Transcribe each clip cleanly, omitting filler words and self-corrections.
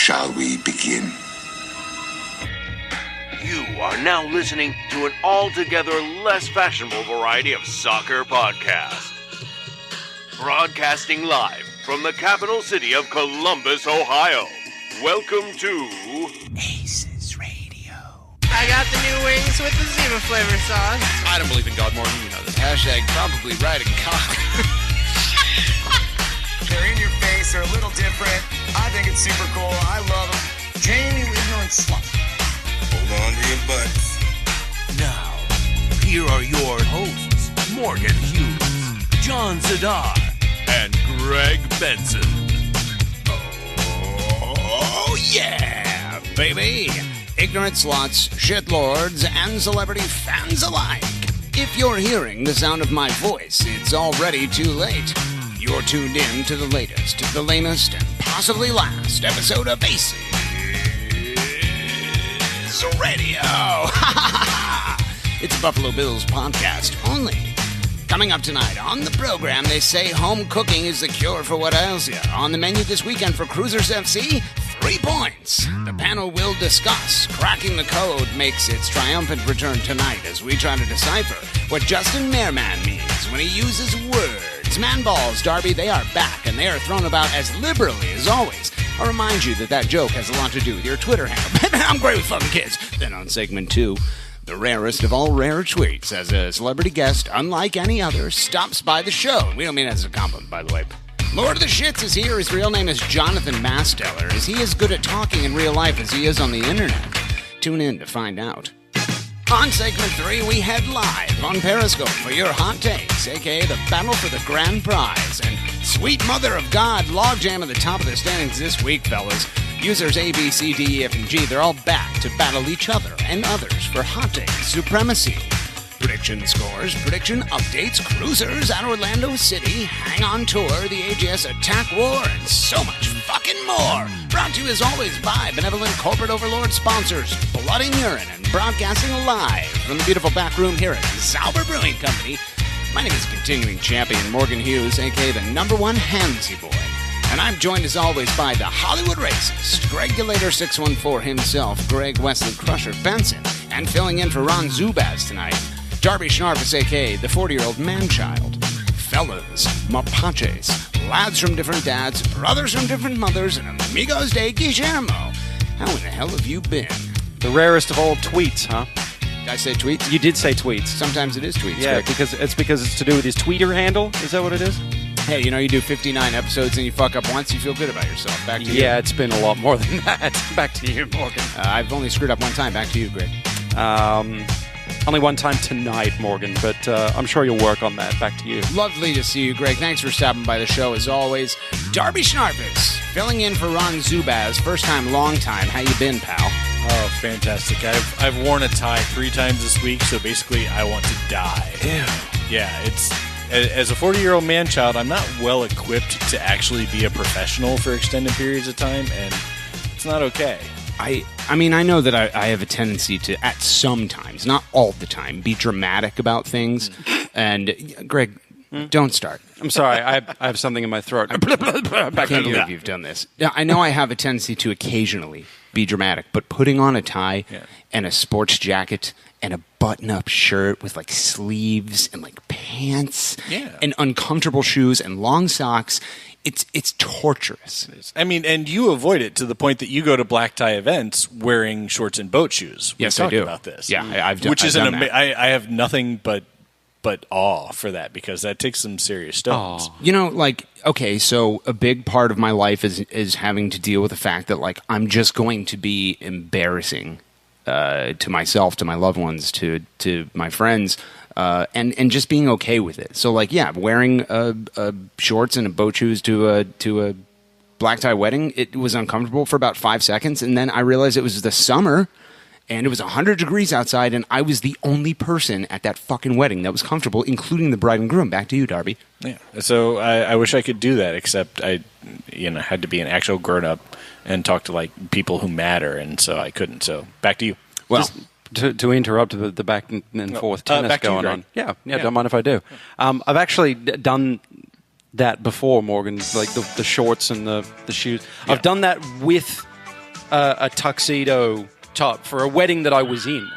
shall we begin? You are now listening to an altogether less fashionable variety of soccer podcast. Broadcasting live from the capital city of Columbus, Ohio. Welcome to ACES Radio. I got the new wings with the Zima flavor sauce. I don't believe in God more than you know this. Hashtag probably riding cock. They're in your face, they're a little different. I think it's super cool. I love them. Jamie, you ignorant slut. Hold on to your butts. Now, here are your hosts, Morgan Hughes, John Zadar, and Greg Benson. Oh, yeah, baby. Ignorant sluts, shitlords, and celebrity fans alike. If you're hearing the sound of my voice, it's already too late. You're tuned in to the latest, the lamest, and possibly last episode of ACES Radio. It's a Buffalo Bills podcast only. Coming up tonight on the program, they say home cooking is the cure for what ails you. On the menu this weekend for Crewzers FC, 3 points. The panel will discuss cracking the code makes its triumphant return tonight as we try to decipher what Justin Merman means when he uses words. Man balls, Darby, they are back, and they are thrown about as liberally as always. I'll remind you that joke has a lot to do with your Twitter handle. I'm great with fucking kids. Then on segment 2, the rarest of all rare tweets, as a celebrity guest, unlike any other, stops by the show. We don't mean that as a compliment, by the way. Lord of the Shits is here. His real name is Jonathon Masteller. Is he as good at talking in real life as he is on the internet? Tune in to find out. On segment 3, we head live on Periscope for your hot takes, a.k.a. the battle for the grand prize. And sweet mother of God, logjam at the top of the standings this week, fellas. Users A, B, C, D, E, F, and G, they're all back to battle each other and others for hot takes supremacy. Prediction scores, prediction updates, Crewzers at Orlando City, HangOnTour, the AGS Attack War, and so much fucking more. Brought to you as always by benevolent corporate overlord sponsors, Blood and Urine, and broadcasting live from the beautiful back room here at Zauber Brewing Company. My name is continuing champion Morgan Hughes, a.k.a. the #1 Hamsy Boy. And I'm joined as always by the Hollywood racist, Gregulator 614 himself, Greg Wesley Crusher Benson, and filling in for Ron Zubaz tonight, Darby Schnarvis, a.k.a. the 40-year-old man-child. Fellas, mapaches, lads from different dads, brothers from different mothers, and amigos de Guillermo. How in the hell have you been? The rarest of all tweets, huh? Did I say tweets? You did say tweets. Sometimes it is tweets. Yeah, Greg. because it's to do with his Twitter handle. Is that what it is? Hey, you do 59 episodes and you fuck up once, you feel good about yourself. Back to you. Yeah, it's been a lot more than that. Back to you, Morgan. I've only screwed up one time. Back to you, Greg. Only one time tonight, Morgan, but I'm sure you'll work on that. Back to you. Lovely to see you, Greg. Thanks for stopping by the show, as always. Darby Schnarvis, filling in for Ron Zubaz. First time, long time. How you been, pal? Oh, fantastic. I've worn a tie 3 times this week, so basically I want to die. Ew. Yeah, as a 40-year-old man-child, I'm not well-equipped to actually be a professional for extended periods of time, and it's not okay. I mean, I know that I have a tendency to, at some times, not all the time, be dramatic about things. And, Greg, don't start. I'm sorry. I have something in my throat. I can't believe you've done this. Now, I know I have a tendency to occasionally be dramatic, but putting on a tie and a sports jacket and a button-up shirt with, like, sleeves and, like, pants and uncomfortable shoes and long socks, it's torturous. It is. I mean, and you avoid it to the point that you go to black tie events wearing shorts and boat shoes. Yes, I do. About this. Yeah, I've done that. I have nothing but awe for that, because that takes some serious stones. Okay, so a big part of my life is having to deal with the fact that, like, I'm just going to be embarrassing to myself, to my loved ones, to my friends, and just being okay with it. So, like, yeah, wearing shorts and boat shoes to a black tie wedding, it was uncomfortable for about 5 seconds, and then I realized it was the summer, and it was 100 degrees outside, and I was the only person at that fucking wedding that was comfortable, including the bride and groom. Back to you, Darby. Yeah. So I wish I could do that, except I had to be an actual grown-up and talk to, like, people who matter, and so I couldn't. So back to you. Well, to interrupt the back and forth tennis going on. Yeah, don't mind if I do. I've actually done that before, Morgan, like the shorts and the shoes. Yeah. I've done that with a tuxedo top for a wedding that I was in.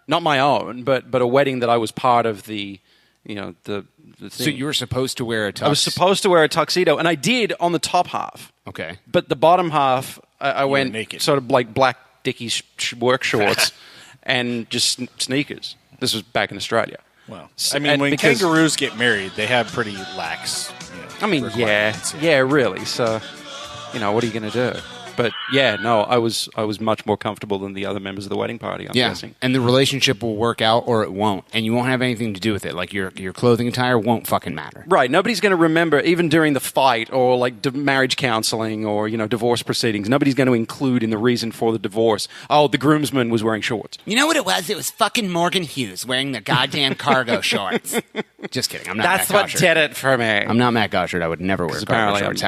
Not my own, but a wedding that I was part of the thing. So you were supposed to wear a tux? I was supposed to wear a tuxedo, and I did on the top half. Okay. But the bottom half, I went naked. sort of like black Dickies work shorts and just sneakers. This was back in Australia. Well, I mean, when kangaroos get married, they have pretty lax. Yeah, really. So, what are you going to do? But yeah, no, I was much more comfortable than the other members of the wedding party, I'm guessing. And the relationship will work out or it won't, and you won't have anything to do with it. Like your clothing attire won't fucking matter. Right. Nobody's going to remember, even during the fight or like marriage counseling or divorce proceedings. Nobody's going to include in the reason for the divorce. Oh, the groomsman was wearing shorts. You know what it was? It was fucking Morgan Hughes wearing the goddamn cargo shorts. Just kidding. I'm not. That's Matt what Goshard. did it for me. I'm not Matt Goshard. I would never wear cargo shorts.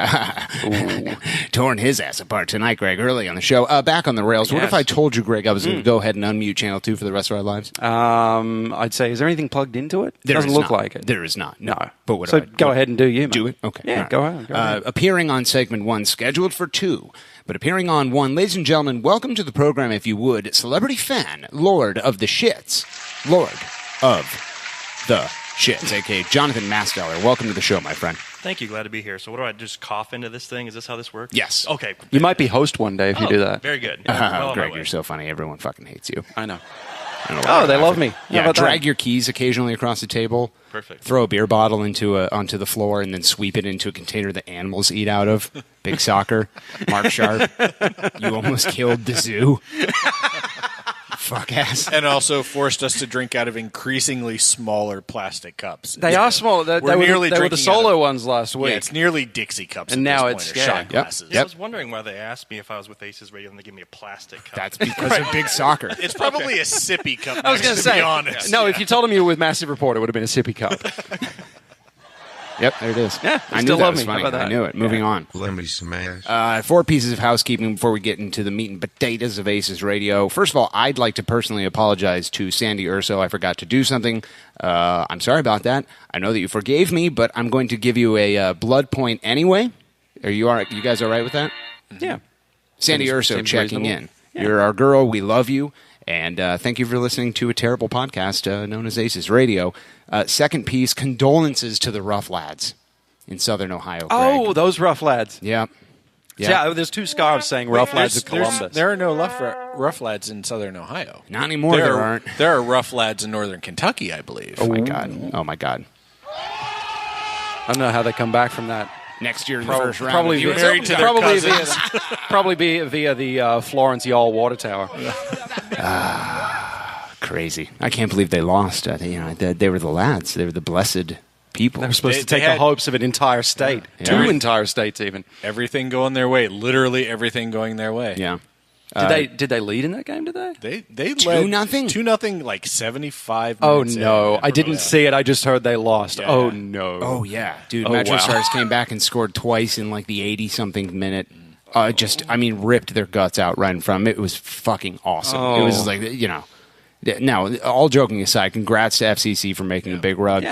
Torn his ass apart tonight, Greg, early on the show. Back on the rails. What if I told you, Greg, I was going to go ahead and unmute Channel 2 for the rest of our lives? I'd say, is there anything plugged into it? There doesn't is look not. like it. There is not. No. But what? So go ahead and do you, man. Do it? Okay. Yeah, right. go ahead. Appearing on segment 1, scheduled for 2. But appearing on 1, ladies and gentlemen, welcome to the program, if you would, celebrity fan, Lord of the Shits. Lord of the Shits, a.k.a. Jonathon Masteller. Welcome to the show, my friend. Thank you. Glad to be here. So what do I just cough into this thing? Is this how this works? Yes. Okay. You might be host one day if you do that. Very good. Yeah, Greg, you're so funny. Everyone fucking hates you. I know. Oh, they love me. Yeah, drag your keys occasionally across the table. Perfect. Throw a beer bottle onto the floor and then sweep it into a container that animals eat out of. Big soccer. Mark Sharp. You almost killed the zoo. Fuck ass. And also forced us to drink out of increasingly smaller plastic cups. They are small. They were the solo ones last week. Yeah, it's nearly Dixie cups. And at now this it's point, or shot glasses. I was wondering why they asked me if I was with ACES Radio and they gave me a plastic cup. That's because of big soccer. It's probably a sippy cup. I was going to say, be honest. no, if you told them you were with Massive Report, it would have been a sippy cup. Yep, there it is. Yeah, I knew still that love was me. funny. How about that? I knew it. Moving on. Let me smash. 4 pieces of housekeeping before we get into the meat and potatoes of ACES Radio. First of all, I'd like to personally apologize to Sandy Urso. I forgot to do something. I'm sorry about that. I know that you forgave me, but I'm going to give you a blood point anyway. Are you all right? You guys all right with that? Yeah. Sandy Urso seems checking reasonable. in. Yeah. You're our girl. We love you. And thank you for listening to a terrible podcast known as ACES Radio. Second piece, condolences to the rough lads in Southern Ohio. Greg. Oh, those rough lads. Yeah. Yeah, there's 2 scarves saying rough lads of Columbus. There are no rough lads in Southern Ohio. Not anymore, there aren't. There are rough lads in Northern Kentucky, I believe. Oh, my God. Oh, my God. I don't know how they come back from that. Next year in the first round. Probably via the Florence Y'all water tower. Crazy. I can't believe they lost. They were the lads. They were the blessed people. They were supposed to take the hopes of an entire state. Yeah. 2 entire states, even. Everything going their way. Literally everything going their way. Yeah. Did they lead in that game today? They led 2-0? 2-0, like 75 Oh, minutes no. in. I didn't see it. I just heard they lost. Yeah. Oh, no. Oh, yeah. Dude, Oh, Metro wow. Stars came back and scored twice in like the 80-something minute. Ripped their guts out right in front of them. It was fucking awesome. Oh. It was like, Now, all joking aside, congrats to FCC for making a big run.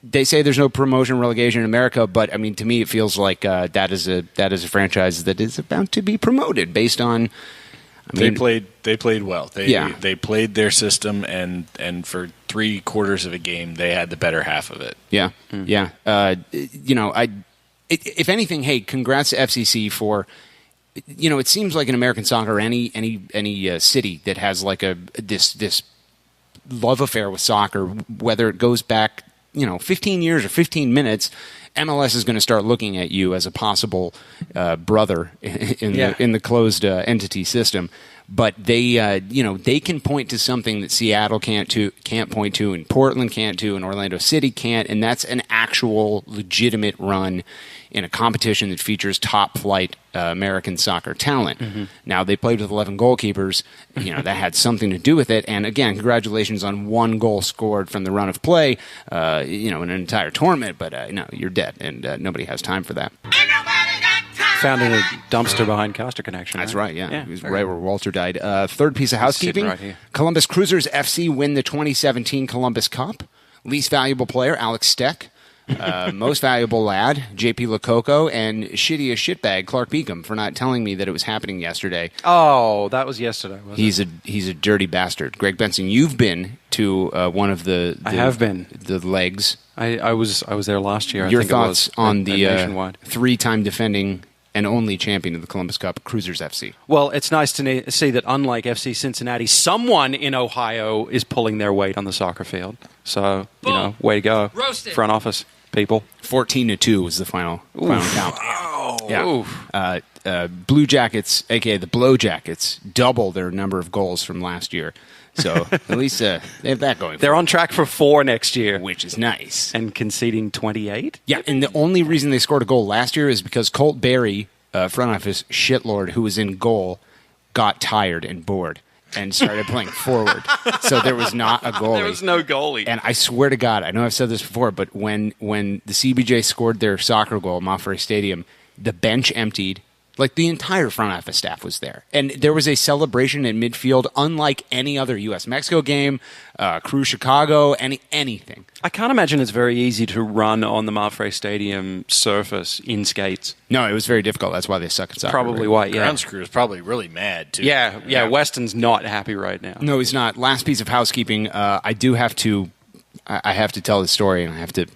They say there's no promotion relegation in America, but I mean, to me, it feels like that is a franchise that is about to be promoted based on. They played well. They played their system, and for 3/4 of a game, they had the better half of it. Yeah, yeah. If anything, hey, congrats to FCC for. It seems like in American soccer, any city that has like this love affair with soccer, whether it goes back 15 years or 15 minutes, MLS is going to start looking at you as a possible brother in the closed entity system. But they can point to something that Seattle can't point to, and Portland can't and Orlando City can't, and that's an actual legitimate run in a competition that features top flight American soccer talent. Mm-hmm. Now, they played with 11 goalkeepers. That had something to do with it. And again, congratulations on 1 goal scored from the run of play, in an entire tournament. But no, you're dead, and nobody has time for that. Found in a dumpster behind Costa Connection. That's right, yeah. He was right where Walter died. Third piece of housekeeping. Right here. Columbus Crewzers FC win the 2017 Columbus Cup. Least valuable player, Alex Steck. Most valuable lad, JP Lococo, and shittiest shitbag, Clark Beacom, for not telling me that it was happening yesterday. Oh, that was yesterday, wasn't it? He's a dirty bastard. Greg Benson, you've been to one of the I have been. The legs. I was there last year. Your I think thoughts it was, on at the Nationwide. 3-time defending and only champion of the Columbus Cup, Crewzers FC? Well, it's nice to see that unlike FC Cincinnati, someone in Ohio is pulling their weight on the soccer field. So, way to go. Roasted. Front office people. 14-2 was the final count. Oh. Yeah. Blue Jackets, a.k.a. the Blow Jackets, double their number of goals from last year. So at least they have that going. They're on track for 4 next year. Which is nice. And conceding 28? Yeah, and the only reason they scored a goal last year is because Colt Berry, front office shitlord, who was in goal, got tired and bored and started playing forward. So there was not a goalie. There was no goalie. And I swear to God, I know I've said this before, but when the CBJ scored their soccer goal at Montfrey Stadium, the bench emptied. Like, the entire front office staff was there. And there was a celebration in midfield unlike any other U.S.-Mexico game, Crew Chicago, anything. I can't imagine it's very easy to run on the Marfray Stadium surface in skates. No, it was very difficult. That's why they suck at soccer. Probably why, yeah. Grounds crew is probably really mad, too. Yeah, Weston's not happy right now. No, he's not. Last piece of housekeeping, I have to tell the story, and I have to,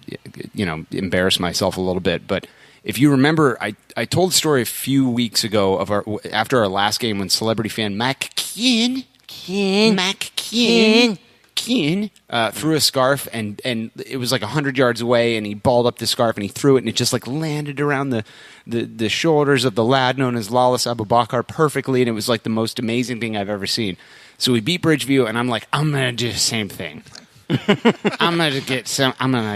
embarrass myself a little bit, but... If you remember, I told the story a few weeks ago after our last game when celebrity fan Mac Keane threw a scarf and it was like 100 yards away and he balled up the scarf and he threw it and it just like landed around the shoulders of the lad known as Lawless Abubakar perfectly, and it was like the most amazing thing I've ever seen. So we beat Bridgeview and I'm like, I'm gonna do the same thing. I'm gonna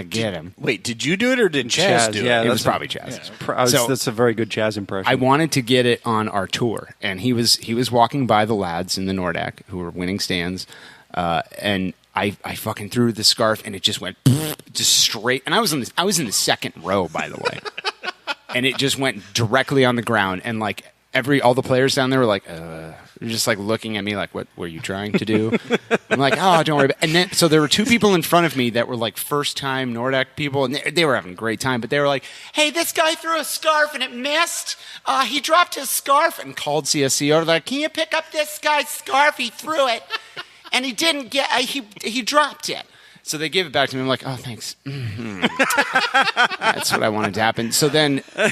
get him. Wait, did you do it or did Chaz do it? Yeah, It was probably Chaz. Yeah. So- That's a very good Chaz impression. I wanted to get it on our tour, and he was walking by the lads in the Nordac who were winning stands, and I fucking threw the scarf, and it just went just straight. And I was in the second row, by the way, and it just went directly on the ground, and like all the players down there were like, they're just like looking at me like, what were you trying to do? I'm like, oh, don't worry. And then, so there were 2 people in front of me that were like first-time Nordac people, and they were having a great time, but they were like, hey, this guy threw a scarf and it missed. He dropped his scarf, and called CSC over. Like, can you pick up this guy's scarf? He threw it, and he didn't get. He dropped it. So they gave it back to me. I'm like, oh, thanks. Mm-hmm. That's what I wanted to happen. So then, I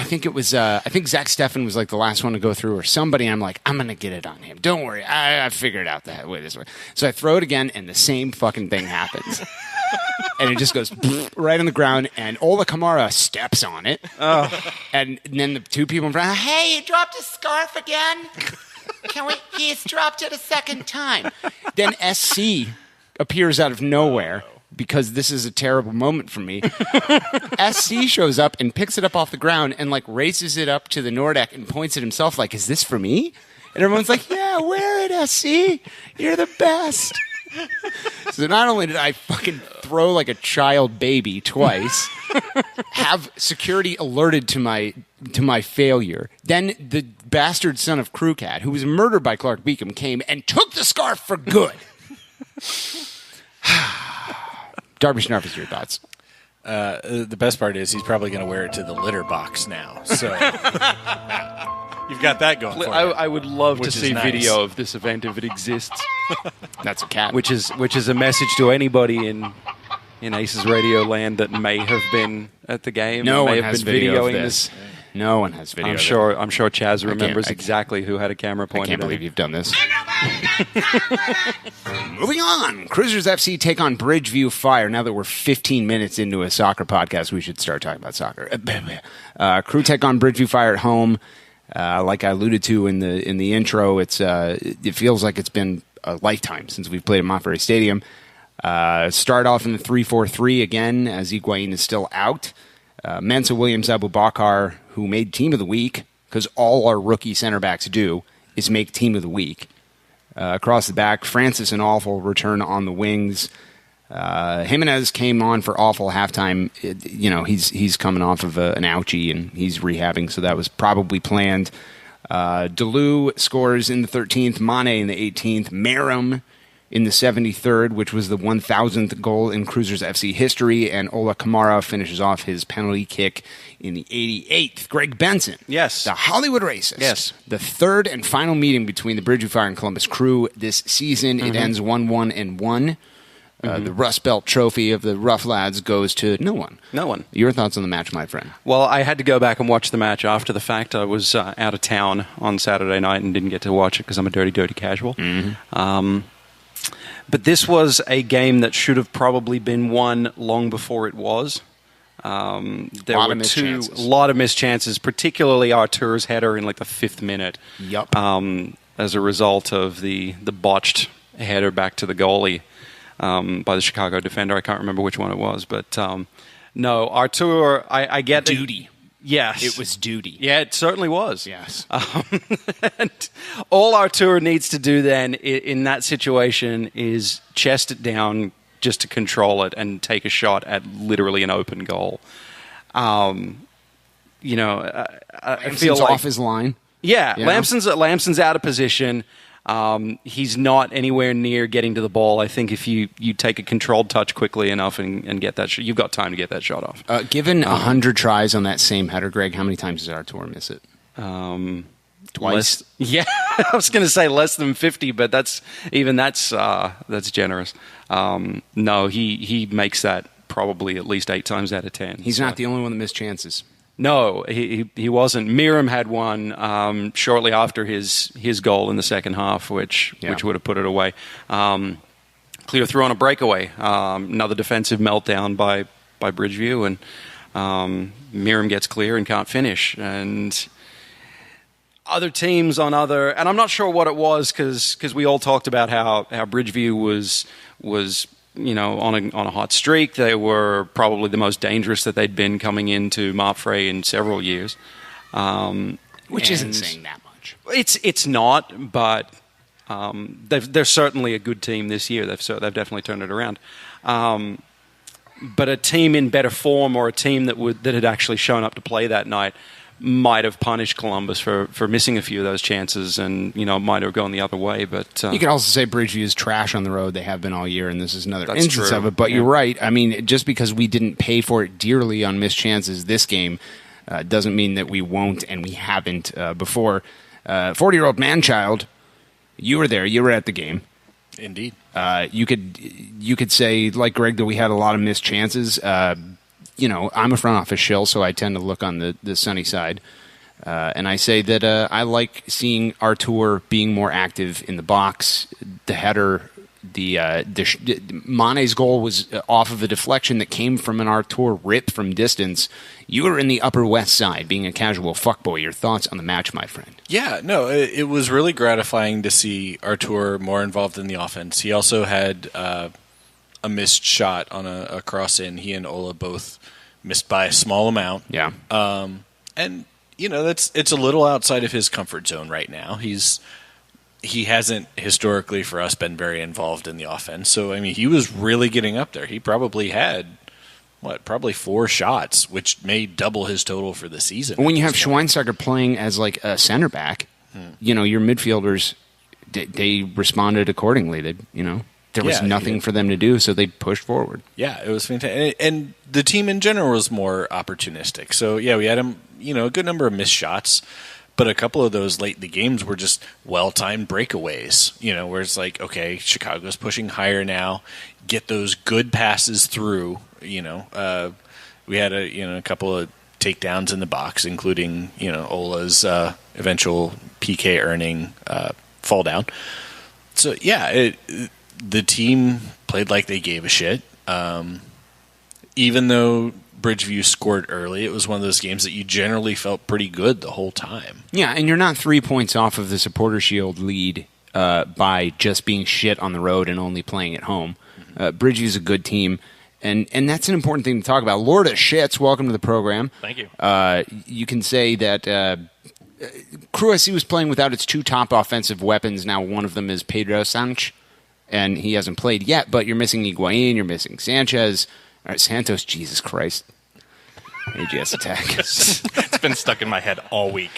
think Zach Steffen was like the last one to go through or somebody. And I'm like, I'm going to get it on him. Don't worry. I figured out that way this way. So I throw it again, and the same fucking thing happens. And it just goes right on the ground, and Ola Kamara steps on it. Oh. And then the 2 people in front, hey, he dropped his scarf again. He's dropped it a second time. Then SC appears out of nowhere because this is a terrible moment for me. SC shows up and picks it up off the ground and like races it up to the Nordac and points at himself like, is this for me? And everyone's like, yeah, wear it, SC. You're the best. So not only did I fucking throw like a child baby twice, have security alerted to my failure, then the bastard son of Crewcat, who was murdered by Clark Beacom, came and took the scarf for good. Darby Schnarf, your thoughts? The best part is he's probably going to wear it to the litter box now. So you've got that going for you. I would love to Which is see nice. video of this event if it exists. That's a cat. Which is a message to anybody in ACES Radio land that may have been at the game. No may one have has been video of videoing this. No one has video. I'm of sure. it. I'm sure Chaz remembers I exactly who had a camera I pointed can't at believe him. you've done this. Moving on. Crewzers FC take on Bridgeview Fire. Now that we're 15 minutes into a soccer podcast, we should start talking about soccer. Crew take on Bridgeview Fire at home. Like I alluded to in the intro, it feels like it's been a lifetime since we've played at Montfrey Stadium. Start off in the 3-4-3 again, as Higuain is still out. Mensa Williams Abubakar, who made Team of the Week, because all our rookie center backs do is make Team of the Week. Across the back, Francis and Awful return on the wings. Jimenez came on for Awful halftime. He's coming off of an ouchie and he's rehabbing, so that was probably planned. Deleu scores in the 13th, Mane in the 18th, Merrim in the 73rd, which was the 1,000th goal in Crewzers FC history, and Ola Kamara finishes off his penalty kick in the 88th. Greg Benson. Yes. The Hollywood Racist. Yes. The third and final meeting between the Bridgeview Fire and Columbus Crew this season. It ends 1-1-1. The Rust Belt Trophy of the Rough Lads goes to no one. No one. Your thoughts on the match, my friend? Well, I had to go back and watch the match after the fact. I was out of town on Saturday night and didn't get to watch it because I'm a dirty, dirty casual. But this was a game that should have probably been won long before it was. There were a lot of missed chances, particularly Artur's header in like the 5th minute. Yup. As a result of the botched header back to the goalie by the Chicago defender. I can't remember which one it was, but no, Artur, I get duty. Yes. It was duty. Yeah, it certainly was. Yes. And all Artur needs to do then in that situation is chest it down just to control it and take a shot at literally an open goal. I feel like off his line. Yeah, Lampson's out of position. He's not anywhere near getting to the ball. I think if you take a controlled touch quickly enough and get that shot, you've got time to get that shot off. Given 100 tries on that same header, Greg, how many times does Artur miss it? Twice. I was going to say less than 50, but that's generous. No, he makes that probably at least 8 times out of 10. He's not the only one that missed chances. No, he wasn't. Miram had one shortly after his goal in the second half, which would have put it away. Clear through on a breakaway. Another defensive meltdown by Bridgeview, and Miram gets clear and can't finish. And other teams and I'm not sure what it was because we all talked about how Bridgeview was on a hot streak. They were probably the most dangerous that they'd been coming into Marfray in several years. Which isn't saying that much. It's not, but they're certainly a good team this year. They've definitely turned it around. But a team in better form, or a team that had actually shown up to play that night, might have punished Columbus for missing a few of those chances, and might have gone the other way. But you could also say Bridgeview is trash on the road. They have been all year, and this is another instance true. of it. But You're right. I mean, just because we didn't pay for it dearly on missed chances this game doesn't mean that we won't, and we haven't before. 40-year-old man-child, you were there. You were at the game. Indeed. You could say, like Greg, that we had a lot of missed chances. I'm a front office shill, so I tend to look on the sunny side. And I say that I like seeing Artur being more active in the box. The header, Mane's goal was off of a deflection that came from an Artur rip from distance. You were in the Upper West Side, being a casual fuckboy. Your thoughts on the match, my friend? Yeah, no, it was really gratifying to see Artur more involved in the offense. He also had a missed shot on a cross-in. He and Ola both missed by a small amount. Yeah. And it's a little outside of his comfort zone right now. He hasn't historically for us been very involved in the offense. So I mean, he was really getting up there. He probably had probably 4 shots, which may double his total for the season. When you have Schweinsteiger playing as like a center back, your midfielders they responded accordingly. There was nothing for them to do, so they pushed forward. Yeah, it was fantastic. And the team in general was more opportunistic. So, yeah, we had a good number of missed shots, but a couple of those late in the games were just well-timed breakaways, where it's like, okay, Chicago's pushing higher now, get those good passes through, we had a couple of takedowns in the box, including, Ola's eventual PK earning fall down. So, yeah, the team played like they gave a shit. Even though Bridgeview scored early, it was one of those games that you generally felt pretty good the whole time. Yeah, and you're not 3 points off of the Supporter Shield lead by just being shit on the road and only playing at home. Bridgeview's a good team, and that's an important thing to talk about. Lord of Shits, welcome to the program. Thank you. You can say that Crew SC was playing without its 2 top offensive weapons. Now one of them is Pedro Sanch, and he hasn't played yet, but you're missing Higuain, you're missing Sanchez, Santos, Jesus Christ. AGS Attack. It's been stuck in my head all week.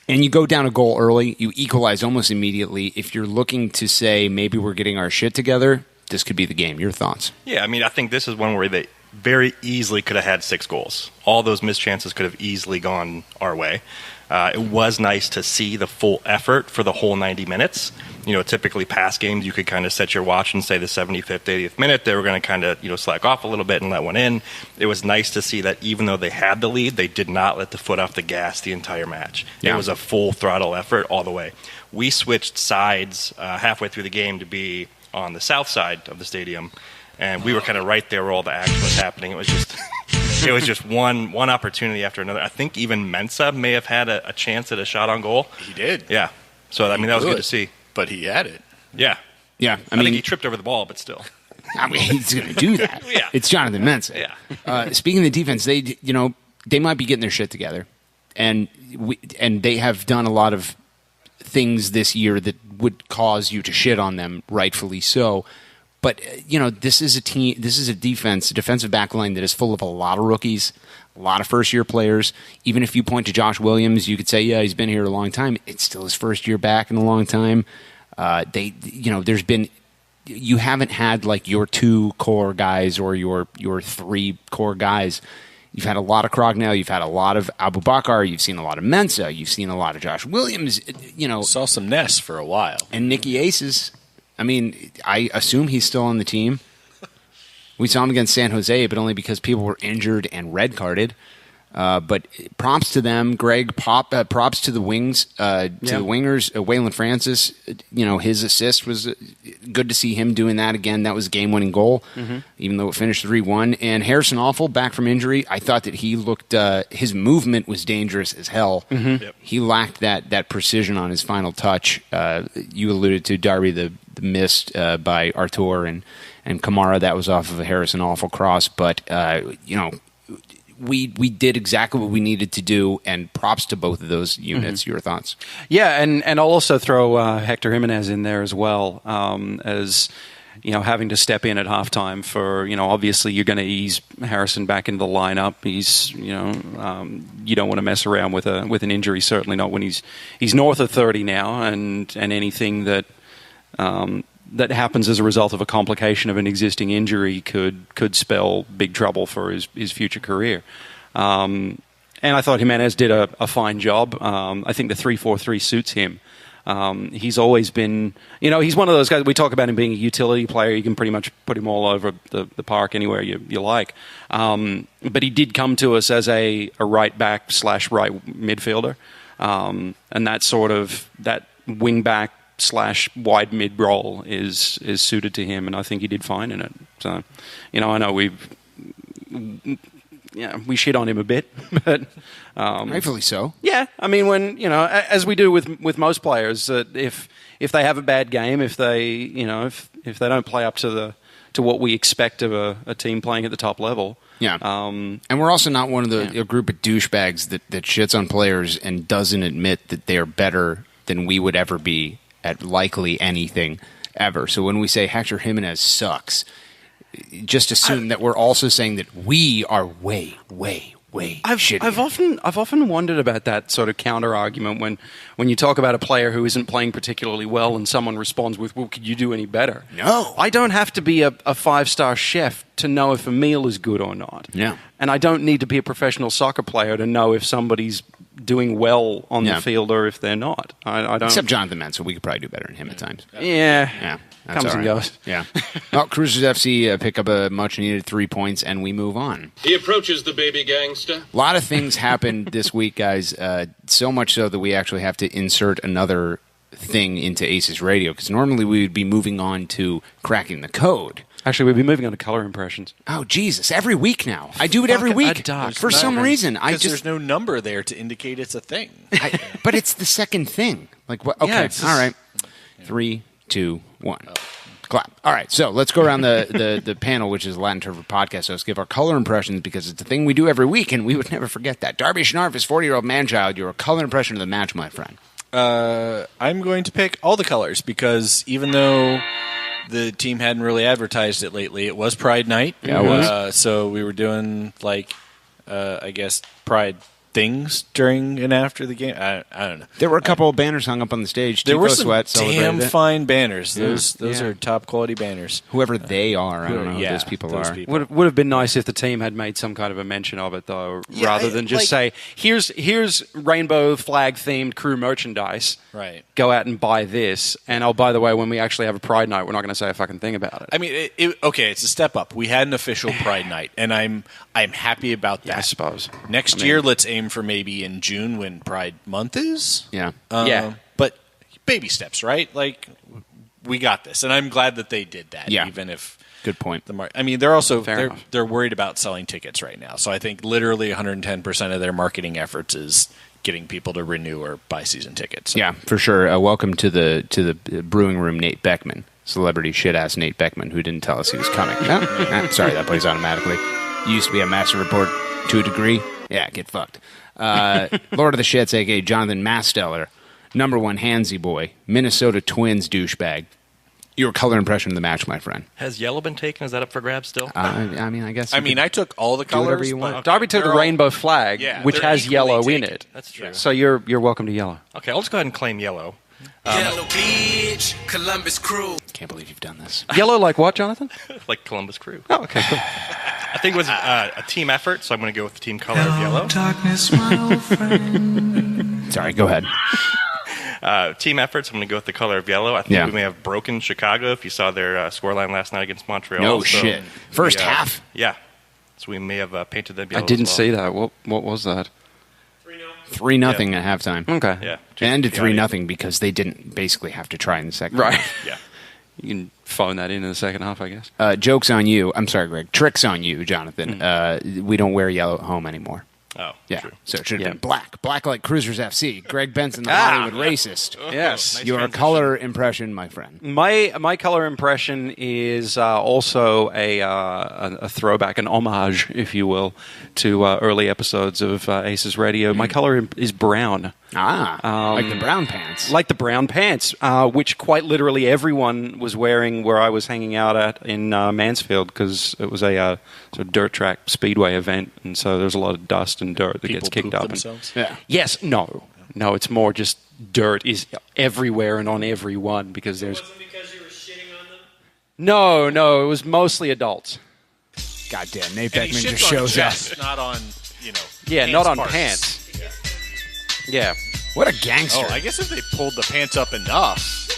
and you go down a goal early, you equalize almost immediately. If you're looking to say maybe we're getting our shit together, this could be the game. Your thoughts? Yeah, I mean, I think this is one where they very easily could have had 6 goals. All those missed chances could have easily gone our way. It was nice to see the full effort for the whole 90 minutes. Typically past games, you could kind of set your watch and say the 75th, 80th minute, they were going to kind of, slack off a little bit and let one in. It was nice to see that even though they had the lead, they did not let the foot off the gas the entire match. Yeah. It was a full throttle effort all the way. We switched sides halfway through the game to be on the south side of the stadium, and we were kind of right there where all the action was happening. It was just one opportunity after another. I think even Mensah may have had a chance at a shot on goal. He did. Yeah. So, that was good to see. But he had it. Yeah. Yeah. I think he tripped over the ball, but still. I mean, he's going to do that. Yeah. It's Jonathon Masteller. Yeah. Speaking of the defense, they might be getting their shit together, and they have done a lot of things this year that would cause you to shit on them, rightfully so. But this is a team. This is a defensive back line that is full of a lot of rookies, a lot of first-year players. Even if you point to Josh Williams, you could say, yeah, he's been here a long time. It's still his first year back in a long time. You haven't had like your 2 core guys or your 3 core guys. You've had a lot of Crognell. You've had a lot of Abu Bakar. You've seen a lot of Mensah. You've seen a lot of Josh Williams. Saw some Ness for a while. And Nicky ACES. I mean, I assume he's still on the team. We saw him against San Jose, but only because people were injured and red carded. But props to them, Greg. Props to the wings, to the wingers. Waylon Francis, his assist was good to see him doing that again. That was a game-winning goal, even though it finished 3-1. And Harrison Awful, back from injury, I thought that he looked. His movement was dangerous as hell. Yep. He lacked that precision on his final touch. You alluded to Darby the missed by Artur and Kamara. That was off of a Harrison Awful cross, but we did exactly what we needed to do, and props to both of those units. Your thoughts? Yeah, and I'll also throw Hector Jimenez in there as well, as having to step in at halftime for, obviously you're going to ease Harrison back into the lineup. He's, you don't want to mess around with an injury, certainly not when he's north of 30 now, and anything that happens as a result of a complication of an existing injury could spell big trouble for his future career. And I thought Jimenez did a fine job. I think the 3-4-3 suits him. He's always been, he's one of those guys, we talk about him being a utility player. You can pretty much put him all over the park anywhere you like. But he did come to us as a right back / right midfielder. And that wing back / wide mid role is suited to him, and I think he did fine in it. So, I know we shit on him a bit, but Rightfully so. Yeah, I mean, when as we do with most players, that if they have a bad game, if they if they don't play up to what we expect of a team playing at the top level. Yeah, and we're also not one of a group of douchebags that shits on players and doesn't admit that they are better than we would ever be at likely anything ever. So when we say Hector Jimenez sucks, just assume that we're also saying that we are way shittier. I've often wondered about that sort of counter argument when you talk about a player who isn't playing particularly well and someone responds with, well, could you do any better? No. I don't have to be a 5-star chef to know if a meal is good or not. Yeah. And I don't need to be a professional soccer player to know if somebody's doing well on the field or if they're not. I don't. Except Jonathon Masteller, we could probably do better than him at times. Yeah. Comes and goes. Yeah. Well, Crewzers FC pick up a much-needed 3 points, and we move on. He approaches the baby gangster. A lot of things happened this week, guys. So much so that we actually have to insert another thing into ACES Radio, because normally we would be moving on to cracking the code. Actually, we'd be moving on to color impressions. Oh, Jesus. Every week now. I do it every week. For some reason. Because there's no number there to indicate it's a thing. But it's the second thing. Like what? Okay. All right. 3, 2, 1. Clap. All right. So let's go around the panel, which is Latin term for podcast hosts, give our color impressions, because it's a thing we do every week, and we would never forget that. Darby Schnarf is 40-year-old man-child. Your color impression of the match, my friend. I'm going to pick all the colors, because even though the team hadn't really advertised it lately, it was Pride Night. Yeah, it was. So we were doing, I guess, Pride things during and after the game. I don't know. There were a couple of banners hung up on the stage. There Tifo were some Sweat damn celebrated it. fine banners. Those Yeah. are top quality banners. Whoever they are, I don't know who Yeah, those people those are. people. Would have been nice if the team had made some kind of a mention of it, though, Yeah, rather than just say, "Here's rainbow flag themed crew merchandise. Right. Go out and buy this." And oh, by the way, when we actually have a Pride night, we're not going to say a fucking thing about it. I mean, okay, it's a step up. We had an official Pride night, and I'm happy about that. I suppose. Next year, let's aim for maybe in June when Pride Month is. Yeah. Yeah. But baby steps, right? Like, we got this, and I'm glad that they did that. Yeah. Even if Good point. I mean, they're also Fair enough. they're worried about selling tickets right now. So I think literally 110% of their marketing efforts is getting people to renew or buy season tickets. Yeah, for sure. Welcome to the brewing room, Nate Beckman, celebrity shit ass Nate Beckman, who didn't tell us he was coming. No? Sorry, that plays automatically. You used to be a master report to a degree. Yeah, get fucked. Lord of the Shits, aka Jonathon Masteller, #1 handsy boy, Minnesota Twins douchebag. Your color impression of the match, my friend. Has yellow been taken? Is that up for grabs still? I mean, I guess. I took all the colors. whatever you but want. Darby took the they're all- rainbow flag, Yeah, which they're has equally yellow in taken. it. That's true. So you're welcome to yellow. Okay, I'll just go ahead and claim yellow. Yellow Beach, Columbus Crew. Can't believe you've done this. Yellow like what, Jonathan? Like Columbus Crew. Oh, okay, cool. I think it was a team effort, so I'm going to go with the team color of yellow. Darkness, my old friend. Sorry, go ahead. Team effort, so I'm going to go with the color of yellow. I think Yeah. we may have broken Chicago if you saw their scoreline last night against Montreal. No So shit. First we, half? Yeah. So we may have painted them I yellow. didn't as well. see that. What was that? 3-0 at halftime. Okay. Yeah. They ended 3-0 because they didn't basically have to try in the second Right. half. Yeah. You can phone that in the second half, I guess. Joke's on you. I'm sorry, Greg. Trick's on you, Jonathan. We don't wear yellow at home anymore. Oh, Yeah. true. So it should have Yeah. been black. Black like Crewzers FC. Greg Benson, the Hollywood racist. Yes. Nice Your transition. color impression, my friend. My color impression is also a throwback, an homage, if you will, to early episodes of ACES Radio. My color is brown. Like the brown pants. Like the brown pants, which quite literally everyone was wearing where I was hanging out at in Mansfield, because it was a sort of dirt track speedway event, and so there's a lot of dust and dirt that People gets kicked poop up. themselves. Yeah. Yes, no, it's more just dirt is everywhere and on everyone because there's. Wasn't because you were shitting on them? No, it was mostly adults. Goddamn, Nate And he Beckman shits just on shows up. chest, not on, Yeah, not on parts. pants. Yeah. What a gangster. Oh, I guess if they pulled the pants up enough,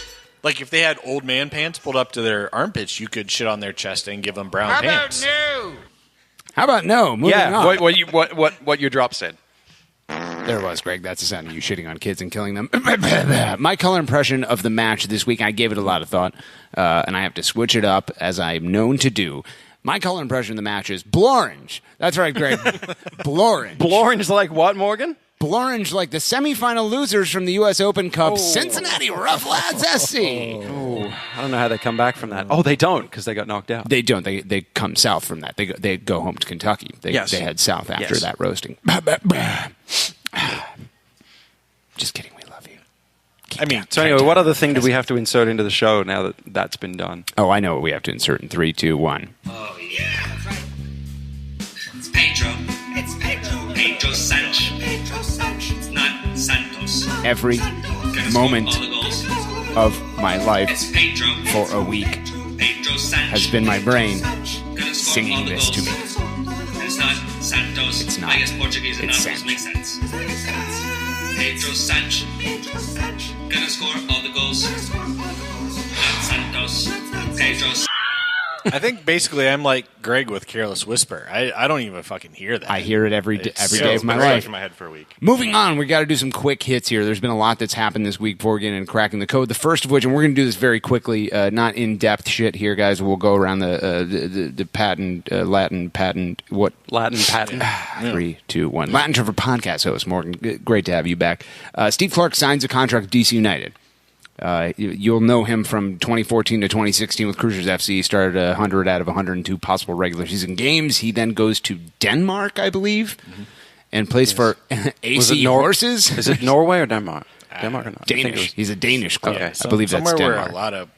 like if they had old man pants pulled up to their armpits, you could shit on their chest and give them brown pants. How about no? Moving Yeah, on. what your drop said. There it was, Greg. That's the sound of you shitting on kids and killing them. My color impression of the match this week, I gave it a lot of thought, and I have to switch it up as I'm known to do. My color impression of the match is Blorange. That's right, Greg. Blorange. Blorange like what, Morgan? Blorange like the semifinal losers from the U.S. Open Cup, Cincinnati Roughlads SC. Oh, I don't know how they come back from that. Oh, they don't because they got knocked out. They don't. They come south from that. They go home to Kentucky. They head south after Yes. that roasting. Just kidding. We love you. I mean, So anyway, what other thing do we have to insert into the show now that that's been done? Oh, I know what we have to insert in 3, 2, 1. Oh, yeah. That's right. It's Pedro. It's Pedro. Pedro Sanch. Pedro Sanch. It's not Santos. Every Gonna moment score all the goals. of my life It's Pedro. for a week Pedro Sanch. has been my brain Gonna score singing all the this to goals. me. And it's not Santos. It's not. I guess Portuguese and It's numbers Sanch. make sense. Pedro Sanch. Pedro Sanch. Gonna score all the goals. Not Santos. Pedro Sanch. I think basically I'm like Greg with Careless Whisper. I don't even fucking hear that. I hear it every day of my Been stuck life. in my head for a week. Moving on, we got to do some quick hits here. There's been a lot that's happened this week before getting and cracking the code. The first of which, and we're going to do this very quickly, not in-depth shit here, guys. We'll go around the patent, Latin patent, what? Latin patent. 3, 2, 1. Latin term for podcast host, Morgan. Great to have you back. Steve Clark signs a contract with DC United. You'll know him from 2014 to 2016 with Crewzers FC. He started 100 out of 102 possible regular season games. He then goes to Denmark, I believe, and plays for AC Horses. Is it Norway or Denmark? Denmark or not? I think it Danish. was- He's a Danish club. Okay. I believe that's somewhere Denmark. where a lot of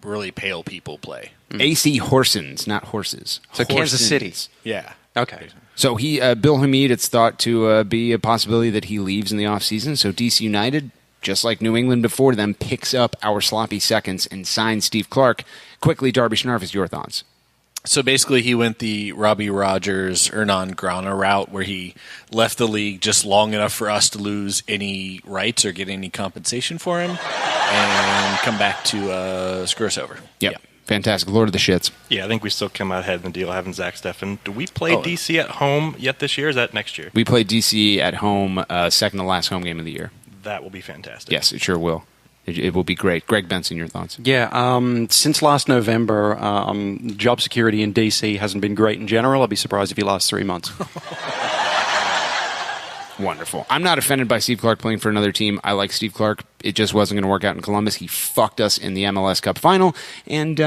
really pale people play. AC Horsens, not horses. So Kansas City. Horsens. Yeah. Okay. So Bill Hamid, it's thought to be a possibility that he leaves in the offseason. So DC United, just like New England before them, picks up our sloppy seconds and signs Steve Clark. Quickly, Darby Schnarf, your thoughts? So basically, he went the Robbie Rogers, Hernan Grana route, where he left the league just long enough for us to lose any rights or get any compensation for him, and come back to screw us over. Yep. Yeah. Fantastic. Lord of the Shits. Yeah, I think we still come out ahead in the deal having Zach Steffen. Do we play DC at home yet this year, or is that next year? We play DC at home, second to last home game of the year. That will be fantastic. Yes, it sure will. It will be great. Greg Benson, your thoughts? Yeah, since last November, job security in DC hasn't been great in general. I'd be surprised if he lasts 3 months. Wonderful. I'm not offended by Steve Clark playing for another team. I like Steve Clark. It just wasn't going to work out in Columbus. He fucked us in the MLS Cup final, and,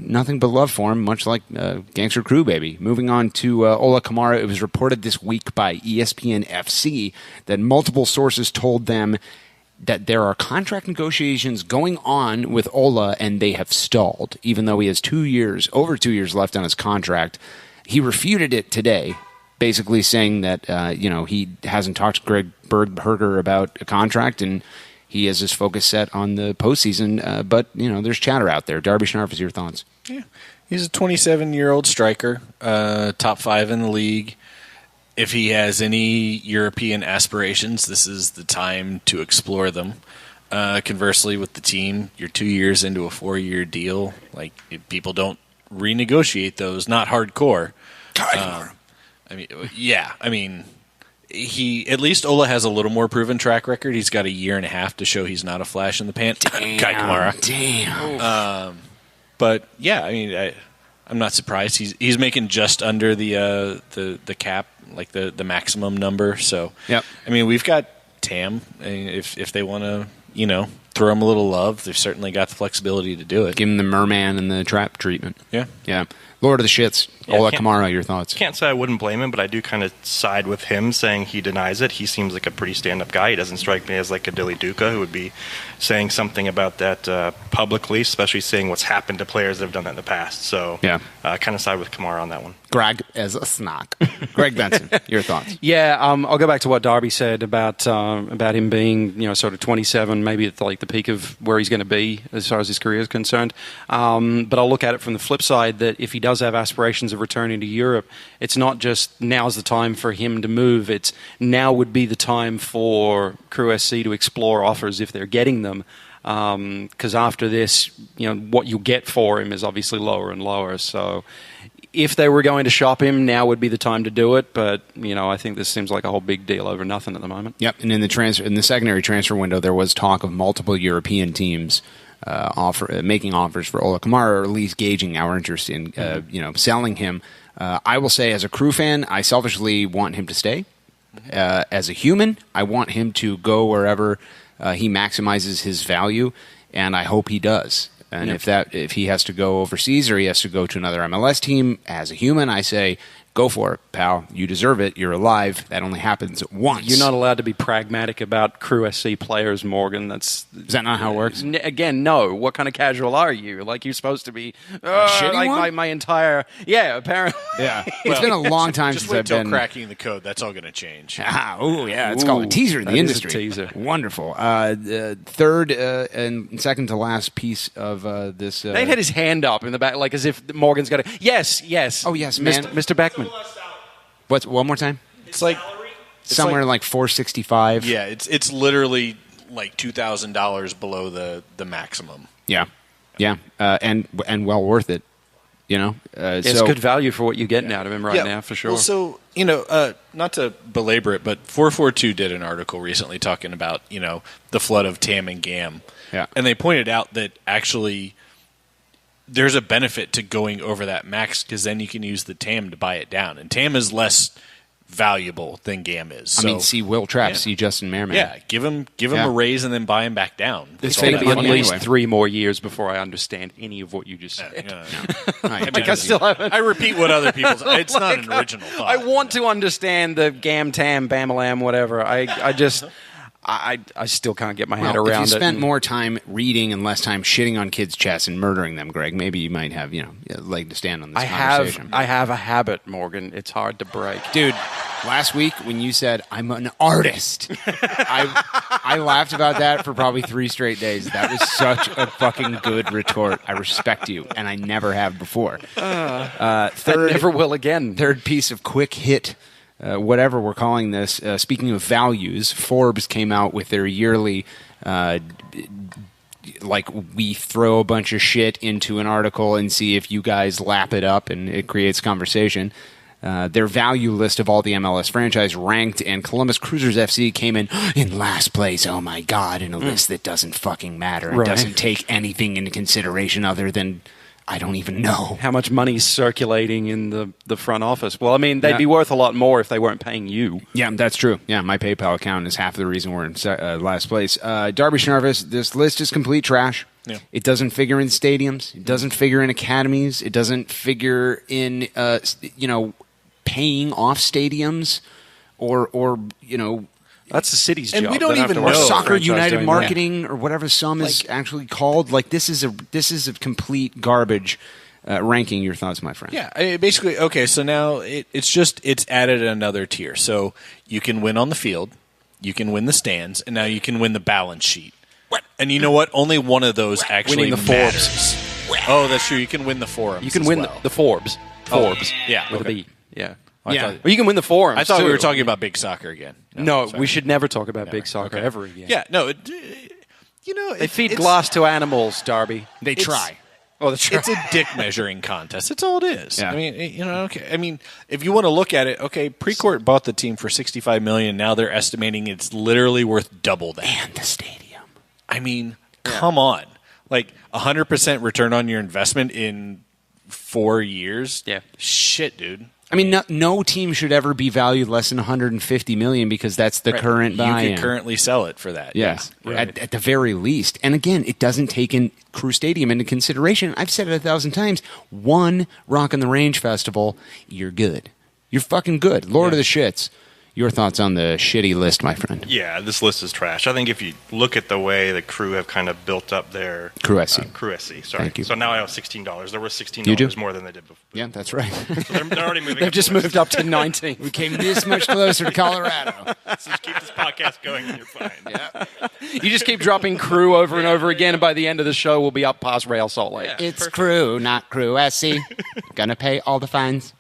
nothing but love for him, much like Gangster Crew, baby. Moving on to Ola Kamara, it was reported this week by ESPN FC that multiple sources told them that there are contract negotiations going on with Ola, and they have stalled, even though he has over 2 years left on his contract. He refuted it today, basically saying that he hasn't talked to Greg Berhalter about a contract, and he has his focus set on the postseason. But there's chatter out there. Darby Schnarf, is your thoughts? Yeah, he's a 27-year-old striker, top 5 in the league. If he has any European aspirations, this is the time to explore them. Conversely, with the team, you're 2 years into a 4-year deal. Like, people don't renegotiate those, not hardcore. He at least Ola has a little more proven track record. He's got a year and a half to show he's not a flash in the pan. Damn, Kai Kamara. Damn. But yeah, I'm not surprised. He's making just under the cap, like the maximum number. So yep. We've got Tam. If they want to, throw him a little love, they've certainly got the flexibility to do it. Give him the merman and the trap treatment. Yeah. Yeah. Lord of the Shits, Ola Kamara, your thoughts? Can't say I wouldn't blame him, but I do kind of side with him saying he denies it. He seems like a pretty stand-up guy. He doesn't strike me as like a Dilly Duca who would be saying something about that publicly, especially saying what's happened to players that have done that in the past. So I kind of side with Kamara on that one. Greg as a snack. Greg Benson, your thoughts? Yeah, I'll go back to what Darby said about him being sort of 27, maybe at like the peak of where he's going to be as far as his career is concerned. But I'll look at it from the flip side that if he does have aspirations of returning to Europe, it's not just now's the time for him to move. It's now would be the time for Crew SC to explore offers if they're getting them. Because after this, what you get for him is obviously lower and lower. So if they were going to shop him, now would be the time to do it. But I think this seems like a whole big deal over nothing at the moment. Yep. And in the secondary transfer window, there was talk of multiple European teams making offers for Ola Kamara, or at least gauging our interest in selling him. I will say, as a Crew fan, I selfishly want him to stay. As a human, I want him to go wherever he maximizes his value, and I hope he does. And if he has to go overseas or he has to go to another MLS team, as a human, I say, go for it, pal. You deserve it. You're alive. That only happens once. You're not allowed to be pragmatic about Crew SC players, Morgan. Is that not how it works? Again, no. What kind of casual are you? Like, you're supposed to be my entire... Yeah, apparently. Yeah. It's been a long time since I've been... cracking the code. That's all going to change. It's called a teaser in the industry. Is a teaser. Wonderful. Third and second to last piece of this... Nate had his hand up in the back, like as if Morgan's got to... Yes. Oh, yes, man. Mr. Beckman. What's one more time? It's like somewhere like 465. Yeah, it's literally like $2,000 below the maximum. Yeah, and well worth it. It's good value for what you're getting out of him now, for sure. Well, so not to belabor it, but 442 did an article recently talking about the flood of Tam and Gam. Yeah, and they pointed out that actually there's a benefit to going over that max, because then you can use the TAM to buy it down. And TAM is less valuable than GAM is. So, see Will Trapp, see Justin Merriman. Yeah, give him a raise and then buy him back down. It's going to be at least 3 more years before I understand any of what you just said. I repeat what other people say. It's not an original thought. I want to understand the GAM, TAM, Bamalam, whatever. I still can't get my head Well, around if you it. spent more time reading and less time shitting on kids' chests and murdering them, Greg, maybe you might have, a leg to stand on this conversation. I have a habit, Morgan. It's hard to break. Dude, last week when you said, I'm an artist, I laughed about that for probably 3 straight days. That was such a fucking good retort. I respect you, and I never have before. I never will again. Third piece of quick hit, whatever we're calling this. Speaking of values, Forbes came out with their yearly, we throw a bunch of shit into an article and see if you guys lap it up and it creates conversation. Their value list of all the MLS franchise ranked, and Columbus Crewzers FC came in last place. Oh my God! In a list that doesn't fucking matter and doesn't take anything into consideration other than I don't even know how much money's circulating in the front office. Well, I mean, they'd be worth a lot more if they weren't paying you. Yeah, that's true. Yeah, my PayPal account is half the reason we're in last place. Darby Schnarvis, this list is complete trash. Yeah. It doesn't figure in stadiums. It doesn't figure in academies. It doesn't figure in paying off stadiums or that's the city's job. And we don't even know. Or Soccer United Marketing or whatever some is actually called. This is a complete garbage ranking. Your thoughts, my friend? Yeah, basically, okay, so now it's added another tier. So you can win on the field, you can win the stands, and now you can win the balance sheet. What? And you know what? Only one of those actually winning the matters. Forbes. Oh, that's true. You can win the forums. You can win the Forbes. Forbes. Yeah. With a B. Yeah. Well, you can win the forums. I thought too. we were talking about big soccer again. No, we should never talk about big soccer ever again. Yeah, no. They feed glass to animals, Darby. They try. Oh, that's right. It's a dick measuring contest. That's all it is. Yeah. I mean, okay. I mean, if you want to look at it, okay, Precourt bought the team for $65 million. Now they're estimating it's literally worth double that. And the stadium. I mean, come on. 100% return on your investment in 4 years? Yeah. Shit, dude. I mean, no team should ever be valued less than $150 million because that's the current buy-in. You can currently sell it for that. Yes, right. at the very least. And again, it doesn't take in Crew Stadium into consideration. I've said it 1,000 times. One Rock on the Range festival, you're good. You're fucking good. Lord of the shits. Your thoughts on the shitty list, my friend? Yeah, this list is trash. I think if you look at the way the Crew have kind of built up their Crew SC. Crew SC, sorry. Thank you. So now I owe $16. There was $16 more than they did before. Yeah, that's right. So they're already moving. They've just moved up to 19. We came this much closer to Colorado. So just keep this podcast going and you're fine. Yeah. You just keep dropping Crew over and over again, and by the end of the show, we'll be up past Rail Salt Lake. Yeah. It's Crew, not Crew SC. Gonna pay all the fines.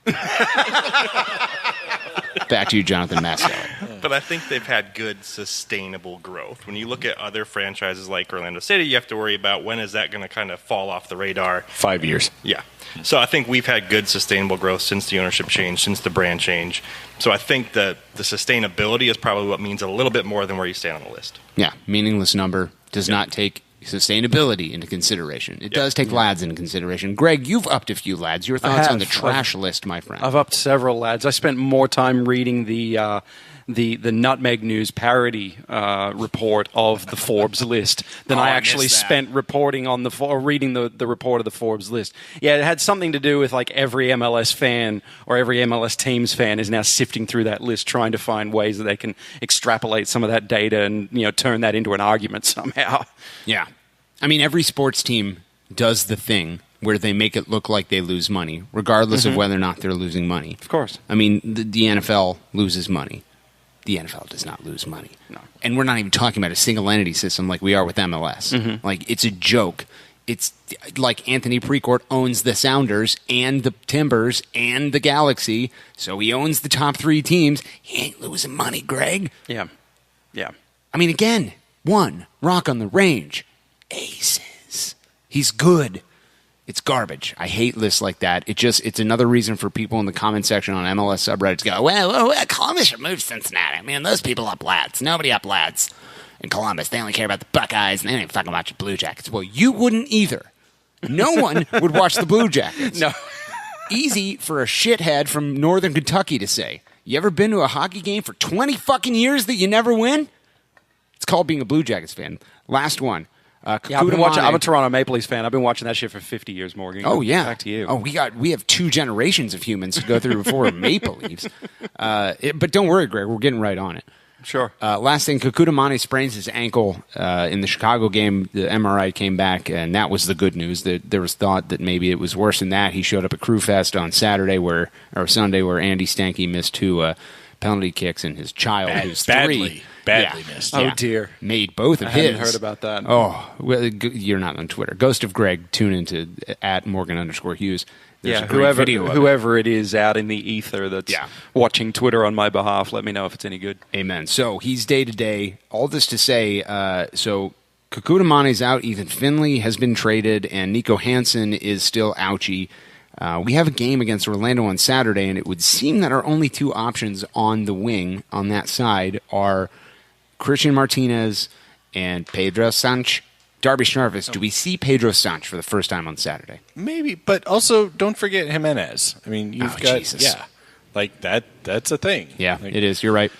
Back to you, Jonathon Masteller. But I think they've had good, sustainable growth. When you look at other franchises like Orlando City, you have to worry about when is that going to kind of fall off the radar. 5 years. Yeah. So I think we've had good, sustainable growth since the ownership change, since the brand change. So I think that the sustainability is probably what means a little bit more than where you stand on the list. Yeah, meaningless number does not take sustainability into consideration. It does take lads into consideration. Greg, you've upped a few lads. Your thoughts on the trash list, my friend? I've upped several lads. I spent more time reading the Nutmeg News parody report of the Forbes list than I actually spent reporting on reading the report of the Forbes list. Yeah, it had something to do with every MLS fan or every MLS team's fan is now sifting through that list trying to find ways that they can extrapolate some of that data and turn that into an argument somehow. Yeah. I mean, every sports team does the thing where they make it look like they lose money, regardless of whether or not they're losing money. Of course. I mean, the NFL loses money. The NFL does not lose money. No. And we're not even talking about a single entity system like we are with MLS. It's a joke. It's like Anthony Precourt owns the Sounders and the Timbers and the Galaxy, so he owns the top 3 teams. He ain't losing money, Greg. Yeah. Yeah. I mean, again, one Rock on the Range. ACES. He's good. It's garbage. I hate lists like that. It's another reason for people in the comment section on MLS subreddits to go, well, Columbus should move Cincinnati. I mean, those people up lads. Nobody up lads in Columbus. They only care about the Buckeyes, and they ain't fucking watching Blue Jackets. Well, you wouldn't either. No one would watch the Blue Jackets. No. Easy for a shithead from Northern Kentucky to say. You ever been to a hockey game for 20 fucking years that you never win? It's called being a Blue Jackets fan. Last one. Yeah, I'm a Toronto Maple Leafs fan. I've been watching that shit for 50 years, Morgan. Oh, yeah. Back to you. Oh, we have 2 generations of humans to go through before Maple Leafs. But don't worry, Greg. We're getting right on it. Sure. Last thing, Kakutamani sprains his ankle in the Chicago game. The MRI came back, and that was the good news. There was thought that maybe it was worse than that. He showed up at Crewfest on Sunday, where Andy Stanky missed 2 penalty kicks, and his child, who's 3, badly missed. Oh, dear. made both of I his. hadn't heard about that. Oh, well, you're not on Twitter. Ghost of Greg, tune into @Morgan_Hughes. There's a great video of whoever it is out in the ether that's watching Twitter on my behalf, let me know if it's any good. Amen. So he's day-to-day. All this to say, so Kakutamani's out, Ethan Finley has been traded, and Nico Hansen is still ouchie. We have a game against Orlando on Saturday, and it would seem that our only 2 options on the wing on that side are Christian Martinez and Pedro Sanch. Darby Schnarvis, do we see Pedro Sanch for the first time on Saturday? Maybe, but also don't forget Jimenez. I mean, you've got Jesus. like that's a thing. Yeah, like, it is. You're right.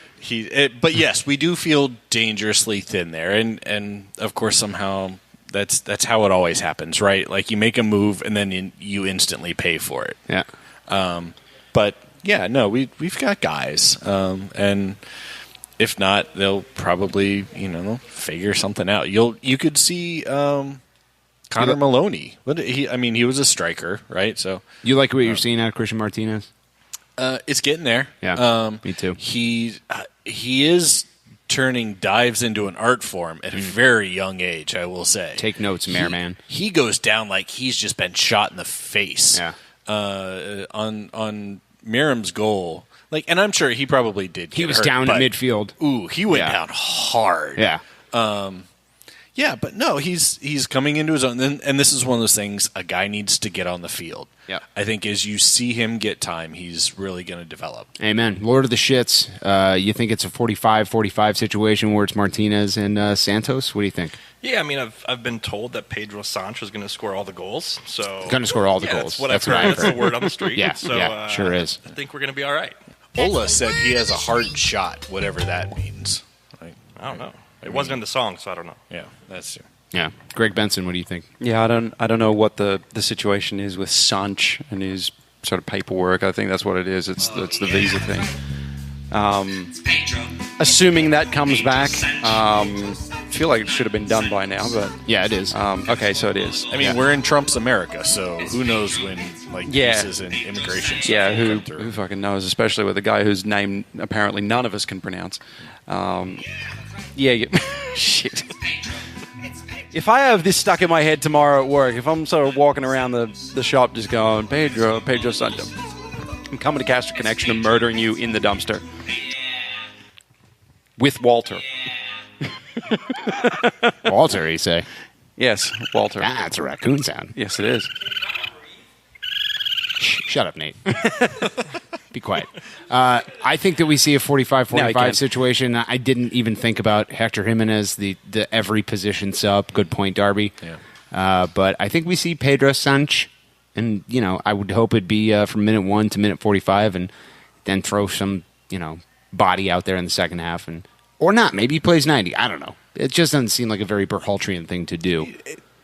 But yes, we do feel dangerously thin there, and of course somehow that's how it always happens, right? Like you make a move and then you instantly pay for it. Yeah. But yeah, no, we've got guys, and if not, they'll probably they'll figure something out. You could see Connor Maloney. He was a striker, right? So you like what you're seeing out of Christian Martinez? It's getting there. Yeah, me too. He is turning dives into an art form at a very young age, I will say. Take notes, Mayorman. He goes down like he's just been shot in the face. Yeah. On Miriam's goal. And I'm sure he probably did. He was down at midfield. Ooh, he went down hard. Yeah. Yeah, but no, he's coming into his own. And this is one of those things a guy needs to get on the field. Yeah. I think as you see him get time, he's really going to develop. Amen. Lord of the Shits, you think it's a 45-45 situation where it's Martinez and Santos? What do you think? Yeah, I mean, I've been told that Pedro Sanch is going to score all the goals. So going to score all the goals. That's what I've heard. That's the word on the street. Yeah, so, sure is. I think we're going to be all right. Ola said he has a hard shot, whatever that means. I don't know. It wasn't in the song, so I don't know. Yeah, that's true. Yeah. Greg Benson, what do you think? Yeah, I don't know what the situation is with Sanch and his sort of paperwork. I think that's what it is. It's the visa thing. Assuming that comes back, I feel like it should have been done by now, but yeah, it is. Okay, so it is. I mean, we're in Trump's America, so who knows when visas and immigration stuff yeah, will come through. who fucking knows? Especially with a guy whose name apparently none of us can pronounce. Shit. If I have this stuck in my head tomorrow at work, if I'm sort of walking around the shop just going, Pedro Sancho, I'm coming to Castro Connection and murdering you in the dumpster. With Walter. Walter, you say? Yes, Walter. That's a raccoon sound. Yes, it is. Shut up, Nate. Be quiet. I think that we see a 45-45 situation. I didn't even think about Hector Jimenez, the every position sub. Good point, Darby. Yeah. But I think we see Pedro Sanch, and I would hope it'd be from minute 1 to minute 45, and then throw some body out there in the second half, or not. Maybe he plays 90. I don't know. It just doesn't seem like a very Berhalterian thing to do.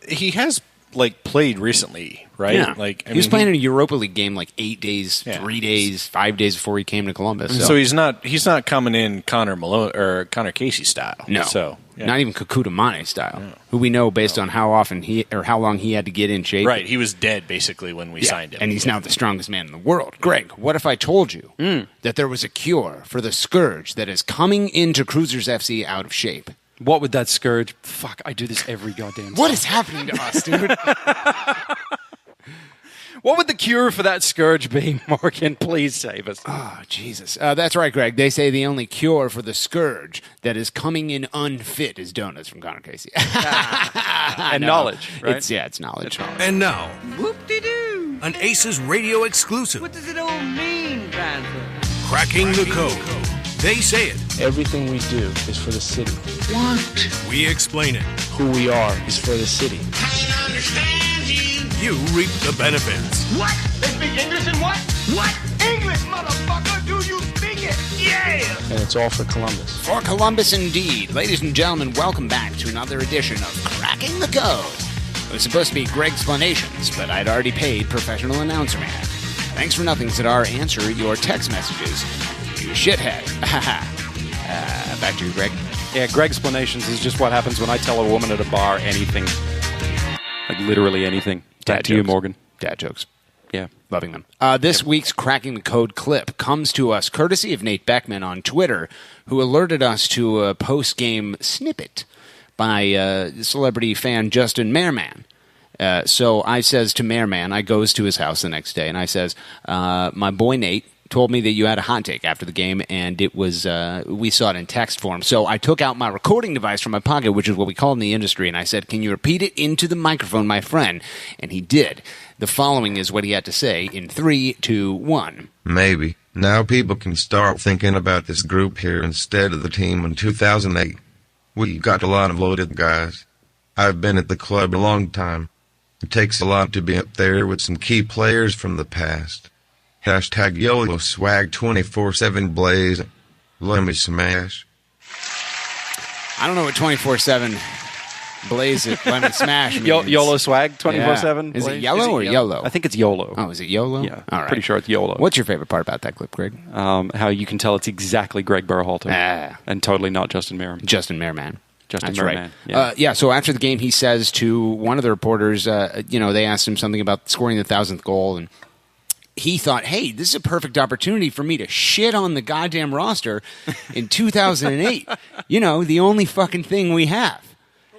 He has played recently, right? Yeah. He was playing in a Europa League game 8 days, 3 days, 5 days before he came to Columbus. So he's not coming in Connor Malone or Connor Casey style. No, so not even Kakutamane style, who we know based on how often how long he had to get in shape. Right, he was dead basically when we signed him, and he's now the strongest man in the world. Greg, what if I told you that there was a cure for the scourge that is coming into Crewzers FC out of shape? What would that scourge? Fuck, I do this every goddamn time. What is happening to us, dude? What would the cure for that scourge be, Morgan? Please save us. Oh, Jesus. That's right, Greg. They say the only cure for the scourge that is coming in unfit is donuts from Connor Casey. And knowledge, right? It's knowledge. And now, Whoop-de-doo. an ACES radio exclusive. What does it all mean, Panther? Cracking the code. They say it. Everything we do is for the city. What? We explain it. Who we are is for the city. I understand you. You reap the benefits. What? They speak English and what? What? English, motherfucker! Do you speak it? Yeah! And it's all for Columbus. For Columbus, indeed. Ladies and gentlemen, welcome back to another edition of Cracking the Code. It was supposed to be Greg's explanations, but I'd already paid professional announcer man. Thanks for nothing, Zadar. Answer your text messages. You shithead. Back to you, Greg. Yeah, Greg explanations is just what happens when I tell a woman at a bar anything. Like literally anything. Back to you, Morgan. Dad jokes. Yeah. Loving them. This week's Cracking the Code clip comes to us courtesy of Nate Beckman on Twitter, who alerted us to a post-game snippet by celebrity fan Justin Merman. So I says to Merman, I goes to his house the next day, and I says, my boy Nate told me that you had a hot take after the game, and it was we saw it in text form. So I took out my recording device from my pocket, which is what we call it in the industry, and I said, can you repeat it into the microphone, my friend? And he did. The following is what he had to say in 3, 2, 1. Maybe. Now people can start thinking about this group here instead of the team in 2008. We got a lot of loaded guys. I've been at the club a long time. It takes a lot to be up there with some key players from the past. Hashtag YOLO swag 24/7 blaze. Let me smash. I don't know what 24/7 blaze it. Let me smash means. YOLO swag 24/7. Is it yellow or yellow? I think it's YOLO. Oh, is it YOLO? Yeah, all right. Pretty sure it's YOLO. What's your favorite part about that clip, Greg? How you can tell it's exactly Greg Berhalter and totally not Justin Merriman. Justin Merriman. That's right. Yeah. So after the game, he says to one of the reporters, they asked him something about scoring the 1,000th goal, and he thought, hey, this is a perfect opportunity for me to shit on the goddamn roster in 2008. The only fucking thing we have.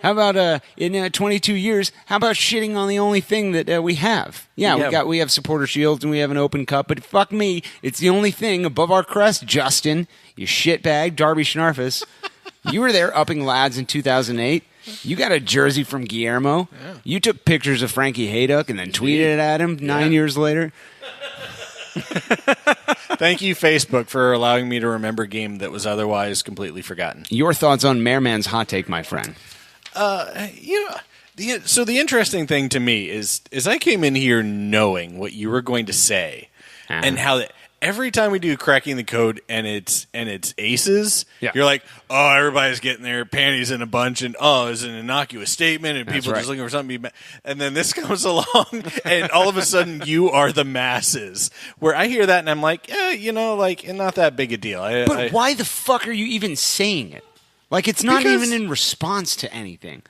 How about in 22 years? How about shitting on the only thing that we have? Yeah, we have supporter shields and we have an open cup, but fuck me, it's the only thing above our crest. Justin, you shitbag, Darby Schnarfus. You were there upping lads in 2008. You got a jersey from Guillermo. Yeah. You took pictures of Frankie Hayduck and then tweeted it at him 9 years later. Thank you, Facebook, for allowing me to remember a game that was otherwise completely forgotten. Your thoughts on Merman's hot take, my friend? So the interesting thing to me is I came in here knowing what you were going to say and how that every time we do Cracking the Code and it's ACES, you're like, oh, everybody's getting their panties in a bunch and it's an innocuous statement and people just looking for something to be mad. And then this comes along and all of a sudden you are the masses. Where I hear that and I'm like, not that big a deal. But why the fuck are you even saying it? Like, it's not even in response to anything.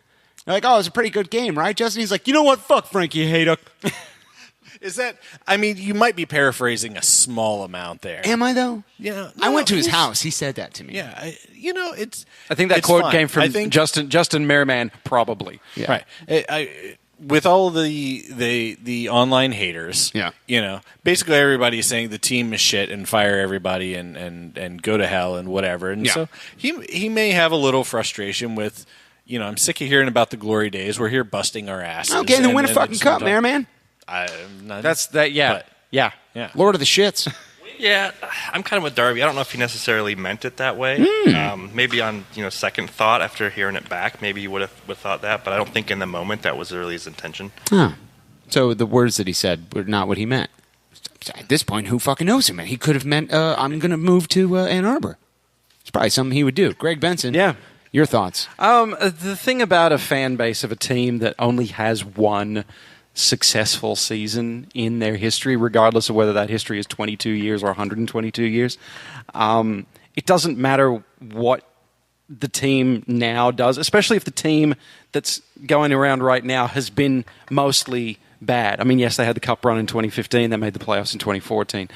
You're like, it's a pretty good game, right, Justin? He's like, you know what? Fuck Frankie Hayduck. Is that? I mean, you might be paraphrasing a small amount there. Am I though? Yeah. I went to his house. He said that to me. Yeah. I think that quote came from Justin Merriman, probably. Yeah. Right. With all the online haters, basically everybody's saying the team is shit and fire everybody and go to hell and whatever. And so he may have a little frustration with, I'm sick of hearing about the glory days. We're here busting our asses. Okay, then win a fucking cup, Merriman. That's that. Yeah. Yeah. Lord of the shits. Yeah, I'm kind of with Darby. I don't know if he necessarily meant it that way. Maybe on second thought after hearing it back, maybe he would have thought that. But I don't think in the moment that was really his intention. So the words that he said were not what he meant. At this point, who fucking knows him? He could have meant, I'm going to move to Ann Arbor. It's probably something he would do. Greg Benson. Yeah. Your thoughts? The thing about a fan base of a team that only has one successful season in their history, regardless of whether that history is 22 years or 122 years, it doesn't matter what the team now does, especially if the team that's going around right now has been mostly bad. I mean, yes, they had the cup run in 2015, they made the playoffs in 2014.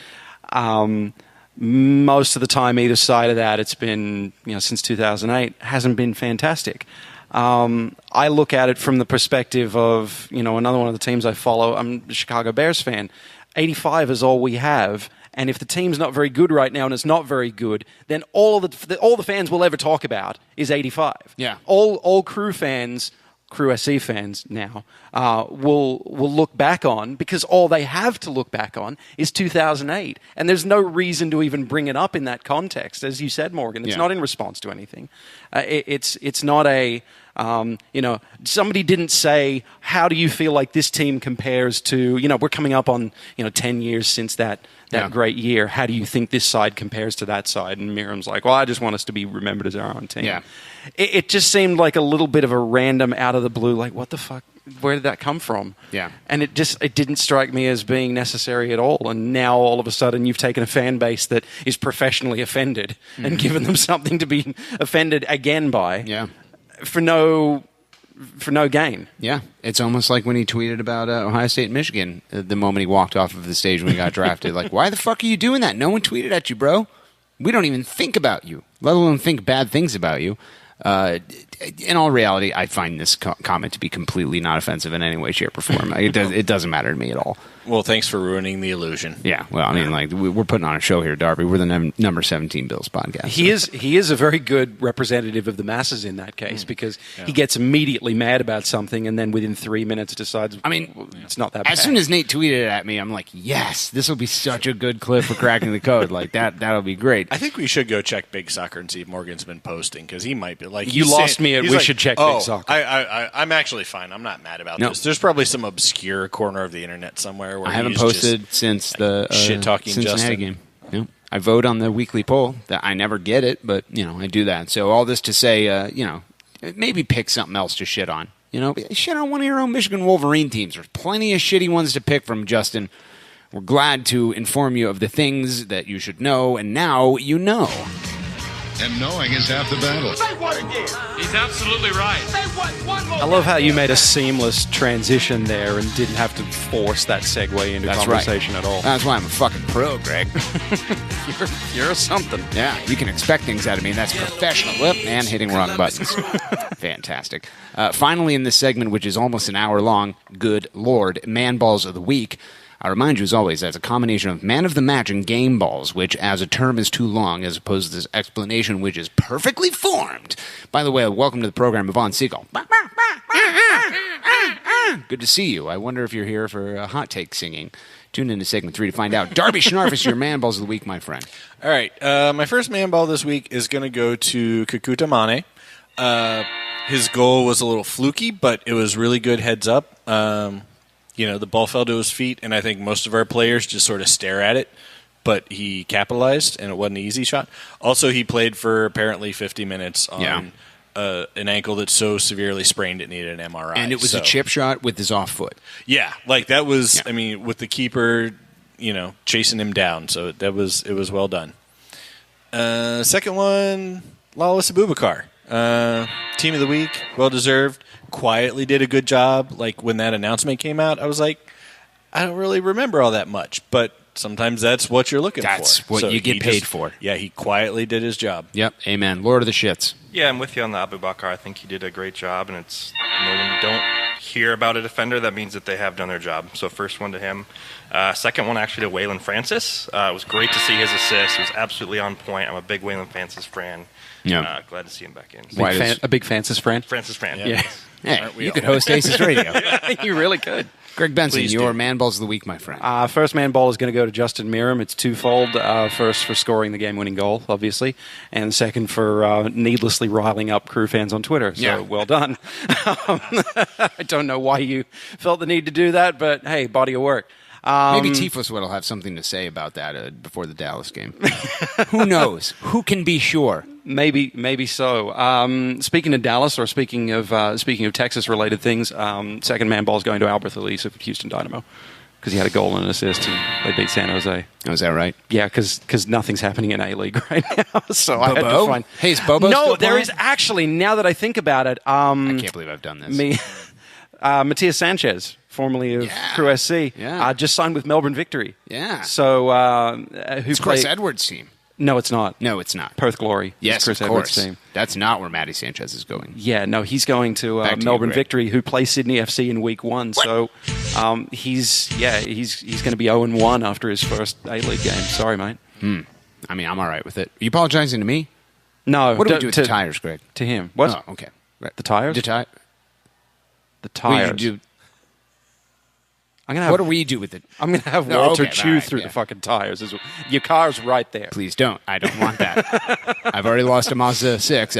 Most of the time, either side of that, it's been, since 2008, hasn't been fantastic. I look at it from the perspective of, another one of the teams I follow. I'm a Chicago Bears fan. 85 is all we have. And if the team's not very good right now and it's not very good, then all the fans will ever talk about is 85. Yeah. All Crew fans, Crew SC fans now, will look back on, because all they have to look back on is 2008. And there's no reason to even bring it up in that context. As you said, Morgan, it's not in response to anything. It's not a Somebody didn't say, how do you feel like this team compares to, we're coming up on, 10 years since that great year. How do you think this side compares to that side? And Miriam's like, well, I just want us to be remembered as our own team. Yeah. It just seemed like a little bit of a random out of the blue, like, what the fuck? Where did that come from? Yeah. And it didn't strike me as being necessary at all. And now all of a sudden you've taken a fan base that is professionally offended and given them something to be offended again by. Yeah. For no gain. Yeah. It's almost like when he tweeted about Ohio State and Michigan the moment he walked off of the stage when he got drafted. Like, why the fuck are you doing that? No one tweeted at you, bro. We don't even think about you, let alone think bad things about you. In all reality, I find this comment to be completely not offensive in any way, shape, or form. It doesn't matter to me at all. Well, thanks for ruining the illusion. Yeah, well, I mean, like, we're putting on a show here, Darby. We're the number 17 Bills podcast. He is a very good representative of the masses in that case because he gets immediately mad about something and then within 3 minutes decides, it's not that bad. As soon as Nate tweeted it at me, I'm like, yes, this will be such a good clip for cracking the code. Like, that'll be great. I think we should go check Big Soccer and see if Morgan's been posting because he might be like... You lost me at we should check Big Soccer. I'm actually fine. I'm not mad about this. There's probably some obscure corner of the internet somewhere where I haven't posted since the shit-talking Cincinnati Justin game. No. I vote on the weekly poll. That I never get it, but I do that. So all this to say, maybe pick something else to shit on. Shit on one of your own Michigan Wolverine teams. There's plenty of shitty ones to pick from, Justin. We're glad to inform you of the things that you should know, and now you know. And knowing is half the battle. He's absolutely right. I love how you made a seamless transition there and didn't have to force that segue into conversation at all. That's why I'm a fucking pro, Greg. You're something. Yeah, you can expect things out of me. That's professional. Whoop, and hitting wrong buttons. Fantastic. Finally, in this segment, which is almost an hour long, good Lord, Man Balls of the Week. I remind you, as always, that's a combination of man of the match and game balls, which, as a term, is too long, as opposed to this explanation, which is perfectly formed. By the way, welcome to the program, Yvonne Siegel. Good to see you. I wonder if you're here for hot take singing. Tune in to segment 3 to find out. Darby Schnarf is your man balls of the week, my friend. All right. My first man ball this week is going to go to Kakuta Mane. His goal was a little fluky, but it was really good heads up. The ball fell to his feet, and I think most of our players just sort of stare at it. But he capitalized, and it wasn't an easy shot. Also, he played for apparently 50 minutes on an ankle that's so severely sprained it needed an MRI. And it was a chip shot with his off foot. Yeah, that was, with the keeper, chasing him down. So it was well done. Second one, Lawless Abubakar. Team of the week, well-deserved. Quietly did a good job. Like, when that announcement came out, I was like, I don't really remember all that much, but sometimes that's what you're looking for. That's what you get paid for. Yeah, he quietly did his job. Yep, amen. Lord of the shits. Yeah, I'm with you on the Abubakar. I think he did a great job, and it's when you don't hear about a defender, that means that they have done their job. So first one to him. Second one actually to Waylon Francis. It was great to see his assist. It was absolutely on point. I'm a big Waylon Francis fan. Yeah. Glad to see him back in. A big Francis fan? Francis fan. Yeah. Hey, you could host ACES Radio. You really could. Greg Benson, your man balls of the week, my friend. First man ball is going to go to Justin Miram. It's twofold. First for scoring the game-winning goal, obviously, and second for needlessly riling up Crew fans on Twitter. So well done. I don't know why you felt the need to do that, but hey, body of work. Maybe Tifos will have something to say about that before the Dallas game. Who knows? Who can be sure? Maybe so. Speaking of Dallas, or speaking of Texas-related things, second man ball is going to Albert Elise of Houston Dynamo because he had a goal and an assist, and they beat San Jose. Oh, is that right? Yeah, because nothing's happening in A-League right now. So I had to find. Hey, is Bobo No, still there playing? is actually. Now that I think about it, I can't believe I've done this. Matias Sanchez, formerly of Crew SC, just signed with Melbourne Victory. Yeah. So it's Chris Edwards' team. No, it's not. No, it's not. Perth Glory. Yes, Chris of Edwards' course. team. That's not where Matty Sanchez is going. Yeah, no, he's going to Melbourne Victory, who play Sydney FC in week 1. What? So he's going to be 0-1 after his first A-League game. Sorry, mate. I mean, I'm all right with it. Are you apologizing to me? No. What do we do with the tires, Greg? To him. What? Oh, okay. Right. The tires? The tires. What do we do with it? I'm going to have Walter chew through the fucking tires. Your car's right there. Please don't. I don't want that. I've already lost a Mazda 6.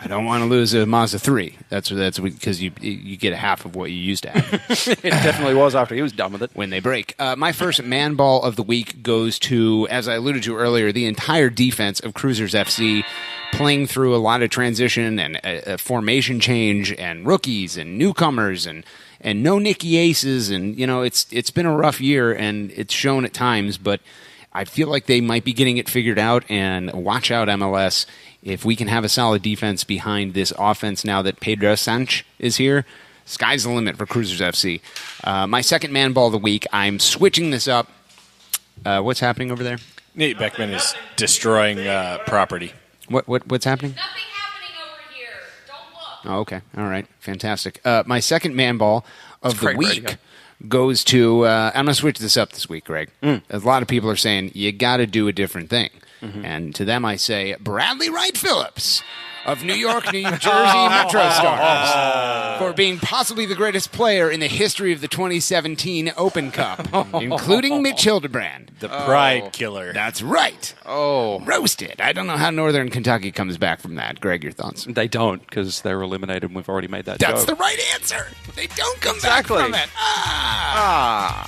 I don't want to lose a Mazda 3. That's because you get a half of what you used to have. It definitely was after he was done with it. When they break. My first man ball of the week goes to, as I alluded to earlier, the entire defense of Crewzers FC, playing through a lot of transition and a formation change and rookies and newcomers and no Nicky Aces. And, it's been a rough year, and it's shown at times, but I feel like they might be getting it figured out. And watch out, MLS. If we can have a solid defense behind this offense now that Pedro Sanch is here, sky's the limit for Crewzers FC. My second man ball of the week, I'm switching this up. What's happening over there? Nate Beckman is destroying property. What's happening? Nothing happening over here. Don't look. Oh, okay. All right. Fantastic. My second man ball of the week radio. goes to, I'm going to switch this up this week, Greg. A lot of people are saying, you got to do a different thing. And to them I say, Bradley Wright Phillips of New York, New Jersey Metro Stars for being possibly the greatest player in the history of the 2017 Open Cup, including Mitch Hildebrand. The pride killer. That's right. Oh. Roasted. I don't know how Northern Kentucky comes back from that. Greg, your thoughts? They don't, because they were eliminated and we've already made that That's joke. the right answer. They don't come back from it.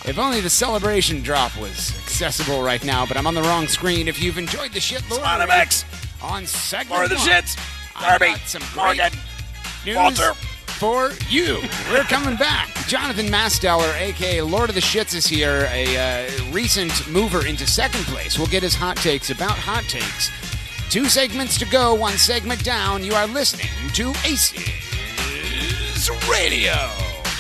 If only the celebration drop was accessible right now, but I'm on the wrong screen. If you've enjoyed the shit, Lord, on segment More of the one, shits. I've Darby. got some great Morgan. news Walter. for you. We're coming back. Jonathon Masteller, a.k.a. Lord of the Shits, is here, a recent mover into second place. We'll get his hot takes about hot takes. 2 segments to go, 1 segment down. You are listening to ACES Radio.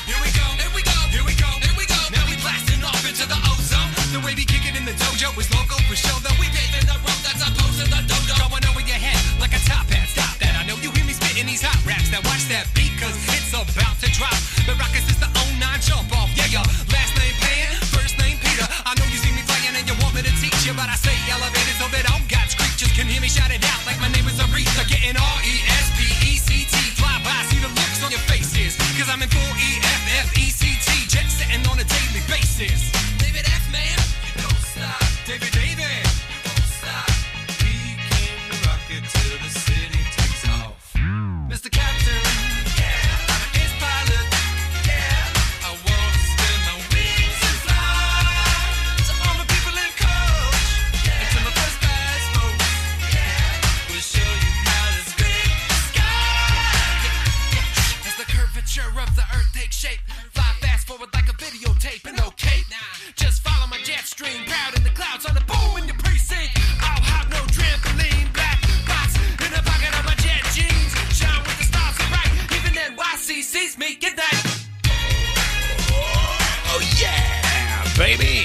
Here we go, here we go, here we go, here we go. Now we blasting off into the ozone. The way we kick it in the dojo is local for show. Though we paving the road that's opposed to the dodo. Going over your head like a top hat. Stop that. I know you hear me spitting these hot raps. Now watch that beat, cause it's about to drop. The Rockets is the 09 jump off. Yeah, your last name Pan, first name Peter. I know you see me playing and you want me to teach you, but I say elevated so that all God's creatures can hear me shout it out like my name is Aretha. Getting R-E-S-P-E-C-T. Fly by, see the looks on your faces. Cause I'm in full E-F-F-E-C-T. Jet setting on a daily basis. David F, man, don't stop. David, don't stop. He came to rock it till the city takes off. Mr. Captain, yeah, I'm an ace pilot, yeah. I wanna spin my wings and fly. To all my people in coach, yeah. And to my first class folks, yeah. We'll show you how to scrape the sky. Yeah. As the curvature of the earth takes shape, fly fast forward like a videotape and no cape. Just follow my jet stream, proud in the clouds on the boom in the precinct. I'll have no trampoline, black box in the pocket of my jet jeans. Shine with the stars so bright, even NYC sees me. Get that? Oh, yeah, baby.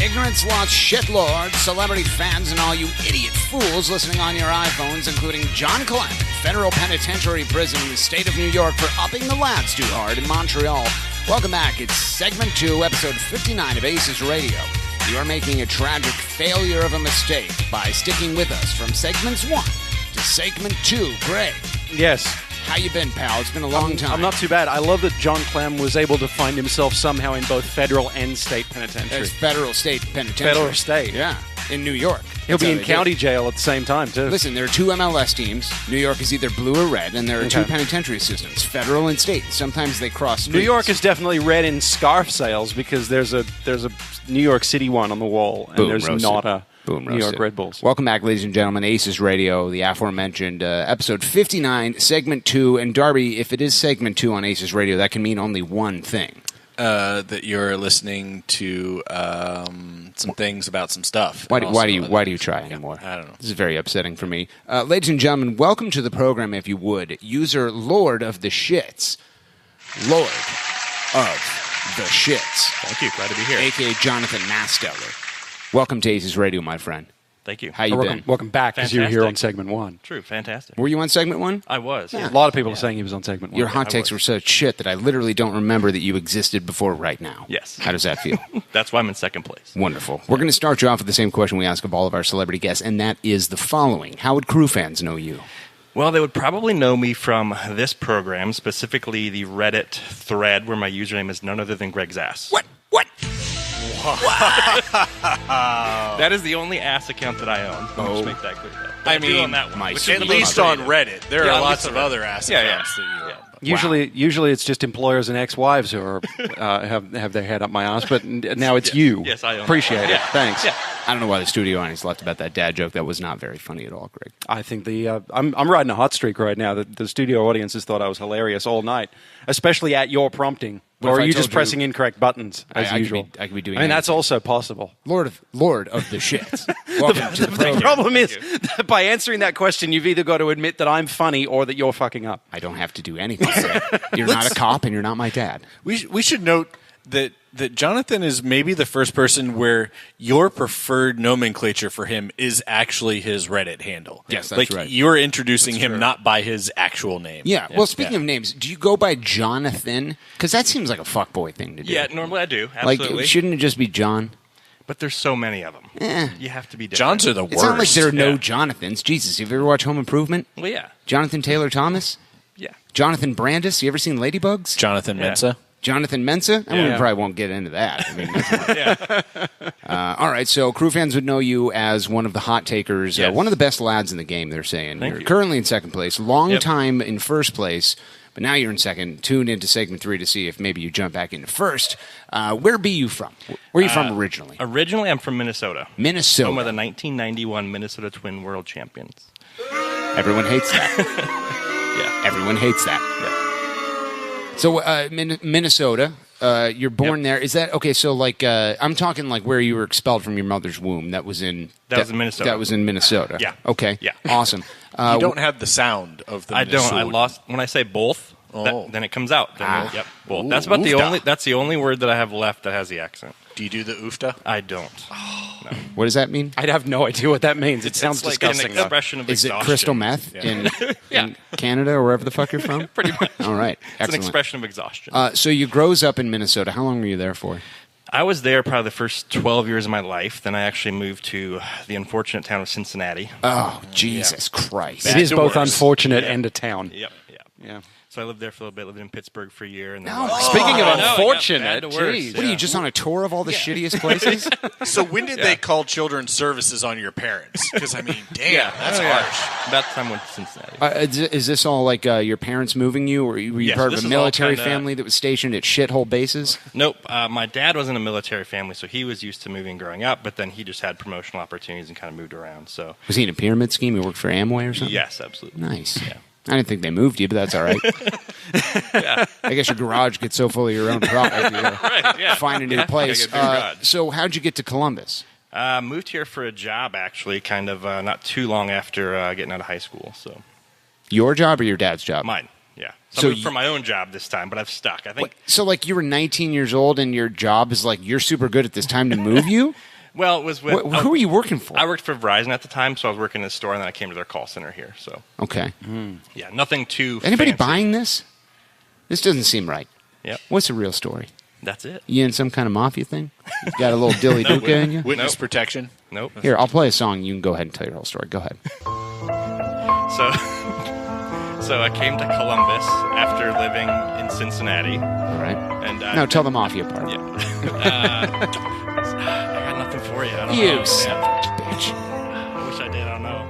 Ignorance lost shitlord, celebrity fans, and all you idiot fools listening on your iPhones, including John Clement, federal penitentiary prison in the state of New York for upping the lads too hard in Montreal. Welcome back. It's segment 2, episode 59 of ACES Radio. You are making a tragic failure of a mistake by sticking with us from segments 1 to segment 2. Greg. Yes. How you been, pal? It's been a long time. I'm not too bad. I love that John Clem was able to find himself somehow in both federal and state penitentiary. It's federal state penitentiary. Federal state. Yeah, in New York. He'll That's be how in they county do it. jail at the same time, too. Listen, there are 2 MLS teams. New York is either blue or red, and there are 2 Okay. penitentiary systems, federal and state. Sometimes they cross streets. New York is definitely red in scarf sales because there's a New York City one on the wall, and Boom, there's roasted. not a Boom, New York roasted. Red Bulls. Welcome back, ladies and gentlemen. ACES Radio, the aforementioned episode 59, segment 2. And Darby, if it is segment 2 on ACES Radio, that can mean only one thing. That you're listening to some things about some stuff. Why do you try anymore? I don't know. This is very upsetting for me. Ladies and gentlemen, welcome to the program, if you would. User Lord of the Shits. Lord of the Shits. Thank you. Glad to be here. A.k.a. Jonathon Masteller. Welcome to ACES Radio, my friend. Thank you. How you been? Welcome back, because you were here Fantastic. on segment 1. True. Fantastic. Were you on segment 1? I was. A lot of people are saying he was on segment 1. Your hot takes were such shit that I literally don't remember that you existed before right now. Yes. How does that feel? That's why I'm in second place. Wonderful. We're going to start you off with the same question we ask of all of our celebrity guests, and that is the following. How would Crew fans know you? Well, they would probably know me from this program, specifically the Reddit thread where my username is none other than Greg's ass. What? That is the only ass account that I own. Let's make that clear. I mean, on that one, at least on Reddit. There are lots of other ass accounts that you own. Usually it's just employers and ex-wives who are have their head up my ass, but now it's you. Yes, I own Appreciate it. Thanks. I don't know why the studio audience left about that dad joke. That was not very funny at all, Greg. I think I'm riding a hot streak right now. The studio audience has thought I was hilarious all night, especially at your prompting. Or are you just pressing incorrect buttons as usual? I could be doing. I mean, that's also possible. Lord of the shits. Welcome to the program. The problem is that by answering that question, you've either got to admit that I'm funny or that you're fucking up. I don't have to do anything. You're not a cop, and you're not my dad. We should note that Jonathan is maybe the first person where your preferred nomenclature for him is actually his Reddit handle. Yes, that's right. You're introducing him not by his actual name. Yeah. Well, speaking of names, do you go by Jonathan? Because that seems like a fuckboy thing to do. Yeah, normally I do. Absolutely. Like, shouldn't it just be John? But there's so many of them. You have to be different. Johns are the worst. It's not like there are no Jonathans. Jesus, have you ever watched Home Improvement? Well, yeah. Jonathan Taylor Thomas? Yeah. Jonathan Brandis? You ever seen Ladybugs? Jonathan Mensa? Jonathan Mensa? I mean, we probably won't get into that. I mean, all right, so Crew fans would know you as one of the hot takers, one of the best lads in the game, they're saying. You're currently in second place, long time in first place, but now you're in second. Tune into segment 3 to see if maybe you jump back into first. Where be you from? Where are you from originally? Originally, I'm from Minnesota. Minnesota. Home of the 1991 Minnesota Twin World Champions. Everyone hates that. Everyone hates that. Yeah. So Minnesota, you're born there. Is that okay? So like, I'm talking like where you were expelled from your mother's womb. That was in Minnesota. That was in Minnesota. Yeah. Okay. Yeah. Awesome. You don't have the sound of the. I don't. I lost when I say both. Then it comes out. Then both. That's about the only. That's the only word that I have left that has the accent. Do you do the oofta? I don't. No. What does that mean? I'd have no idea what that means. It sounds like disgusting. an expression of Is exhaustion. it crystal meth in Canada or wherever the fuck you're from? Pretty much. All right. It's Excellent. an expression of exhaustion. So you grows up in Minnesota. How long were you there for? I was there probably the first 12 years of my life. Then I actually moved to the unfortunate town of Cincinnati. Oh, Jesus Christ. It is both unfortunate and a town. Yeah. So I lived there for a little bit, lived in Pittsburgh for a year. And then Speaking of unfortunate, geez. What are you, just on a tour of all the shittiest places? So when did they call children's services on your parents? Because, I mean, damn, that's harsh. About the time I went to Cincinnati. Is this all like your parents moving you, or were you part of a military family that was stationed at shithole bases? Nope. My dad was in a military family, so he was used to moving growing up, but then he just had promotional opportunities and kind of moved around. So was he in a pyramid scheme? He worked for Amway or something? Yes, absolutely. Nice. Yeah. I didn't think they moved you, but that's all right. I guess your garage gets so full of your own product, you gotta find a new place. So how'd you get to Columbus? Moved here for a job, actually, kind of not too long after getting out of high school. So, your job or your dad's job? Mine, yeah. So I moved for my own job this time, but I've stuck. I think. So, like, you were 19 years old, and your job is like you're super good at this time to move you. Well, it was with... Who were you working for? I worked for Verizon at the time, so I was working in a store, and then I came to their call center here. So okay. Yeah, nothing too Anybody fancy. buying this? This doesn't seem right. Yep. What's the real story? That's it. You in some kind of mafia thing? You got a little dilly duka in you? Witness protection? Nope. Here, I'll play a song. You can go ahead and tell your whole story. Go ahead. So I came to Columbus after living in Cincinnati. All right. And no, tell the mafia part. Yeah. I got nothing for you. I don't know. Son of a bitch. I wish I did. I don't know.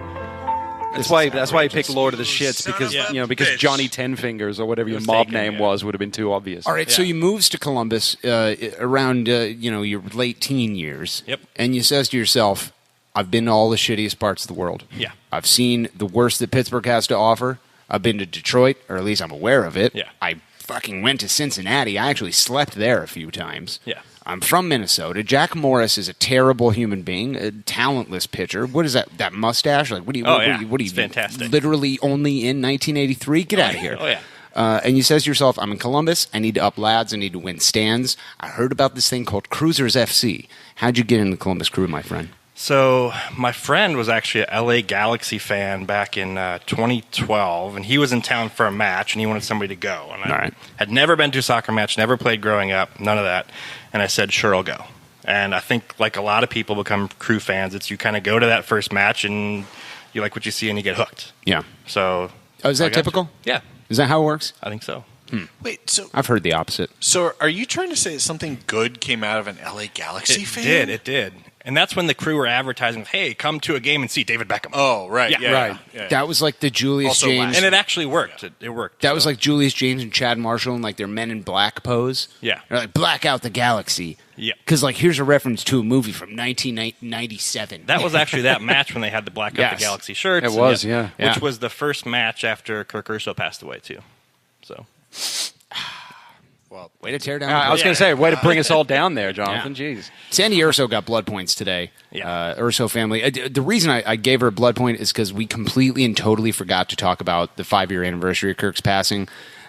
That's why he picked Lord of the Shits, because Johnny Ten Fingers or whatever your mob name was would have been too obvious. All right, so you moves to Columbus around your late teen years. Yep. And you says to yourself, I've been to all the shittiest parts of the world. Yeah. I've seen the worst that Pittsburgh has to offer. I've been to Detroit, or at least I'm aware of it. Yeah. I fucking went to Cincinnati. I actually slept there a few times. Yeah. I'm from Minnesota. Jack Morris is a terrible human being, a talentless pitcher. What is that mustache? Like, what are you? It's fantastic. Literally only in 1983? Get out of here. Oh, yeah. And you says to yourself, I'm in Columbus. I need to up lads. I need to win stands. I heard about this thing called Crewzers FC. How'd you get in the Columbus Crew, my friend? So my friend was actually a LA Galaxy fan back in 2012, and he was in town for a match, and he wanted somebody to go. And I had never been to a soccer match, never played growing up, none of that. And I said, sure, I'll go. And I think like a lot of people become Crew fans, it's you kind of go to that first match, and you like what you see, and you get hooked. Yeah. So is that typical? Yeah. Is that how it works? I think so. Wait, so I've heard the opposite. So are you trying to say that something good came out of an LA Galaxy fan? It did. And that's when the Crew were advertising, hey, come to a game and see David Beckham. Oh, right. Right. Yeah. That was like the Julius James. And it actually worked. It worked. That was like Julius James and Chad Marshall in like their Men in Black pose. Yeah. They're like, black out the galaxy. Yeah. Because like, here's a reference to a movie from 1997. That was actually that match when they had the Black Out the Galaxy shirts. It was, yeah. Which was the first match after Kirk Urso passed away, too. So... Well, way to tear down. I was going to say, way to bring us all down there, Jonathan. Jeez. Sandy Urso got blood points today. Yeah. Urso family. The reason I gave her a blood point is because we completely and totally forgot to talk about the 5-year anniversary of Kirk's passing.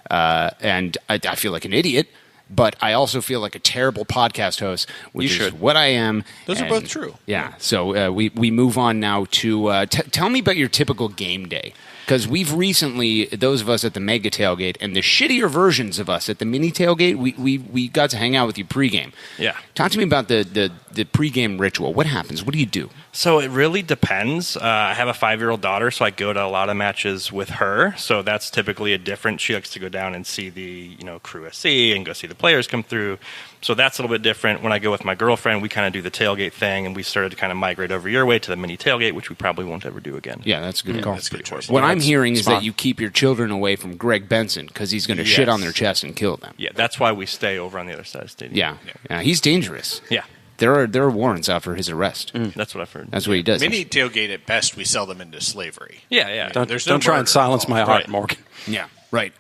And I feel like an idiot, but I also feel like a terrible podcast host, which is what I am. Those are both true. Yeah. So we move on now to tell me about your typical game day. Because we've recently, those of us at the Mega Tailgate and the shittier versions of us at the Mini Tailgate, we got to hang out with you pregame. Yeah. Talk to me about the pregame ritual. What happens? What do you do? So it really depends. I have a 5-year-old daughter, so I go to a lot of matches with her. So that's typically a different. She likes to go down and see the Crew SC and go see the players come through. So that's a little bit different. When I go with my girlfriend, we kind of do the tailgate thing, and we started to kind of migrate over your way to the Mini Tailgate, which we probably won't ever do again. Yeah, that's a good call. That's a good choice. What I'm hearing is that you keep your children away from Greg Benson because he's going to shit on their chest and kill them. Yeah, that's why we stay over on the other side of the stadium. Yeah, he's dangerous. Yeah. There are warrants out for his arrest. That's what I've heard. That's what he does. Mini Tailgate, at best, we sell them into slavery. Yeah. Don't try and silence my heart, Morgan. Yeah, right.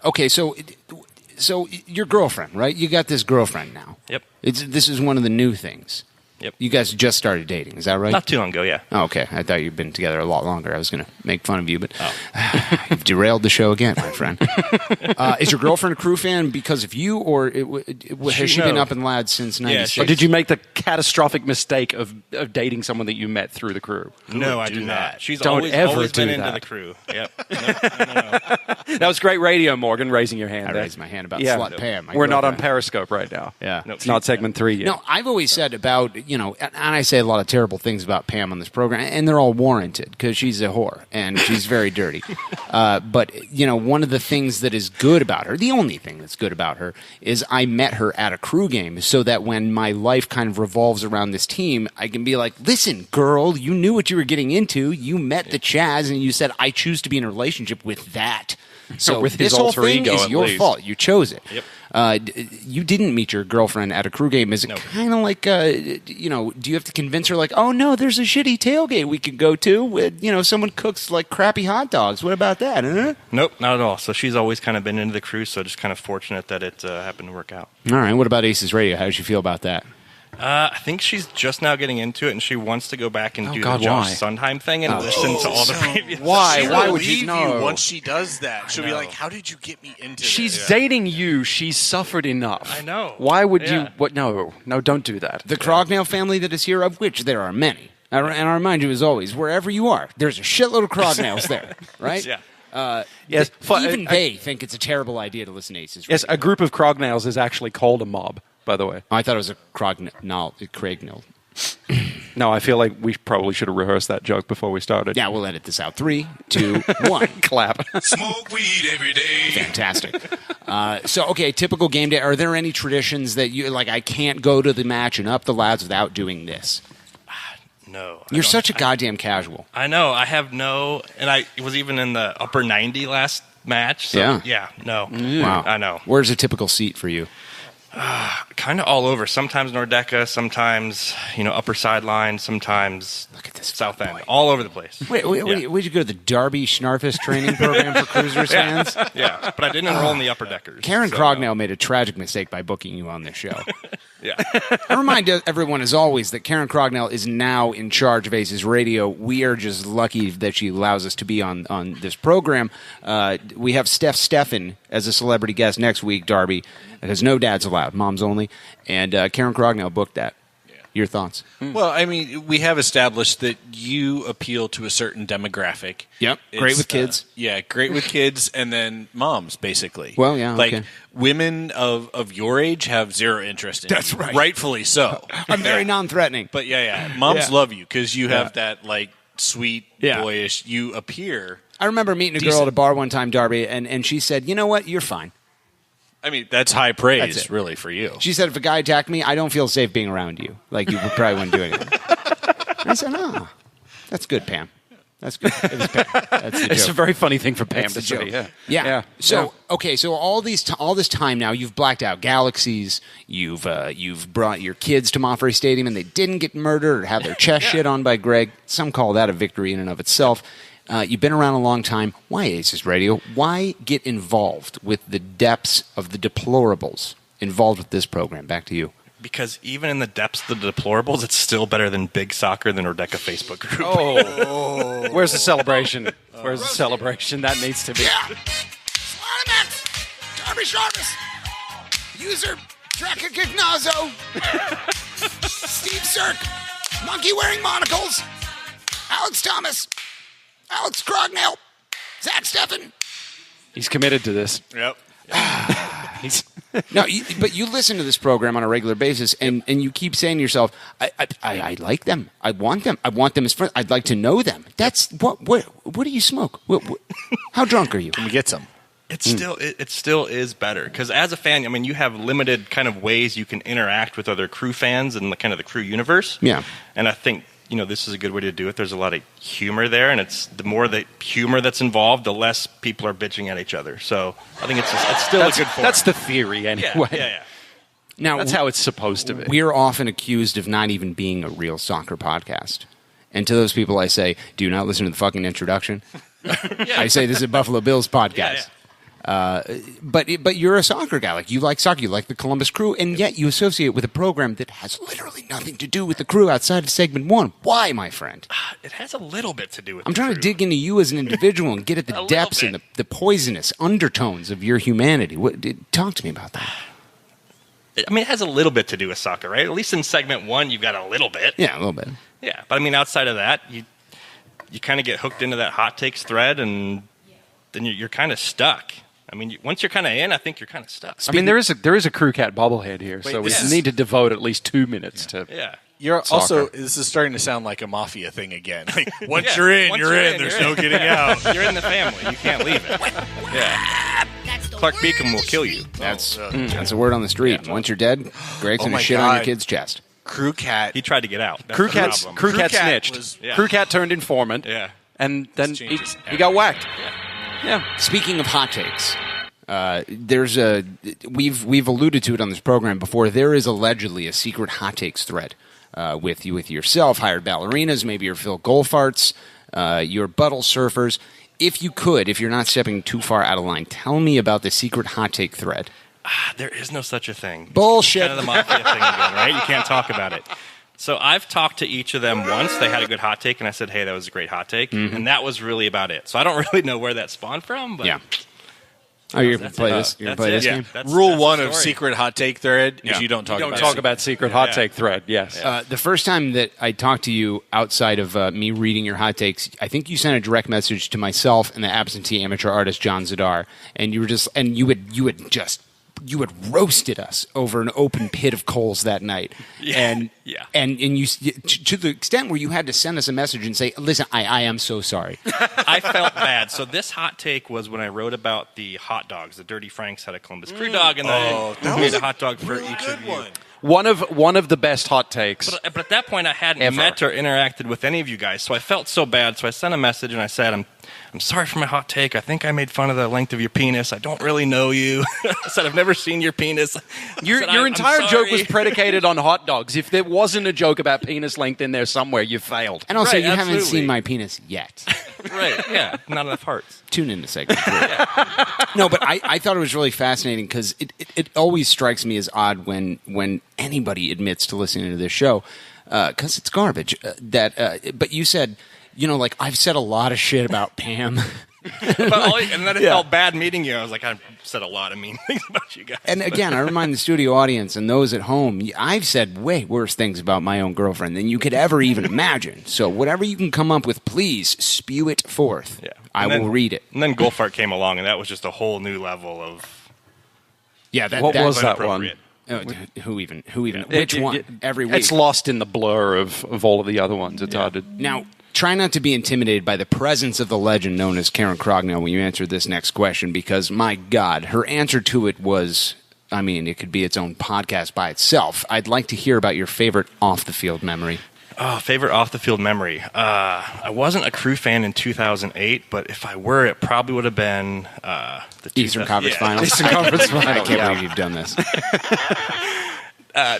Okay, so your girlfriend, right? You got this girlfriend now. Yep. This is one of the new things. Yep. You guys just started dating, is that right? Not too long ago, yeah. Oh, okay. I thought you'd been together a lot longer. I was going to make fun of you, but you've derailed the show again, my friend. Is your girlfriend a Crew fan because of you, or has she been up and lad since 96? Or did you make the catastrophic mistake of dating someone that you met through the Crew? No, I do not. She's Don't always ever been do into that. the Crew. Yep. That was great radio, Morgan, raising your hand. I there. raised my hand about Slut Pam. We're not on Periscope right now. Yeah. It's not segment 3 yet. No, I've always said about, and I say a lot of terrible things about Pam on this program, and they're all warranted because she's a whore and she's very dirty. But, one of the things that is good about her, the only thing that's good about her, is I met her at a Crew game so that when my life kind of revolves around this team, I can be like, listen, girl, you knew what you were getting into. You met the Chaz and you said, I choose to be in a relationship with that. So with this his whole alter thing ego, is at your least. fault. You chose it. Yep. You didn't meet your girlfriend at a Crew game. Is it kind of like, do you have to convince her like, oh, no, there's a shitty tailgate we could go to with, someone cooks like crappy hot dogs. What about that? Huh? Nope, not at all. So she's always kind of been into the Crew, so just kind of fortunate that it happened to work out. All right. What about ACES Radio? How did you feel about that? I think she's just now getting into it, and she wants to go back and do God, the Josh why? Sondheim thing and listen to all the previous. Why? Why would leave you know? once she does that? She'll be like, how did you get me into She's this? dating you. She's suffered enough. I know. Why would Yeah. you? What? No, don't do that. The Crognell family that is here, of which there are many. And I remind you, as always, wherever you are, there's a shitload of Crognells there, right? Yeah. Yes. Even they think it's a terrible idea to listen to ACES. Yes, a group of Crognells is actually called a mob, by the way. I thought it was a Craignell. No, I feel like we probably should have rehearsed that joke before we started. Yeah, we'll edit this out. 3, 2, 1. Clap. Smoke weed every day. Fantastic. Okay, typical game day. Are there any traditions that you like? I can't go to the match and up the lads without doing this. No. You're such a goddamn casual. I know. I have no, and I was even in the upper 90 last match. So no. Wow. I know. Where's a typical seat for you? Kind of all over. Sometimes Nordeca, sometimes upper sideline, sometimes south end. All over the place. Wait, did you go to the Darby Schnarfus training program for Crewzers fans? Yeah, but I didn't enroll in the upper deckers. Karen Crognell made a tragic mistake by booking you on this show. Yeah. I remind everyone, as always, that Karen Crognell is now in charge of ACES Radio. We are just lucky that she allows us to be on this program. We have Steffen as a celebrity guest next week, Darby, because no dads allowed, moms only. And Karen Crognell booked that. Your thoughts? Well, I mean, we have established that you appeal to a certain demographic. Yep. Great with kids. Great with kids, and then moms, basically. Well, yeah, like okay. women of your age have zero interest in That's you. right. Rightfully so. I'm very non-threatening. But moms love you because you have Yeah. that like sweet, Yeah. boyish. You appear. I remember meeting a girl at a bar one time, Darby, and she said, "You know what? You're fine." I mean, that's high praise, That's it. really, for you. She said, if a guy attacked me, I don't feel safe being around you. Like, you probably wouldn't do anything. I said, oh, that's good, Pam. That's good. It was Pam. That's the It's joke. a very funny thing for Pam That's to the say. joke. Yeah. Yeah. So okay. So all this time now, you've blacked out galaxies. You've brought your kids to Monterey Stadium, and they didn't get murdered or have their chest shit on by Greg. Some call that a victory in and of itself. You've been around a long time. Why ACES Radio? Why get involved with the depths of the deplorables involved with this program? Back to you. Because even in the depths of the deplorables, it's still better than Big Soccer than Rebecca Facebook group. Oh. Where's the celebration? Where's the celebration? That needs to be. Yeah. Slaughtermax. Darby Sharpus. User Drekka Gignazo. Steve Zirk. Monkey wearing monocles. Alex Thomas. Alex Crognell. Zach Steffen. He's committed to this. Yep. No, but you listen to this program on a regular basis, and you keep saying to yourself, I like them. I want them. I want them as friends. I'd like to know them. That's what do you smoke? How drunk are you? Can we get some? It still is better because as a fan, I mean, you have limited kind of ways you can interact with other Crew fans and the kind of the Crew universe. Yeah, and I think this is a good way to do it. There's a lot of humor there, and it's the more the humor that's involved, the less people are bitching at each other. So I think it's still a good form. That's the theory, anyway. Yeah. Now that's how it's supposed to be. We're often accused of not even being a real soccer podcast. And to those people, I say, do not listen to the fucking introduction. I say this is a Buffalo Bills podcast. But you're a soccer guy. Like, you like soccer, you like the Columbus Crew, and yet you associate with a program that has literally nothing to do with the Crew outside of segment 1. Why, my friend? It has a little bit to do with I'm trying to dig into you as an individual and get at the depths and the poisonous undertones of your humanity. Talk to me about that. I mean, it has a little bit to do with soccer, right? At least in segment 1, you've got a little bit. Yeah, a little bit. Yeah, but I mean, outside of that, you kind of get hooked into that hot takes thread, and then you're kind of stuck. I mean, once you're kind of in, I think you're kind of stuck. I mean, there is a Crew Cat bobblehead here, so we need to devote at least 2 minutes to. Yeah. You're soccer. also, this is starting to sound like a mafia thing again. Like, once you're in. There's no getting out. You're in the family. You can't leave it. Yeah. Clark Beacom will kill you. That's a word on the street. Yeah. Once you're dead, Greg's going to shit on your kid's chest. Crew Cat. He tried to get out. That's Crew Cat snitched. Crew Cat turned informant. Yeah. And then he got whacked. Yeah. Speaking of hot takes, we've alluded to it on this program before. There is allegedly a secret hot takes thread with yourself, hired ballerinas, maybe your Phil Goldfarts, your Buttle surfers. If you're not stepping too far out of line, tell me about the secret hot take thread. There is no such a thing. Bullshit. It's kind of the mafia thing again, right? You can't talk about it. So I've talked to each of them once. They had a good hot take, and I said, hey, that was a great hot take. Mm-hmm. And that was really about it. So I don't really know where that spawned from. But yeah. Oh, you're going to play this? You're going to play this game? Rule 1 of secret hot take thread is you don't talk about secret hot take thread, yes. The first time that I talked to you outside of me reading your hot takes, I think you sent a direct message to myself and the absentee amateur artist John Zadar, and you had roasted us over an open pit of coals that night. And you to the extent where you had to send us a message and say, listen, I am so sorry. I felt bad. So this hot take was when I wrote about the hot dogs. The Dirty Franks had a Columbus Crew dog, and I made a hot dog for each of you. One of the best hot takes. But at that point, I hadn't met or interacted with any of you guys, so I felt so bad. So I sent a message and I said, I'm sorry for my hot take. I think I made fun of the length of your penis. I don't really know you. I said, I've never seen your penis. Your entire joke was predicated on hot dogs. If there wasn't a joke about penis length in there somewhere, you failed. And also, you haven't seen my penis yet. Right, yeah. Not enough hearts. Tune into segment 3. No, but I thought it was really fascinating because it always strikes me as odd when anybody admits to listening to this show because it's garbage. But you said, like, I've said a lot of shit about Pam. And then it felt bad meeting you. I was like, I've said a lot of mean things about you guys. And again, I remind the studio audience and those at home, I've said way worse things about my own girlfriend than you could ever even imagine. So whatever you can come up with, please spew it forth. Yeah. I will read it. And then Goldfart came along, and that was just a whole new level of... Yeah, what was that one? Who even? Which one? Every week. It's lost in the blur of all of the other ones. It's hard to... Now, try not to be intimidated by the presence of the legend known as Karen Crognell when you answer this next question, because, my God, her answer to it was, I mean, it could be its own podcast by itself. I'd like to hear about your favorite off-the-field memory. Oh, favorite off-the-field memory. I wasn't a Crew fan in 2008, but if I were, it probably would have been the Eastern Conference Finals. Eastern Conference Finals. I can't believe you've done this.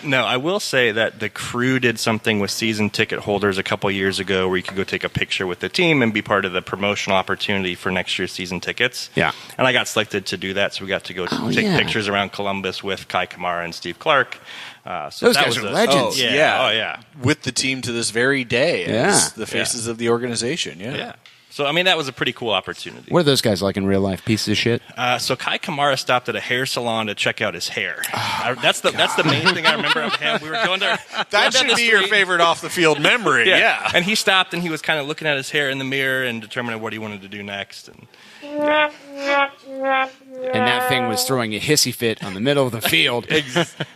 No, I will say that the Crew did something with season ticket holders a couple years ago where you could go take a picture with the team and be part of the promotional opportunity for next year's season tickets. Yeah. And I got selected to do that, so we got to go take pictures around Columbus with Kai Kamara and Steve Clark. So those guys are legends. Oh, yeah. With the team to this very day as Yeah. the faces of the organization. Yeah. So, I mean, that was a pretty cool opportunity. What are those guys like in real life? Pieces of shit? So Kai Kamara stopped at a hair salon to check out his hair. That's the main thing I remember of him. We were going to That should be your favorite off-the-field memory. Yeah. And he stopped and he was kind of looking at his hair in the mirror and determining what he wanted to do next. And that thing was throwing a hissy fit on the middle of the field.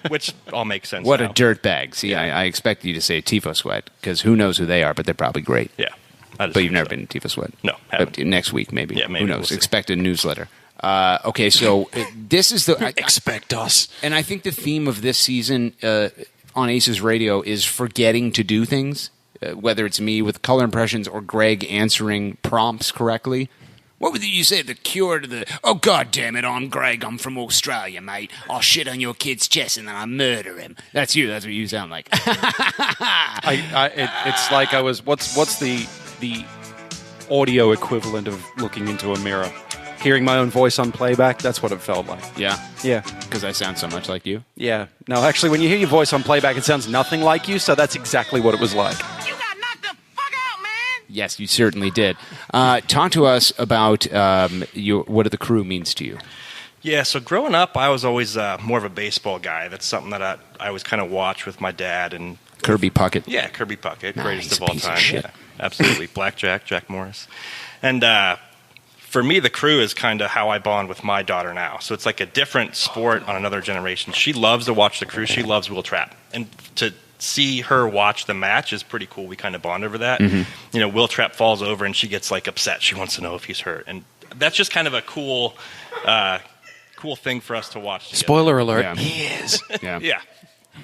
Which all makes sense. What now. a dirtbag. See, I expected you to say Tifo Sweat, because who knows who they are, but they're probably great. Yeah. But you've never been to Tifo Sweat? No, haven't. Next week, maybe. Yeah, maybe. Who knows? We'll see. Expect a newsletter. Okay, so this is the... Expect us. And I think the theme of this season on ACES Radio is forgetting to do things, whether it's me with color impressions or Greg answering prompts correctly. What would you say the cure to the... Oh, God damn it, I'm Greg. I'm from Australia, mate. I'll shit on your kid's chest and then I murder him. That's you. That's what you sound like. It's like I was... What's the audio equivalent of looking into a mirror? Hearing my own voice on playback, that's what it felt like. Yeah? Yeah. Because I sound so much like you? Yeah. No, actually, when you hear your voice on playback, it sounds nothing like you, so that's exactly what it was like. Yes, you certainly did. Talk to us about what the Crew means to you. Yeah, so growing up, I was always more of a baseball guy. That's something that I always kind of watched with my dad. And Kirby Puckett. Yeah, Kirby Puckett, Nice, greatest of all piece of time. shit. Yeah, absolutely. Blackjack, Jack Morris. And for me, the Crew is kind of how I bond with my daughter now. So it's like a different sport on another generation. She loves to watch the Crew. She loves Will Trapp. And to see her watch the match is pretty cool. We kind of bond over that. Mm-hmm. You know, Will Trapp falls over and she gets like upset. She wants to know if he's hurt. And that's just kind of a cool thing for us to watch together. Spoiler alert, Yeah. he is. Yeah. Yeah.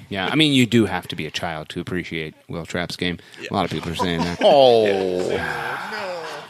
Yeah, I mean, you do have to be a child to appreciate Will Trapp's game. A lot of people are saying that.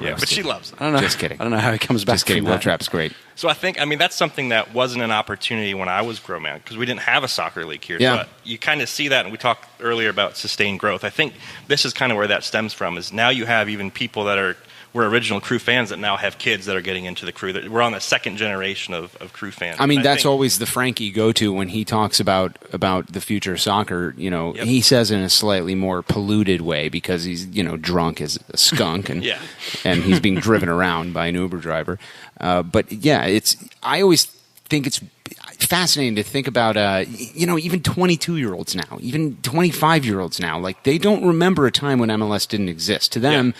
Yeah, but she loves it. I don't know. Just kidding. I don't know how he comes back Just kidding. from Will that. Trapp's great. So I think, that's something that wasn't an opportunity when I was growing up because we didn't have a soccer league here. Yeah. So you kind of see that, and we talked earlier about sustained growth. I think this is kind of where that stems from, is now you have even people that were original Crew fans that now have kids that are getting into the Crew. That we're on the second generation of Crew fans. I mean, And that's think- always the Frankie go-to when he talks about the future of soccer. You know, Yep. he says in a slightly more polluted way because he's, drunk as a skunk and Yeah. and he's being driven around by an Uber driver. But yeah, I always think it's fascinating to think about, even 22-year-olds now, even 25-year-olds now, like they don't remember a time when MLS didn't exist. To them,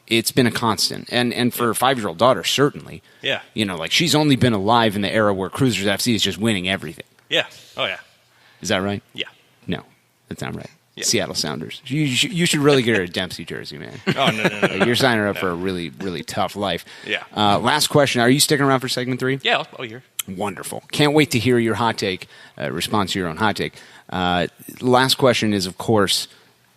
it's been a constant. And for a 5-year-old daughter, certainly. Yeah. Like she's only been alive in the era where Crewzers FC is just winning everything. Yeah. Oh, yeah. Is that right? Yeah. No, that's not right. Yeah. Seattle Sounders. You should really get her a Dempsey jersey, man. Oh, no. You're signing her up for a really, really tough life. Yeah. Last question. Are you sticking around for segment 3? Yeah, all year. Wonderful. Can't wait to hear your hot take, response to your own hot take. Last question is, of course,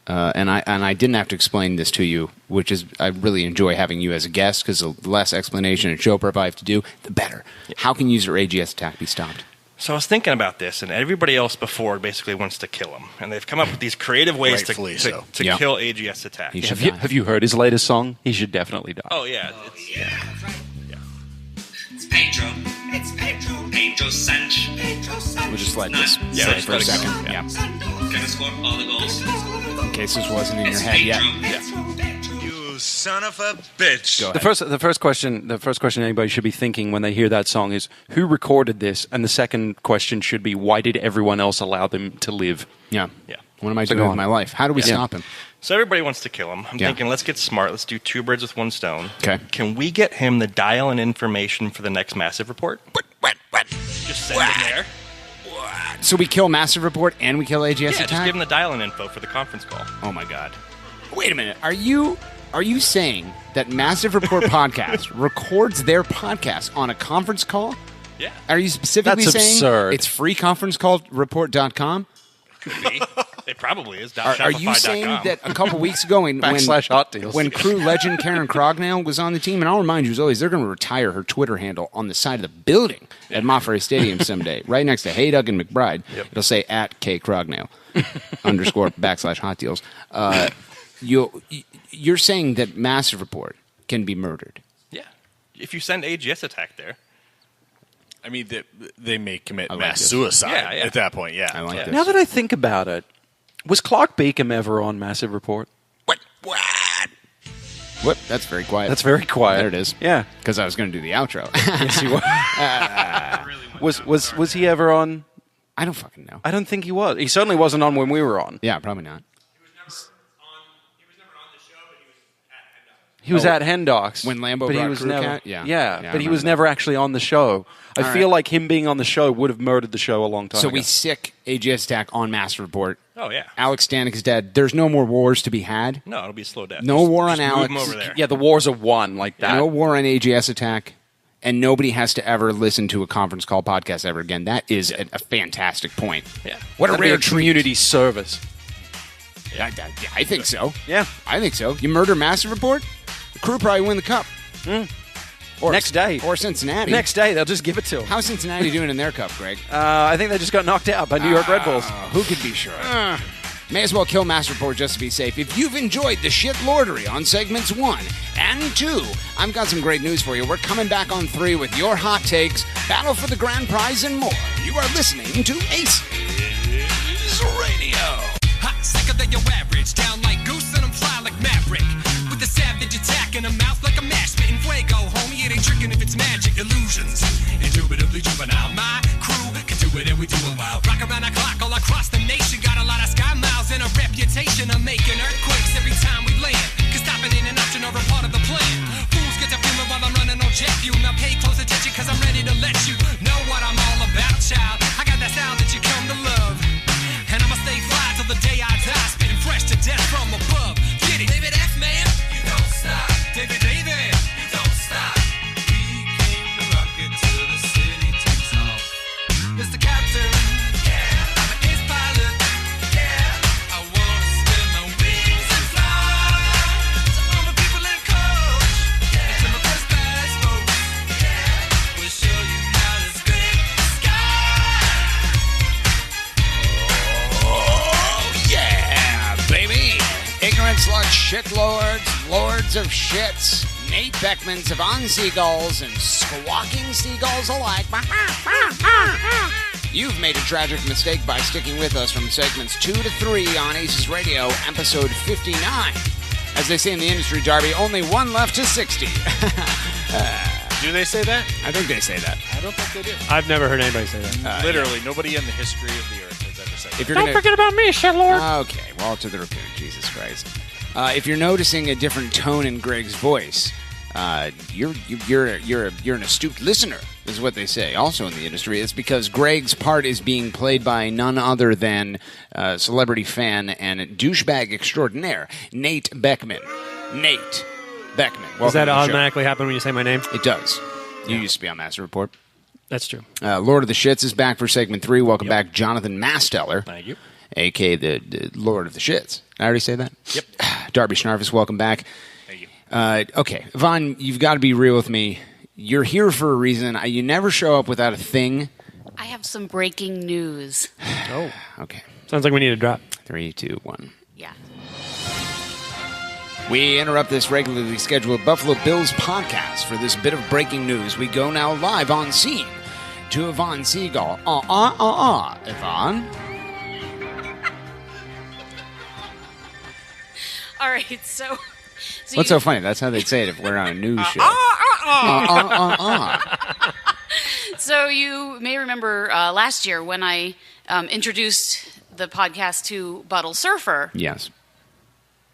and I didn't have to explain this to you, which is I really enjoy having you as a guest because the less explanation and show prep I have to do, the better. Yeah. How can user AGS Attack be stopped? So I was thinking about this, and everybody else before basically wants to kill him. And they've come up with these creative ways to Yeah. kill AGS Attack. He should Have you heard his latest song? He should definitely die. Oh, yeah. It's Pedro. It's Pedro. Pedro Sanchez. We'll just let this Yeah, sit for a just let it second. go. Yeah. Gonna score all the goals. In case this wasn't in your It's head yet. Pedro. You son of a bitch. Go The ahead. first question anybody should be thinking when they hear that song is who recorded this, and the second question should be why did everyone else allow them to live? Yeah. Yeah. What am I So doing go with on. my life? How do we stop him? So everybody wants to kill him. I'm Yeah. thinking, let's get smart. Let's do two birds with one stone. Okay. Can we get him the dial-in information for the next Massive Report? Just send him there. So we kill Massive Report and we kill AGS Yeah, Attack? just give him the dial-in info for the conference call. Oh my God! Wait a minute. Are you Are you saying that Massive Report Podcast records their podcast on a conference call? Yeah. Are you specifically That's saying absurd. it's free conference call report.com? Could be. It probably is. Are you saying that a couple weeks ago when /hot deals. when crew legend Karen Crognell was on the team, and I'll remind you as always, they're going to retire her Twitter handle on the side of the building at Moffrey Stadium someday, right next to Hey Doug and McBride. Yep. It'll say at K Crognell _ /hot deals. You're saying that Massive Report can be murdered. Yeah. If you send AGS Attack there. I mean, they may commit like mass this. suicide Yeah. at that point. Yeah. I like this. Now that I think about it, was Clark Beacom ever on Massive Report? What? That's very quiet. That's very quiet. There it is. Yeah. Because I was going to do the outro. Yes, you were. Was he ever on? I don't fucking know. I don't think he was. He certainly wasn't on when we were on. Yeah, probably not. He was at Hendox When Lambo but he brought was Crew never, Cat? Yeah. Yeah, but he I was remember never actually on the show. I All feel right. like him being on the show would have murdered the show a long time So ago. we sick AGS Attack on Master Report. Oh, yeah. Alex Stanek is dead. There's no more wars to be had. No, it'll be a slow death. No war on just move Alex. him over there. Yeah, the wars are won like that. No war on AGS Attack. And nobody has to ever listen to a conference call podcast ever again. That is a fantastic point. Yeah. What a That'd be rare community service. I think so. Yeah. I think so. You murder Master Report, the Crew probably win the cup. Or Next day. Or Cincinnati. Next day, they'll just give it to him. How's Cincinnati doing in their cup, Greg? I think they just got knocked out by New York Red Bulls. Who could be sure? May as well kill Master Report just to be safe. If you've enjoyed the shit lordery on segments 1 and 2, I've got some great news for you. We're coming back on 3 with your hot takes, battle for the grand prize, and more. You are listening to ACES Radio. Hot, sicker than your average. Down like goose and I'm fly like Maverick. With a savage attack in a mouth like a match. Spitting fuego, homie. It ain't tricking if it's magic illusions. Indubitably juvenile. My crew can do it and we do it well. Rock around the clock all across the nation. Got a lot of sky miles and a reputation of making earthquakes every time we land. Cause stopping ain't an option or a part of the plan. Fools get to filming while I'm running on jet fuel. Now pay close attention cause I'm ready to let you know what I'm all about, child. I got that style that you come to love. And I'ma stay fly till the day I die. Spitting fresh to death from above. Get it, David F. Man. You don't stop. David. You don't stop. We came to rock it till the city takes off. Mr. Captain. Yeah. I'm an ace pilot. Yeah. I wanna spin my wings and fly. To all the people in coach. Yeah. To my first class folks. Yeah. We'll show you how to scrape the sky. Oh, yeah, baby. Ignorant sluts, shitlords, lords of shits, Nate Beckman, Savon Seagulls, and squawking seagulls alike. You've made a tragic mistake by sticking with us from segments 2 to 3 on ACES Radio, episode 59. As they say in the industry, Darby, only one left to 60. Do they say that? I think they say that. I don't think they do. I've never heard anybody say that. Literally, nobody in the history of the earth has ever said that. If you're Don't forget about me, shitlord. Okay, Walter the Raccoon, Jesus Christ. If you're noticing a different tone in Greg's voice, you're an astute listener, is what they say. Also in the industry, it's because Greg's part is being played by none other than celebrity fan and douchebag extraordinaire, Nate Beckman. Nate Beckman. Does Welcome that to the show. automatically happen when you say my name? It does. You used to be on Master Report. That's true. Lord of the Shits is back for segment 3. Welcome back, Jonathon Masteller. Thank you. A.K.A. the Lord of the Shits. Did I already say that? Yep. Darby Schnarvis, welcome back. Thank you. Okay, Vaughn, you've got to be real with me. You're here for a reason. You never show up without a thing. I have some breaking news. Oh. Okay. Sounds like we need a drop. 3, 2, 1. Yeah. We interrupt this regularly scheduled Buffalo Bills podcast for this bit of breaking news. We go now live on scene to Yvonne Seagal. Yvonne? All right, so What's so funny? That's how they'd say it if we're on a news show. So you may remember last year when I introduced the podcast to Buttle Surfer. Yes.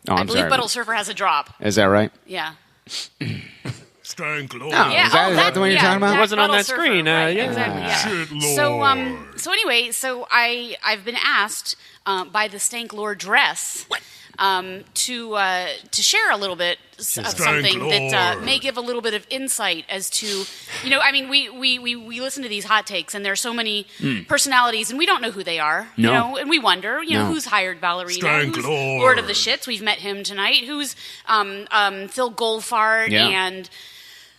Oh, I I'm believe sorry. Buttle Surfer has a drop. Is that right? Yeah. Stank Lord. Yeah, is that the one you're talking about? It wasn't on Buttle that Surfer, screen. right, Yeah. exactly. Yeah. So anyway, I've been asked by the Stank Lord dress to share a little bit of something that may give a little bit of insight as to, I mean, we listen to these hot takes, and there are so many personalities, and we don't know who they are, and we wonder, who's hired Ballerina, who's Lord of the Shits. We've met him tonight. Who's Phil Goldfart and.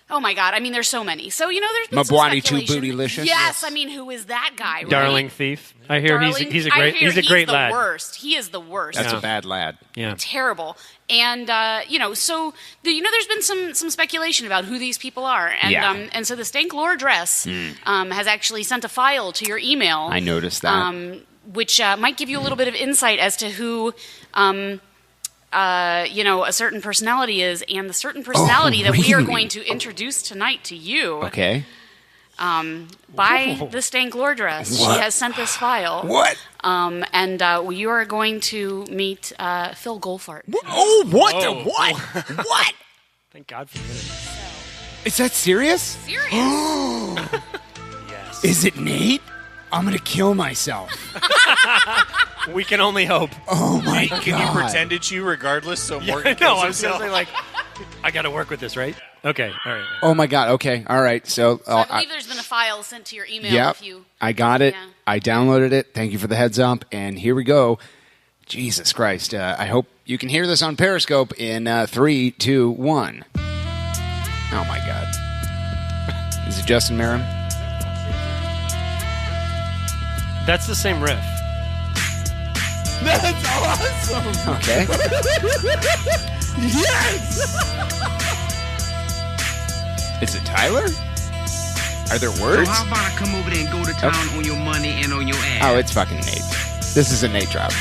Oh my God! I mean, there's so many. So there's been some Mabwani Too speculation. Bootylicious. Yes, I mean, who is that guy? Right? Darling Thief. I hear he's a great lad. Worst. He is the worst. That's a bad lad. Yeah, terrible. And so there's been some speculation about who these people are, and and so the Stank Lore Dress has actually sent a file to your email. I noticed that, which might give you a little bit of insight as to who. A certain personality is, and the certain personality that we are going to introduce tonight to you. Okay. By the Stank Lore Dress. What? She has sent this file. What? And you are going to meet Phil Goldfart. Oh, what? What? What? Thank God for it. Is that serious? Serious. Yes. Is it Nate? I'm going to kill myself. We can only hope. Oh, my God. Can you pretend it's you regardless so Morgan No, kills I was himself? going to say, like, I got to work with this, right? Okay, all right. Oh, my God. Okay, all right. So I believe there's been a file sent to your email. Yep, if you, I got it. Yeah. I downloaded it. Thank you for the heads up. And here we go. Jesus Christ. I hope you can hear this on Periscope in 3, 2, 1. Oh, my God. Is it Justin Merrim? That's the same riff. That's awesome. Okay. Yes. Is it Tyler? Are there words? So how about I come over there and go to town on your money and on your ass? Oh, it's fucking Nate. This is a Nate drop.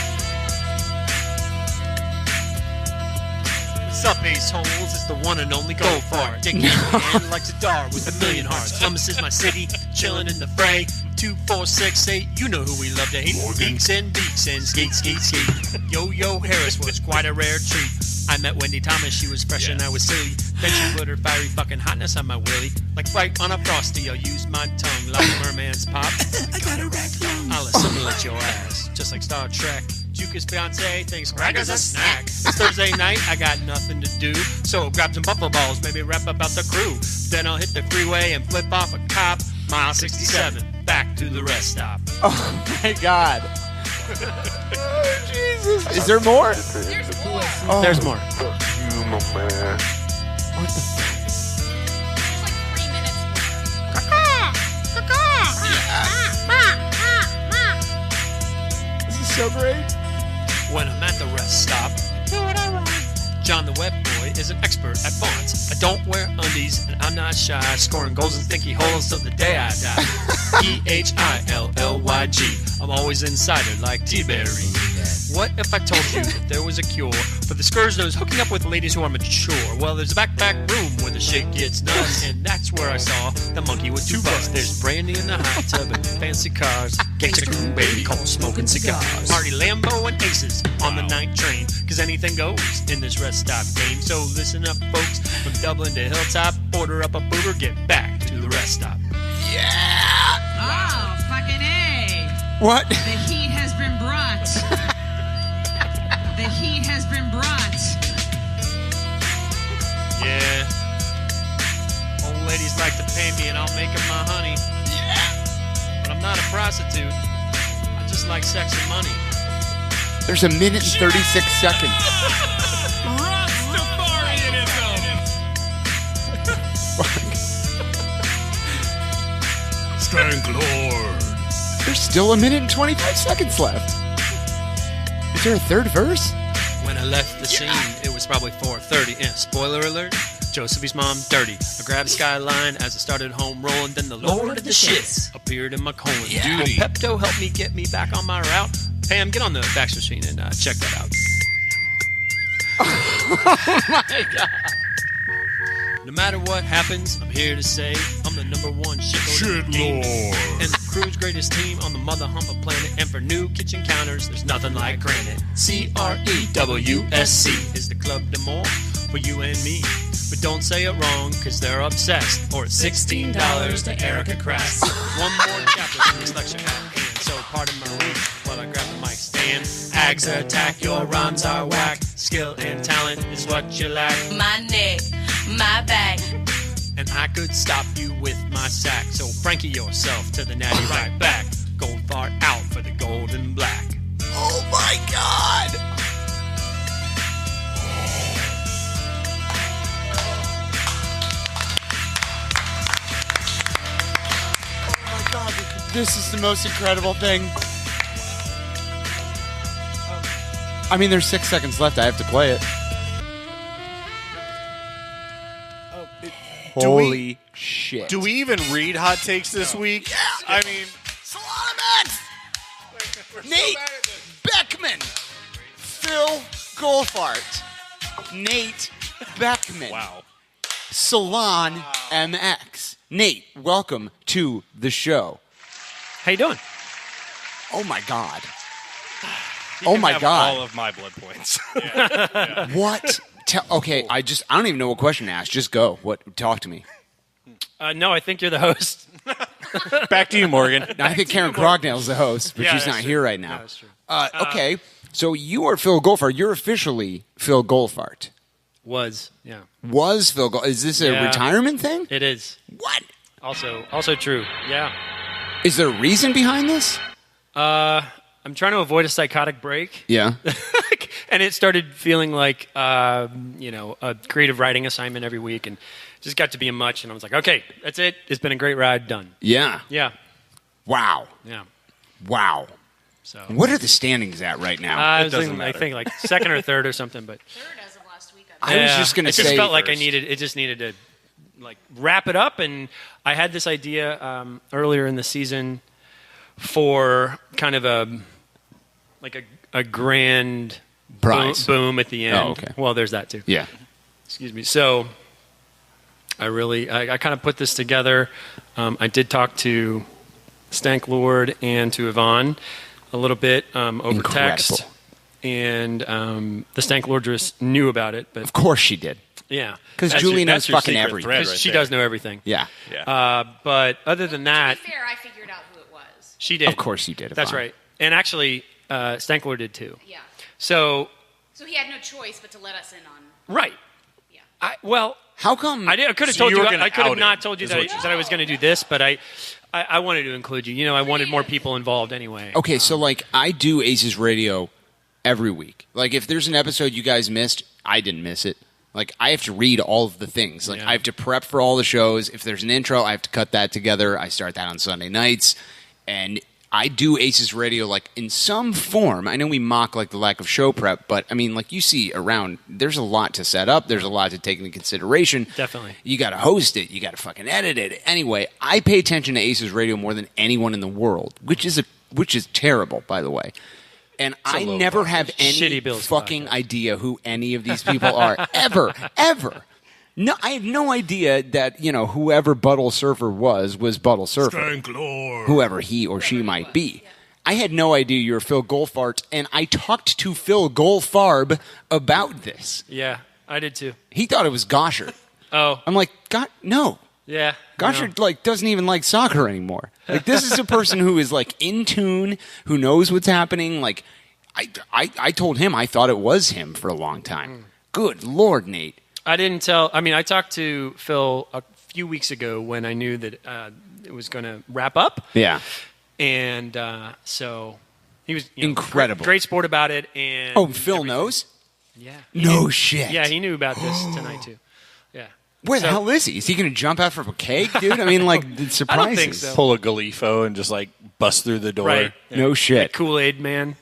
What's up, ace holes? It's the one and only Goldfart. Dick in hand like Zadar with a million hearts. Columbus is my city, chilling in the fray. 2, 4, 6, 8, you know who we love to hate. Geeks and beats and skate, skate, skate. Yo-Yo Harris was quite a rare treat. I met Wendy Thomas, she was fresh and I was silly. Then she put her fiery fucking hotness on my willy. Like right on a frosty, I'll use my tongue like merman's pop. I got a red lung. I'll assimilate your ass, just like Star Trek. Juke's fiance thinks crack is a snack. It's Thursday night, I got nothing to do. So grab some buffalo balls, maybe rap about the crew. Then I'll hit the freeway and flip off a cop. Mile 67, back to the rest stop. Oh my God. Oh, Jesus. Is there more? There's more. Oh. There's more. You, my man. What the There's like 3 minutes. This is so great. When I'm at the rest stop, do what I want. John the Web Boy is an expert at fonts. I don't wear undies and I'm not shy, scoring goals in stinky holes till the day I die. EHILLYG. I'm always insider like T-Berry. What if I told you that there was a cure for the scourge that was hooking up with ladies who are mature? Well, there's a backpack room where the shit gets nuts, and that's where I saw the monkey with 2 butts. There's brandy in the hot tub and fancy cars. Gangsta crew baby called smoking cigars. Party Lambo and Aces on the night train, cause anything goes in this rest stop game. So listen up, folks, from Dublin to Hilltop, order up a boober, get back to the rest stop. Yeah. Oh, fucking A. What? The heat has been brought. The heat has been brought. Yeah. Old ladies like to pay me and I'll make them my honey. Yeah. But I'm not a prostitute. I just like sex and money. There's 1 minute and 36 seconds. Stank Lord. There's still 1 minute and 25 seconds left. Is there a third verse? When I left the scene, it was probably 4:30. And spoiler alert, Josephy's mom dirty. I grabbed Skyline as I started home rolling. Then the Lord of the Shits appeared in my colon. Yeah. Will Pepto helped me get me back on my route? Pam, get on the fax machine and check that out. Oh my God. No matter what happens, I'm here to say I'm the #1 shit Lord. and the crew's greatest team on the mother hump of planet. And for new kitchen counters, there's nothing like granite. CREWSC is the club de more for you and me. But don't say it wrong, cause they're obsessed. Or it's $16 to Erica Crass. One more chapter from this lecture at hand. So pardon my read while I grab the mic stand. can. Ags attack, your rhymes are whack. Skill and talent is what you lack. My neck, my back. And I could stop you with my sack. So Frankie yourself to the natty right back. Gold fart out for the gold and black. Oh my God! Oh my God, this is the most incredible thing. I mean, there's 6 seconds left. I have to play it. Holy shit. Do we even read hot takes this week? Yeah. I mean, Nate Beckman, Phil Goldfart, Nate Beckman. Wow. Salon MX. Nate, welcome to the show. How you doing? Oh my God. You Oh can my have God. all of my blood points. What? Okay, I don't even know what question to ask. Just go. Talk to me. No, I think you're the host. Back to you, Morgan. I think Karen Crognell's the host, but Yeah, she's that's not true. here right now. No, that's true. Okay, so you are Phil Goldfart. You're officially Phil Goldfart. Was, yeah. Was Phil Goldfart. Is this a Yeah. retirement thing? It is. What? Also true. Yeah. Is there a reason behind this? I'm trying to avoid a psychotic break. Yeah. And it started feeling like, a creative writing assignment every week, and just got to be a much. And I was like, okay, that's it. It's been a great ride. Done. Yeah. Yeah. Wow. Yeah. Wow. So. What are the standings at right now? I think like second or third or something, but Third as of last week. I was just going to say. It just felt like first. it just needed to like wrap it up, and I had this idea earlier in the season for kind of a grand Prize. boom at the end. Oh, okay. Well, there's that too. Yeah. Excuse me. So I kind of put this together. I did talk to Stank Lord and to Yvonne a little bit over text. And the Stank Lordress knew about it. But Of course she did. yeah. Because That's Julie your- knows that's your fucking secret everything. thread right she there. Does know everything. Yeah. But other than that, To be fair, I figured out who it was. she did. Of course you did. That's Yvonne. right. And actually, Stank Lord did too. Yeah. So, So he had no choice but to let us in on. right. Yeah. How come? I could have So told you you. were gonna I could have out not it, told you is that what you that I was going to do this, but I wanted to include you. You know, I wanted more people involved anyway. Okay, so like I do ACES Radio every week. Like if there's an episode you guys missed, I didn't miss it. Like I have to read all of the things. Like Yeah. I have to prep for all the shows. If there's an intro, I have to cut that together. I start that on Sunday nights, and I do ACES Radio like in some form. I know we mock like the lack of show prep, but I mean like you see around, there's a lot to set up. There's a lot to take into consideration. Definitely. You got to host it. You got to fucking edit it. Anyway, I pay attention to ACES Radio more than anyone in the world, which is terrible, by the way. And I never have any Shitty Bill's fucking podcast. idea who any of these people are ever. No, I had no idea that whoever Buttle Surfer was Buttle Surfer. Whoever he or she might be. I had no idea you were Phil Goldfart, and I talked to Phil Goldfarb about this. Yeah, I did too. He thought it was Goshert. Oh, I'm like, God, no. yeah. Goshert doesn't even like soccer anymore. Like this is a person who is like in tune, who knows what's happening. Like I told him I thought it was him for a long time. Good Lord, Nate. I didn't tell. I mean, I talked to Phil a few weeks ago when I knew that it was going to wrap up. Yeah. And so he was incredible. Great sport about it. And Oh, Phil knows? Yeah. No shit. Yeah, he knew about this tonight too. Yeah. Where the hell is he? Is he going to jump out from a cake, dude? I mean, like, it's surprising. I don't think so. Pull a Galifo and just like bust through the door. Right. No shit. Kool-Aid man.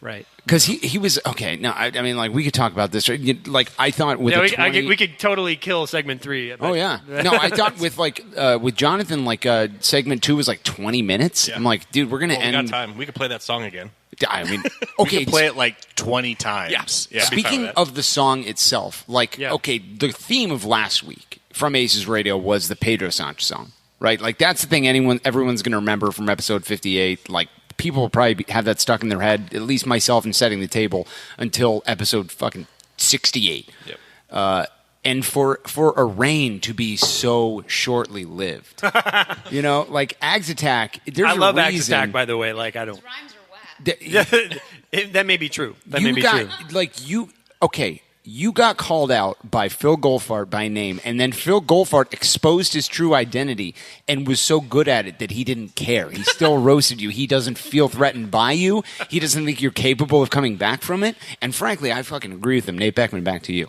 Right. Because he was okay. No, I mean, like we could talk about this. Right? Like I thought with we could totally kill segment 3. Oh yeah. No, I thought with with Jonathan, like segment 2 was like 20 minutes. Yeah. I'm like, dude, we're gonna We end. got time. We could play that song again. I mean, We okay. can play it like 20 times. Yeah. I'd be fine Speaking with that. of the song itself, like okay, the theme of last week from ACES Radio was the Pedro Sanchez song, right? Like that's the thing everyone's gonna remember from episode 58. Like people will probably have that stuck in their head, at least myself in setting the table, until episode fucking 68. Yep. And for a reign to be so shortly lived, like AGS Attack. There's I love a AGS reason. Attack, by the way. Like I don't. Rhymes are whack. That may be true. That may be true. Okay, you got called out by Phil Goldfart by name, and then Phil Goldfart exposed his true identity and was so good at it that he didn't care. He still roasted you. He doesn't feel threatened by you. He doesn't think you're capable of coming back from it. And frankly, I fucking agree with him. Nate Beckman, back to you.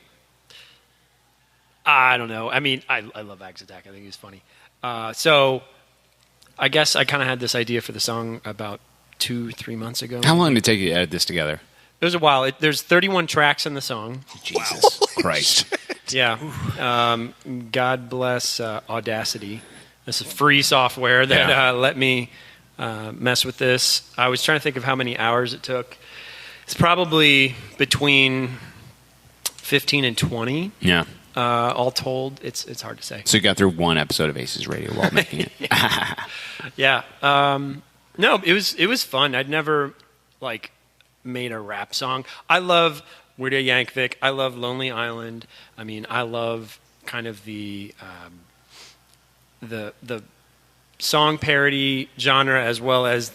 I don't know. I mean, I love AGS Attack. I think he's funny. So I guess I kind of had this idea for the song about 2-3 months ago. How long did it take you to edit this together? It was a while. There's 31 tracks in the song. Jesus Christ. Yeah. God bless Audacity. This is free software that let me mess with this. I was trying to think of how many hours it took. It's probably between 15 and 20. Yeah. All told, it's hard to say. So you got through one episode of ACES Radio while making it. Yeah. No, it was fun. I'd never made a rap song. I love Weird Al Yankovic. I love Lonely Island. I mean, I love kind of the song parody genre as well as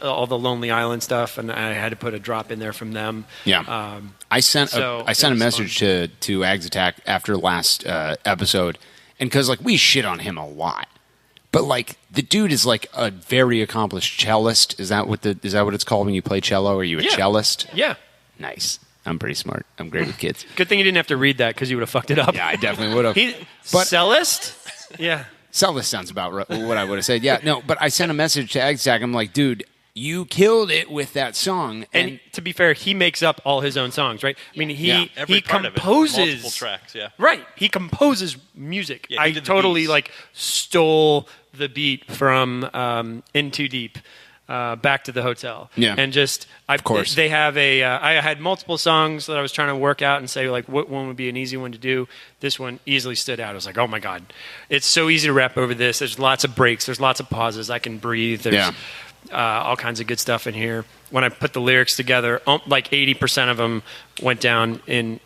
all the Lonely Island stuff, and I had to put a drop in there from them. Yeah. I sent a message to AGS Attack after last episode, and because we shit on him a lot, but the dude is a very accomplished cellist. Is that what it's called when you play cello? Are you a cellist? Yeah. Nice. I'm pretty smart. I'm great with kids. Good thing you didn't have to read that because you would have fucked it up. Yeah, I definitely would have. Cellist? Yeah. Cellist sounds about what I would have said. Yeah, no, but I sent a message to AGS Attack. I'm like, dude, you killed it with that song. And to be fair, he makes up all his own songs, right? I mean, he composes multiple tracks. Yeah, right. He composes music. Yeah, I totally stole the beat from In Too Deep. Back to the Hotel. Yeah. And of course. They have I had multiple songs that I was trying to work out and say, what one would be an easy one to do. This one easily stood out. I was like, oh my God, it's so easy to rap over this. There's lots of breaks. There's lots of pauses. I can breathe. There's all kinds of good stuff in here. When I put the lyrics together, 80% of them went down in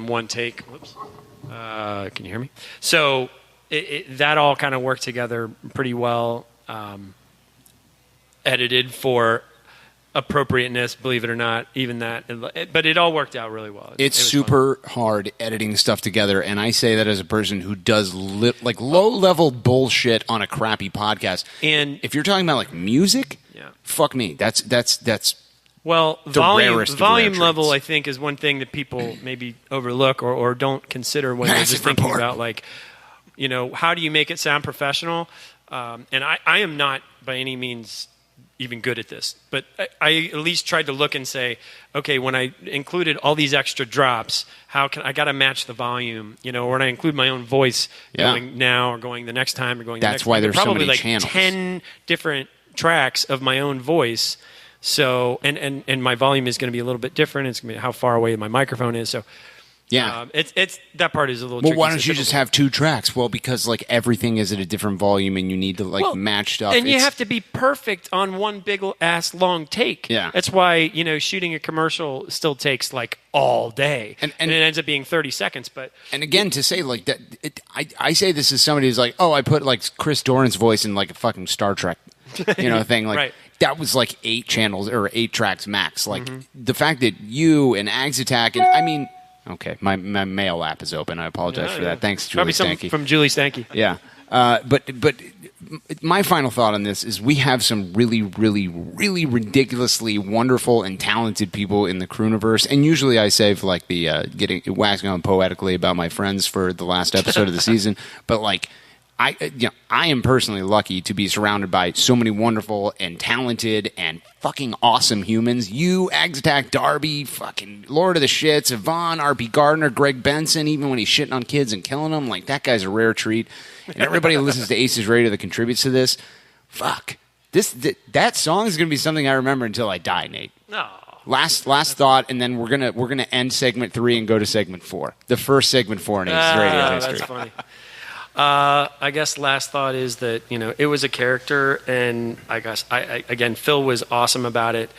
one take. Whoops. Can you hear me? So that all kind of worked together pretty well. Edited for appropriateness, believe it or not, even that. But it all worked out really well. It's super hard editing stuff together, and I say that as a person who does low-level bullshit on a crappy podcast. And if you're talking about music, fuck me. That's well, the volume level, I think, is one thing that people maybe overlook or don't consider when they're just thinking about how do you make it sound professional? And I am not by any means even good at this, but I at least tried to look and say, okay, when I included all these extra drops, how can I got to match the volume? Or when I include my own voice going now or going the next time or going. That's why there's probably so many channels. 10 different tracks of my own voice. So and my volume is going to be a little bit different. It's going to be how far away my microphone is. So. Yeah, it's that part is a little. Well, tricky. why don't you just have 2 tracks? Well, because everything is at a different volume, and you need to match stuff. And you have to be perfect on one big ass long take. Yeah, that's why shooting a commercial still takes all day, and it ends up being 30 seconds. But again, to say that, I say this as somebody who's oh, I put Chris Doran's voice in a fucking Star Trek, thing right. That was 8 channels or 8 tracks max. The fact that you and AGS Attack, and I mean. Okay, my mail app is open. I apologize for that. Thanks, Julie Stanky. Probably from Julie Stanky. Yeah, but my final thought on this is we have some really, really, really ridiculously wonderful and talented people in the Crewniverse. And usually I save the waxing on poetically about my friends for the last episode of the season. But I am personally lucky to be surrounded by so many wonderful and talented and fucking awesome humans. You, AGS Attack, Darby, fucking Lord of the Shits, Yvonne, RP Gardner, Greg Benson, even when he's shitting on kids and killing them, that guy's a rare treat. And everybody who listens to ACES Radio that contributes to this, fuck. That song is going to be something I remember until I die, Nate. No. Last thought, and then we're gonna end segment 3 and go to segment 4. The first segment 4 in ACES Radio history. That's funny. I guess last thought is that it was a character, and I guess again Phil was awesome about it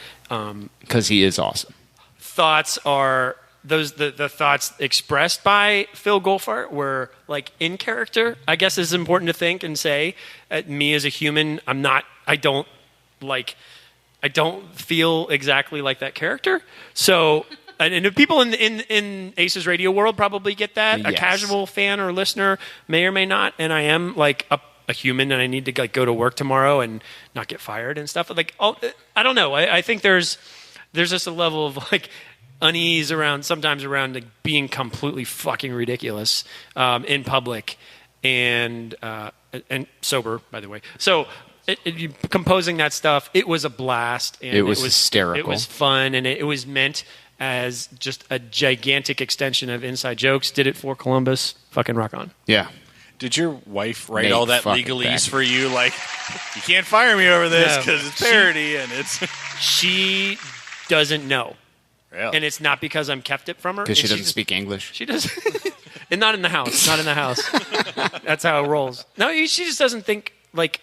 because he is awesome. Thoughts are the thoughts expressed by Phil Goldfart were in character. I guess is important to think and say. Me as a human, I don't I don't feel exactly like that character. So, and if people in ACES radio world probably get that. Yes. A casual fan or listener may or may not. And I am like a human, and I need to like go to work tomorrow and not get fired and stuff. Like, I don't know. I think there's just a level of like unease sometimes around like being completely fucking ridiculous in public and sober, by the way. So. Composing that stuff, it was a blast. And it was hysterical. It was fun, and it was meant as just a gigantic extension of inside jokes. Did it for Columbus. Fucking rock on. Yeah. Did your wife write Nate, all that fuck it legalese back. for you? Like, you can't fire me over this because it's parody and it's. She doesn't know. Really? And it's not because I'm kept it from her. Because she doesn't just speak English. She does. And not in the house. Not in the house. That's how it rolls. No, she just doesn't think, like...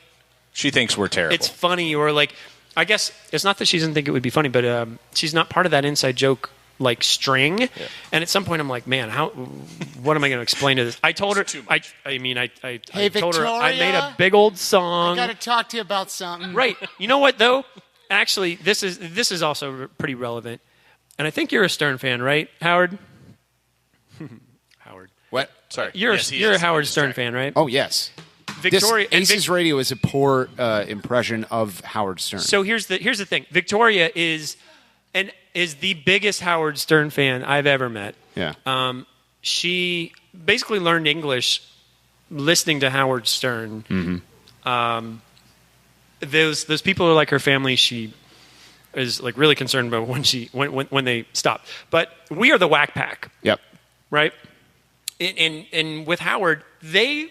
She thinks we're terrible. It's funny, or like... I guess it's not that she doesn't think it would be funny, but she's not part of that inside joke, like, string. Yeah. And at some point, I'm like, man, what am I going to explain to this? I told her... I told her I made a big old song. I got to talk to you about something. Right. You know what, though? Actually, this is also pretty relevant. And I think you're a Stern fan, right, Howard? Howard. What? Sorry. You're a Howard Stern fan, right? Oh, yes. Victoria. ACES Radio is a poor impression of Howard Stern. So here's the thing. Victoria is the biggest Howard Stern fan I've ever met. Yeah. She basically learned English listening to Howard Stern. Mm-hmm. Those people are like her family. She is like really concerned about when they stop. But we are the whack pack. Yep. Right? And with Howard, they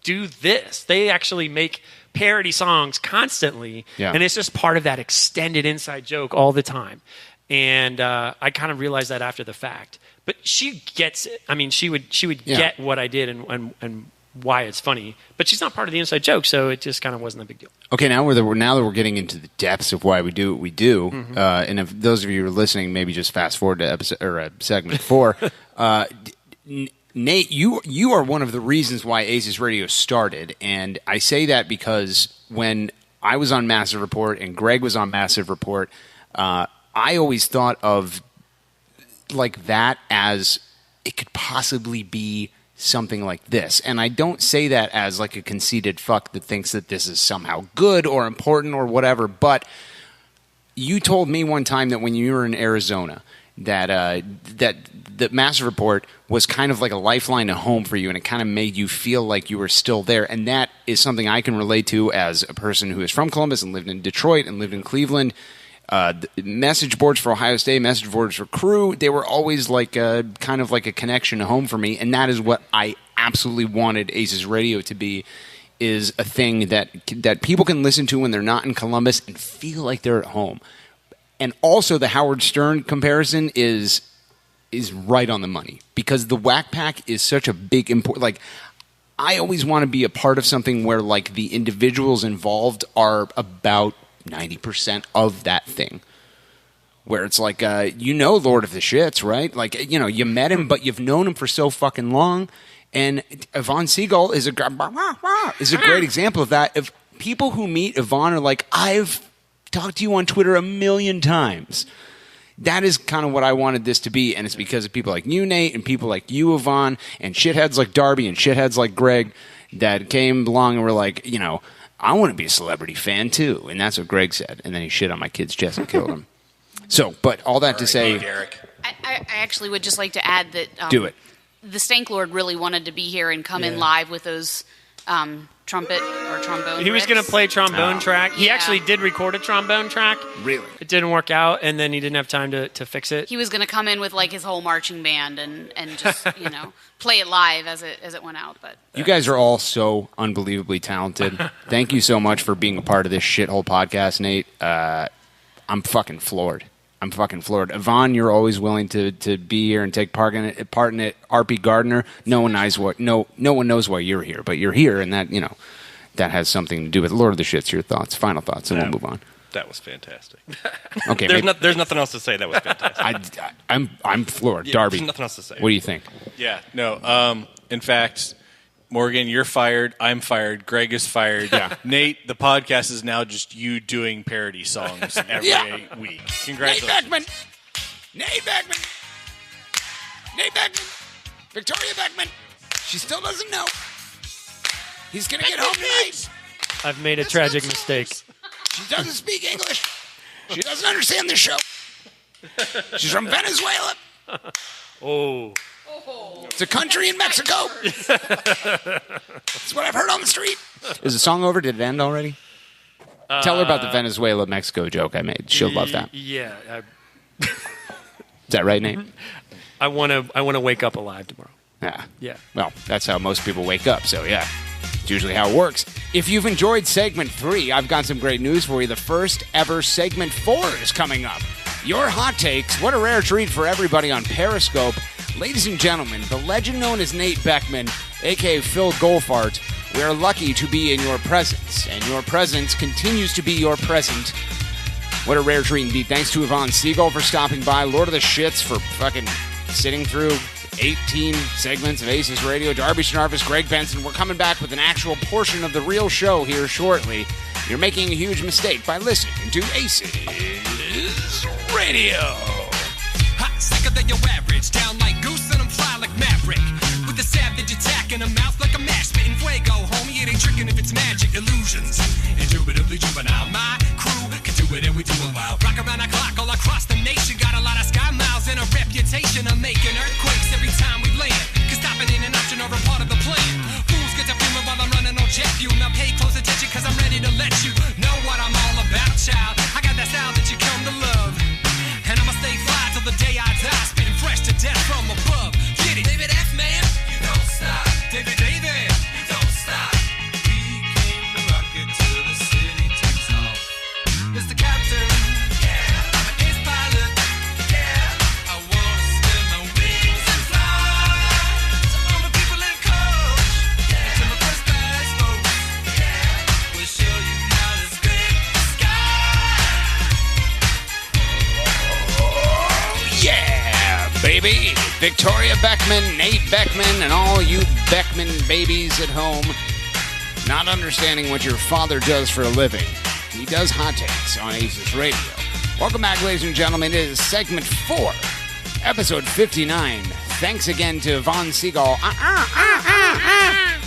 do this. They actually make parody songs constantly. Yeah. And it's just part of that extended inside joke all the time. And I kind of realized that after the fact. But she gets it. I mean, she would get what I did and why it's funny. But she's not part of the inside joke, so it just kind of wasn't a big deal. Okay, now that we're getting into the depths of why we do what we do, Mm-hmm. and if those of you who are listening, maybe just fast forward to segment 4. Nate, you are one of the reasons why ACES Radio started, and I say that because when I was on Massive Report and Greg was on Massive Report, I always thought of like that as it could possibly be something like this. And I don't say that as like a conceited fuck that thinks that this is somehow good or important or whatever, but you told me one time that when you were in Arizona that Massive Report was kind of like a lifeline to home for you, and it kind of made you feel like you were still there. And that is something I can relate to as a person who is from Columbus and lived in Detroit and lived in Cleveland. The message boards for Ohio State, message boards for Crew, they were always like kind of like a connection to home for me, and that is what I absolutely wanted ACES Radio to be, is a thing that people can listen to when they're not in Columbus and feel like they're at home. And also the Howard Stern comparison is right on the money, because the Whack Pack is such a big import. Like, I always want to be a part of something where like the individuals involved are about 90% of that thing, where it's like, Lord of the Shits, right? Like, you met him, but you've known him for so fucking long. And Yvonne Seagull is a great example of that. If people who meet Yvonne are like, I've talked to you on Twitter 1,000,000 times. That is kind of what I wanted this to be, and it's because of people like you, Nate, and people like you, Yvonne, and shitheads like Darby and shitheads like Greg that came along and were like, I want to be a celebrity fan too. And that's what Greg said. And then he shit on my kid's chest and killed him. So, but all that to say... Derek. I actually would just like to add that... do it. The Stank Lord really wanted to be here and come in live with those trumpet or trombone He was riffs. going to play trombone track. He actually did record a trombone track. Really? It didn't work out, and then he didn't have time to fix it. He was going to come in with like his whole marching band and just play it live as it went out. But you guys are all so unbelievably talented. Thank you so much for being a part of this shithole podcast, Nate. I'm fucking floored. Yvonne, you're always willing to be here and take part in it. RP Gardner, no one knows why you're here, but you're here, and that that has something to do with Lord of the Shits. Your thoughts, final thoughts, and we'll move on. That was fantastic. Okay, there's nothing else to say. That was fantastic. I'm floored. Yeah, Darby, there's nothing else to say. What do you think? Yeah, no. In fact, Morgan, you're fired. I'm fired. Greg is fired. Yeah. Nate, the podcast is now just you doing parody songs every week. Congratulations. Nate Beckman. Victoria Beckman. She still doesn't know. He's going to get home tonight. I've made a tragic mistake. She doesn't speak English. She doesn't understand this show. She's from Venezuela. Oh. It's a country in Mexico. That's what I've heard on the street. Is the song over? Did it end already? Tell her about the Venezuela-Mexico joke I made. She'll love that. Yeah. Is that right, Nate? I want to wake up alive tomorrow. Yeah. Well, that's how most people wake up, so yeah. It's usually how it works. If you've enjoyed segment 3, I've got some great news for you. The first ever segment 4 is coming up. Your hot takes. What a rare treat for everybody on Periscope. Ladies and gentlemen, the legend known as Nate Beckman, a.k.a. Phil Goldfart, we are lucky to be in your presence, and your presence continues to be your present. What a rare treat indeed. Thanks to Yvonne Seagull for stopping by, Lord of the Shits for fucking sitting through 18 segments of ACES Radio, Darby Schnarvis, Greg Benson. We're coming back with an actual portion of the real show here shortly. You're making a huge mistake by listening to ACES Radio. Hot, sicker than your average, down like goose and I'm fly like Maverick. With a savage attack in a mouth like a match, spitting fuego, homie, it ain't tricking if it's magic illusions. Indubitably juvenile, my crew can do it and we do it well. Rock around the clock all across the nation, got a lot of sky miles and a reputation of making earthquakes every time we land. Cause stopping ain't an option or a part of the plan. Fools get to fuming while I'm running on jet fuel. Now pay close attention cause I'm ready to let you know what I'm all about, child. I got that style that you come to love. And I'ma stay fly till the day I die, spitting fresh to death from above. Get it, David F. Man, you don't stop. David, you don't stop. We came to rock it till the city takes off. Mr. Captain, yeah, I'm an ace pilot, yeah. I wanna spin my wings and fly. To all the people in coach, yeah. To my first class folks, yeah. We'll show you how to scrape the sky. Yeah, baby. Victoria Beckman, Nate Beckman, and all you Beckman babies at home not understanding what your father does for a living. He does hot takes on ACES Radio. Welcome back, ladies and gentlemen. It is segment 4, episode 59. Thanks again to Yvonne Seagull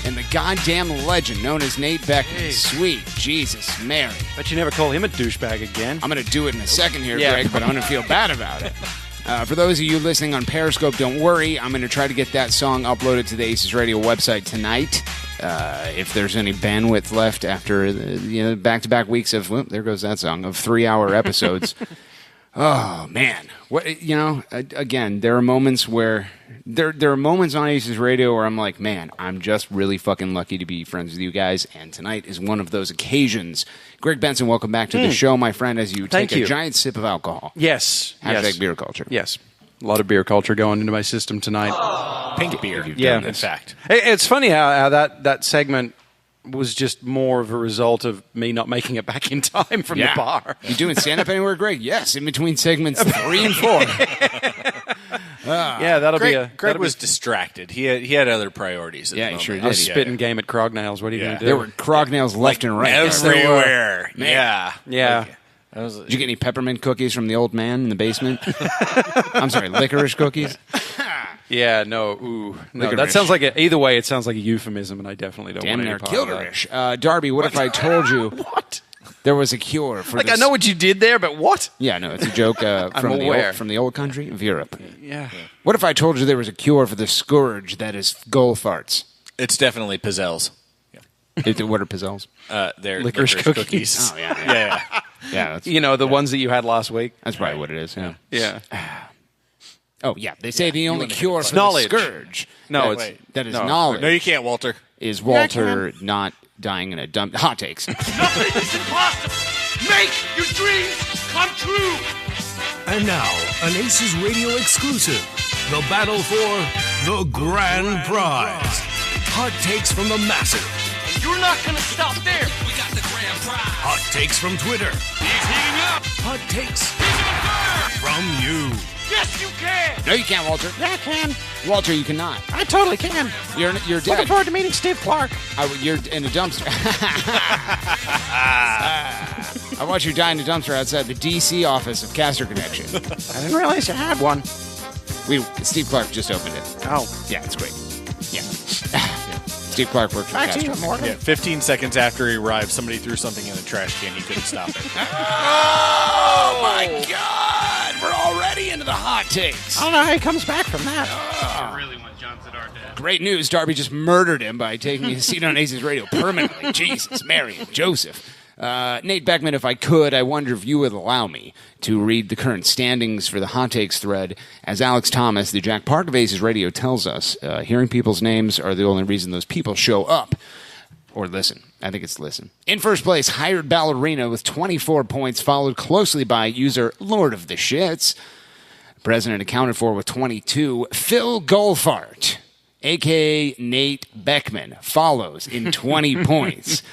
and the goddamn legend known as Nate Beckman. Hey. Sweet Jesus Mary. Bet you never call him a douchebag again. I'm going to do it in a second here, Yeah. Greg, but I'm going to feel bad about it. For those of you listening on Periscope, don't worry. I'm going to try to get that song uploaded to the ACES Radio website tonight. If there's any bandwidth left after the back-to-back weeks of, well, there goes that song, of 3-hour episodes. Oh, man. Again, there are moments where there are moments on ACES Radio where I'm like, man, I'm just really fucking lucky to be friends with you guys, and tonight is one of those occasions. Greg Benson, welcome back to the show, my friend, as you take a giant sip of alcohol. Yes. Hashtag beer culture. Yes. A lot of beer culture going into my system tonight. Pink beer, in fact. It's funny how that segment was just more of a result of me not making it back in time from the bar. You doing stand-up anywhere, Greg? Yes, in between segments 3 and 4. Yeah, that'll be a... Greg was distracted. He had other priorities. Yeah, he sure did. I was spitting game at Crognails. What are you going to do? There were Crognails left and right. Everywhere. Man. Yeah. Did you get any peppermint cookies from the old man in the basement? I'm sorry, licorice cookies? Yeah, no. Ooh. No, Licorice. that sounds like either way, it sounds like a euphemism, and I definitely don't want any part of that. Gilderish. Darby, what if I told you there was a cure for this? I know what you did there, but what? Yeah, no, it's a joke from the old country of Europe. Yeah. What if I told you there was a cure for the scourge that is goal farts? It's definitely pizzelles. What are pizzelles? They're licorice cookies. Oh, yeah. Yeah, that's, the ones that you had last week. That's probably what it is, yeah. Yeah. Oh, yeah. They say the only cure for knowledge. the scourge that is No. knowledge. No, you can't, Walter. Is Walter not dying in a dump? Hot takes. Nothing is impossible. Make your dreams come true. And now, an ACES Radio exclusive. The battle for the grand prize. Hot takes from the massive. You're not going to stop there. We got the grand prize. Hot takes from Twitter. He's heating up. Hot takes He's on fire. from you. Yes, you can. No, you can't, Walter. Yeah, I can. Walter, you cannot. I totally can. You're dead. Looking forward to meeting Steve Clark. You're in a dumpster. I watched you die in a dumpster outside the D.C. office of Caster Connection. I didn't realize you had one. Steve Clark just opened it. Oh. Yeah, it's great. Yeah. Steve Clark worked for Back to Caster. you, Morgan. Yeah, 15 seconds after he arrived, somebody threw something in a trash can. He couldn't stop it. Oh, my God. We're already into the hot takes. I don't know how he comes back from that. I really want John Zidar dead. Great news. Darby just murdered him by taking his seat on ACES Radio permanently. Jesus, Mary, and Joseph. Nate Beckman, if I could, I wonder if you would allow me to read the current standings for the hot takes thread. As Alex Thomas, the Jack Park of ACES Radio, tells us, hearing people's names are the only reason those people show up. Or listen. I think it's listen. In first place, Hired Ballerina with 24 points, followed closely by user Lord of the Shits. President accounted for with 22. Phil Golfart, a.k.a. Nate Beckman, follows in 20 points.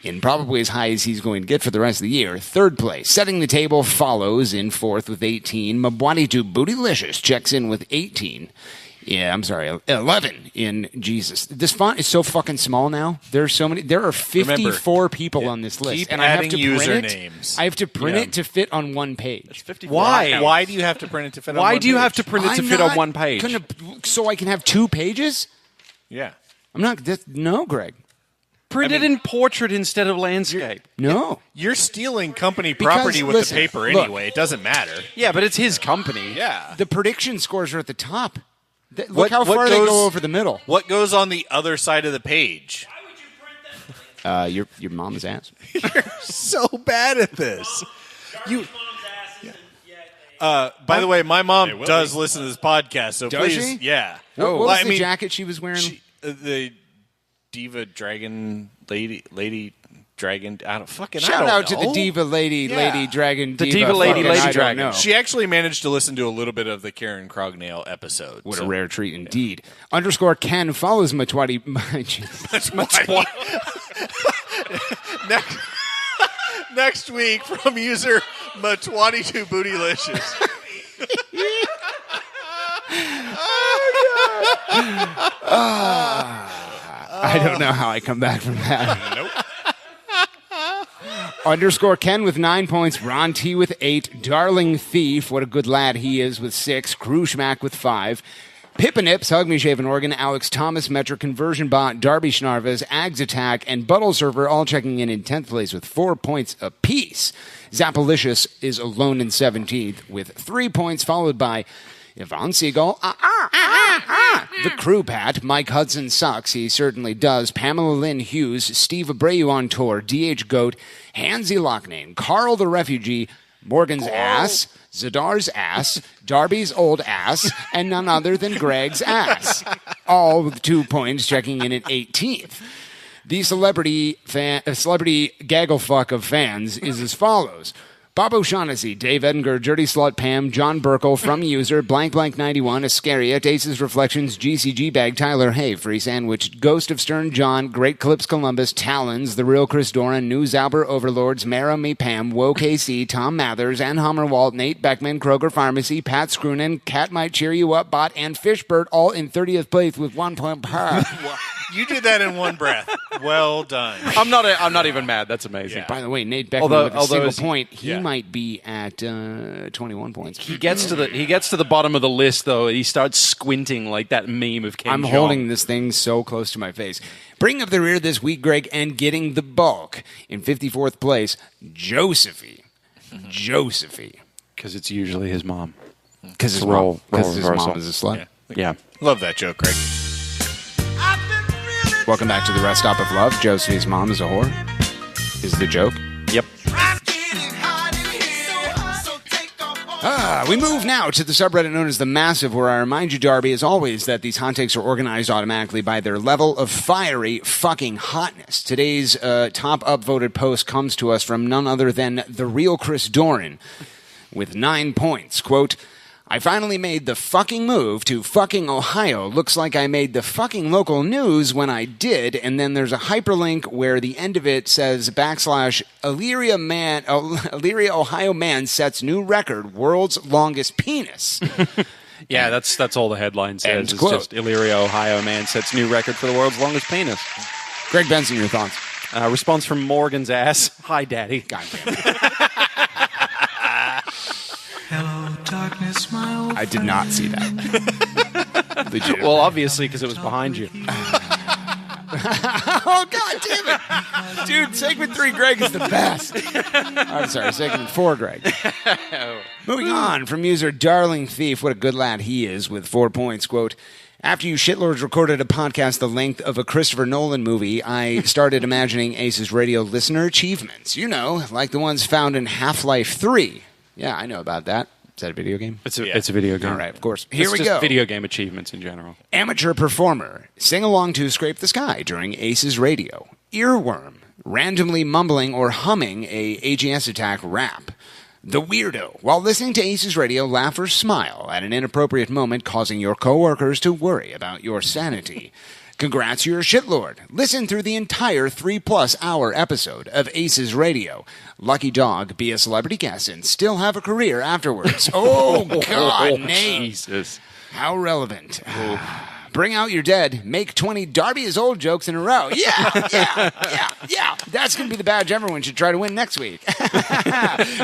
In probably as high as he's going to get for the rest of the year. Third place, setting the table, follows in fourth with 18. Mabwani Bootylicious checks in with 18. Yeah, I'm sorry, 11 in Jesus. This font is so fucking small now. There are 54 people on this list, keep and I have adding to print usernames. it. I have to print it to fit on one page. Why? Why do you have to print it to fit on one page? Why do you have to print it to fit on one page? So I can have 2 pages? Yeah. I'm not. No, Greg. Print it in portrait instead of landscape. No. You're stealing company property with the paper anyway. It doesn't matter. Yeah, but it's his company. Yeah. The prediction scores are at the top. Look how far they go over the middle. What goes on the other side of the page? Your mom's ass. You're so bad at this. By the way, my mom does listen to this podcast, so does please, she? yeah. What was the jacket she was wearing? The Diva Dragon Lady Dragon. I don't Shout know. out to the Diva Lady Dragon. The Diva Lady Dragon. Know. She actually managed to listen to a little bit of the Karen Crognale episode. What a rare treat indeed. Yeah. _Ken follows Matwadi. Next week from user Ma22 Bootylicious. I don't know how I come back from that. Nope. _Ken with 9 points. Ron T with 8. Darling Thief, what a good lad he is, with 6. Kruzmack with 5. Pippinips, Hug Me Shaven Oregon, Alex Thomas, Metric Conversion Bot, Darby Schnarvas, AGS Attack, and Buttle Server all checking in 10th place with 4 points apiece. Zappalicious is alone in 17th with 3 points, followed by Yvonne Seagull, the Crew Pat, Mike Hudson Sucks, he certainly does, Pamela Lynn Hughes, Steve Abreu on tour, DH Goat, Hansy Lockname, Carl the Refugee, Morgan's ass, Zidar's ass, Darby's old ass, and none other than Greg's ass. All with 2 points, checking in at 18th. The celebrity gagglefuck of fans is as follows. Bob O'Shaughnessy, Dave Edinger, Dirty Slut Pam, John Burkle, From User, Blank91, Iscariot, Aces Reflections, GCG Bag, Tyler Hay, Free Sandwich, Ghost of Stern John, Great Clips Columbus, Talons, The Real Chris Doran, News Albert Overlords, Mara Me Pam, Woe KC, Tom Mathers, Ann Hummerwalt, Nate Beckman, Kroger Pharmacy, Pat Scroonan, Cat Might Cheer You Up Bot, and Fishbird all in 30th place with 1 point per. You did that in one breath. Well done. I'm not even mad. That's amazing. Yeah. By the way, Nate Beckman with a single point. He might be at 21 points. He gets to the bottom of the list though. He starts squinting like that meme of King I'm Jong. holding this thing so close to my face. Bringing up the rear this week, Greg, and getting the bulk in 54th place, Josephie. Josephie. Because it's usually his mom. Because his mom is a slut. Yeah. Love that joke, Greg. Welcome back to the Rest Stop of Love. Josephie's mom is a whore. Is the joke. Yep. We move now to the subreddit known as The Massive, where I remind you, Darby, as always, that these hot takes are organized automatically by their level of fiery fucking hotness. Today's top upvoted post comes to us from none other than the real Chris Doran with 9 points. Quote, I finally made the fucking move to fucking Ohio. Looks like I made the fucking local news when I did. And then there's a hyperlink where the end of it says / Elyria, Ohio man sets new record, world's longest penis. Yeah, that's all the headline says. End It's quote. just Elyria, Ohio man sets new record for the world's longest penis. Greg Benson, your thoughts? Response from Morgan's ass. Hi, Daddy. God damn it. Hello, darkness, my old I did not see that. Legit. Well, obviously, because it was behind you. Oh, God damn it. Dude, segment 3 Greg is the best. I'm sorry, segment 4 Greg. Moving on from user Darling Thief, what a good lad he is, with 4 points. Quote, after you shitlords recorded a podcast the length of a Christopher Nolan movie, I started imagining ACES radio listener achievements. You know, like the ones found in Half-Life 3. Yeah, I know about that. Is that a video game? It's a video game. All right, of course. Here It's we just go. video game achievements in general. Amateur performer. Sing along to Scrape the Sky during ACES radio. Earworm. Randomly mumbling or humming a AGS Attack rap. The weirdo. While listening to ACES radio, laugh or smile at an inappropriate moment, causing your coworkers to worry about your sanity. Congrats, you're a shitlord. Listen through the entire 3+ hour episode of ACES Radio. Lucky dog, be a celebrity guest, and still have a career afterwards. Oh, God, Nate. Jesus. How relevant. Bring out your dead. Make 20 Darby is old jokes in a row. Yeah. That's going to be the badge everyone should try to win next week.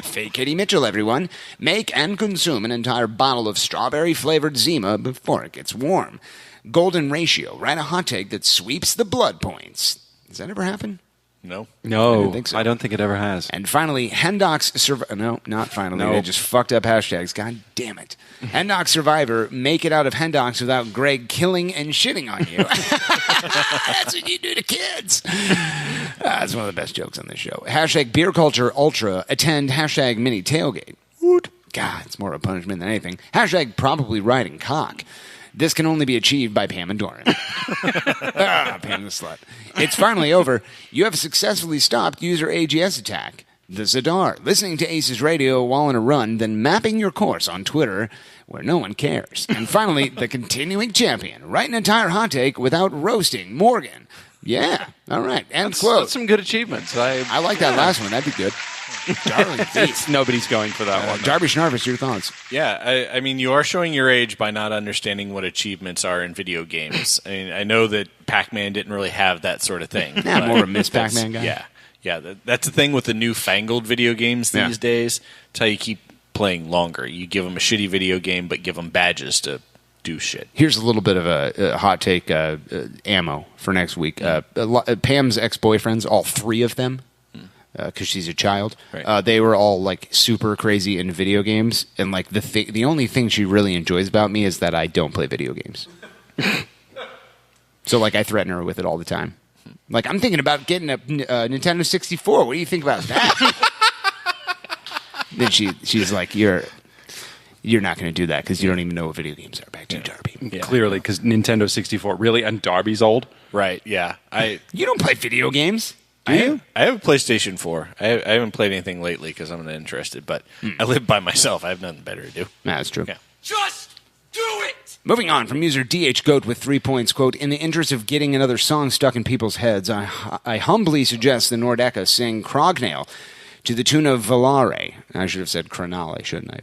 Fake Katie Mitchell, everyone. Make and consume an entire bottle of strawberry-flavored Zima before it gets warm. Golden ratio. Write a hot take that sweeps the blood points. Does that ever happen? No. No, I don't think so. I don't think it ever has. And finally, Hendok's Survivor. No, not finally. No. They just fucked up hashtags. God damn it. Hendok Survivor. Make it out of Hendoks without Greg killing and shitting on you. That's what you do to kids. That's one of the best jokes on this show. Hashtag beer culture ultra. Attend hashtag mini tailgate. Woot. God, it's more of a punishment than anything. Hashtag probably riding cock. This can only be achieved by Pam and Doran. Pam the slut. It's finally over. You have successfully stopped user AGS Attack. The Zadar. Listening to ACES Radio while on a run, then mapping your course on Twitter where no one cares. And finally, the continuing champion. Write an entire hot take without roasting Morgan. Yeah. All right. And quote. That's some good achievements. I like that last one. That'd be good. Darling Thief. Nobody's going for that one. Darby Schnarvis, your thoughts? Yeah, I mean, you are showing your age by not understanding what achievements are in video games. I mean, I know that Pac-Man didn't really have that sort of thing. Yeah, more of a Miss Pac-Man guy. Yeah, that's the thing with the newfangled video games these days. It's how you keep playing longer. You give them a shitty video game, but give them badges to do shit. Here's a little bit of a hot take ammo for next week. Pam's ex-boyfriends, all 3 of them, because she's a child, Right. they were all like super crazy in video games, and like the only thing she really enjoys about me is that I don't play video games. So like I threaten her with it all the time. Like, I'm thinking about getting a Nintendo 64. What do you think about that? Then she's like, you're not going to do that because you don't even know what video games are. Back to you, Darby. Yeah. Clearly, because Nintendo 64, really? And Darby's old? Right, yeah. You don't play video games, do you? I have a PlayStation 4. I haven't played anything lately because I'm not interested, but I live by myself. I have nothing better to do. Nah, that's true. Yeah. Just do it! Moving on from user DH Goat with 3 points, quote, in the interest of getting another song stuck in people's heads, I humbly suggest the Nordecca sing Crognale to the tune of Volare. I should have said Chronale, shouldn't I?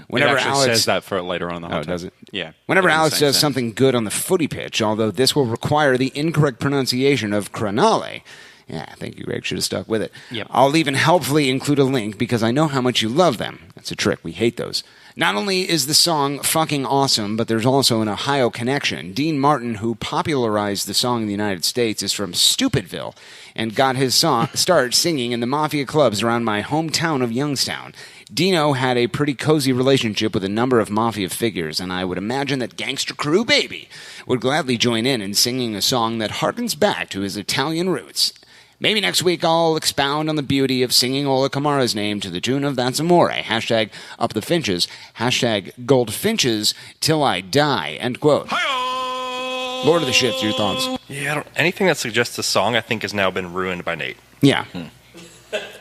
Whenever it actually Alex says that for later on the whole time. does it? Yeah. Whenever It Alex doesn't does say something good on the footy pitch, although this will require the incorrect pronunciation of Chronale. Yeah, thank you, Greg. Should have stuck with it. Yep. I'll even helpfully include a link because I know how much you love them. That's a trick. We hate those. Not only is the song fucking awesome, but there's also an Ohio connection. Dean Martin, who popularized the song in the United States, is from Stupidville and got his start singing in the mafia clubs around my hometown of Youngstown. Dino had a pretty cozy relationship with a number of mafia figures, and I would imagine that Gangster Crew Baby would gladly join in singing a song that harkens back to his Italian roots. Maybe next week I'll expound on the beauty of singing Ola Kamara's name to the tune of That's Amore. Hashtag Up the Finches. Hashtag Goldfinches Till I Die. End quote. Lord of the Shits, your thoughts? Yeah, anything that suggests a song, I think, has now been ruined by Nate. Yeah.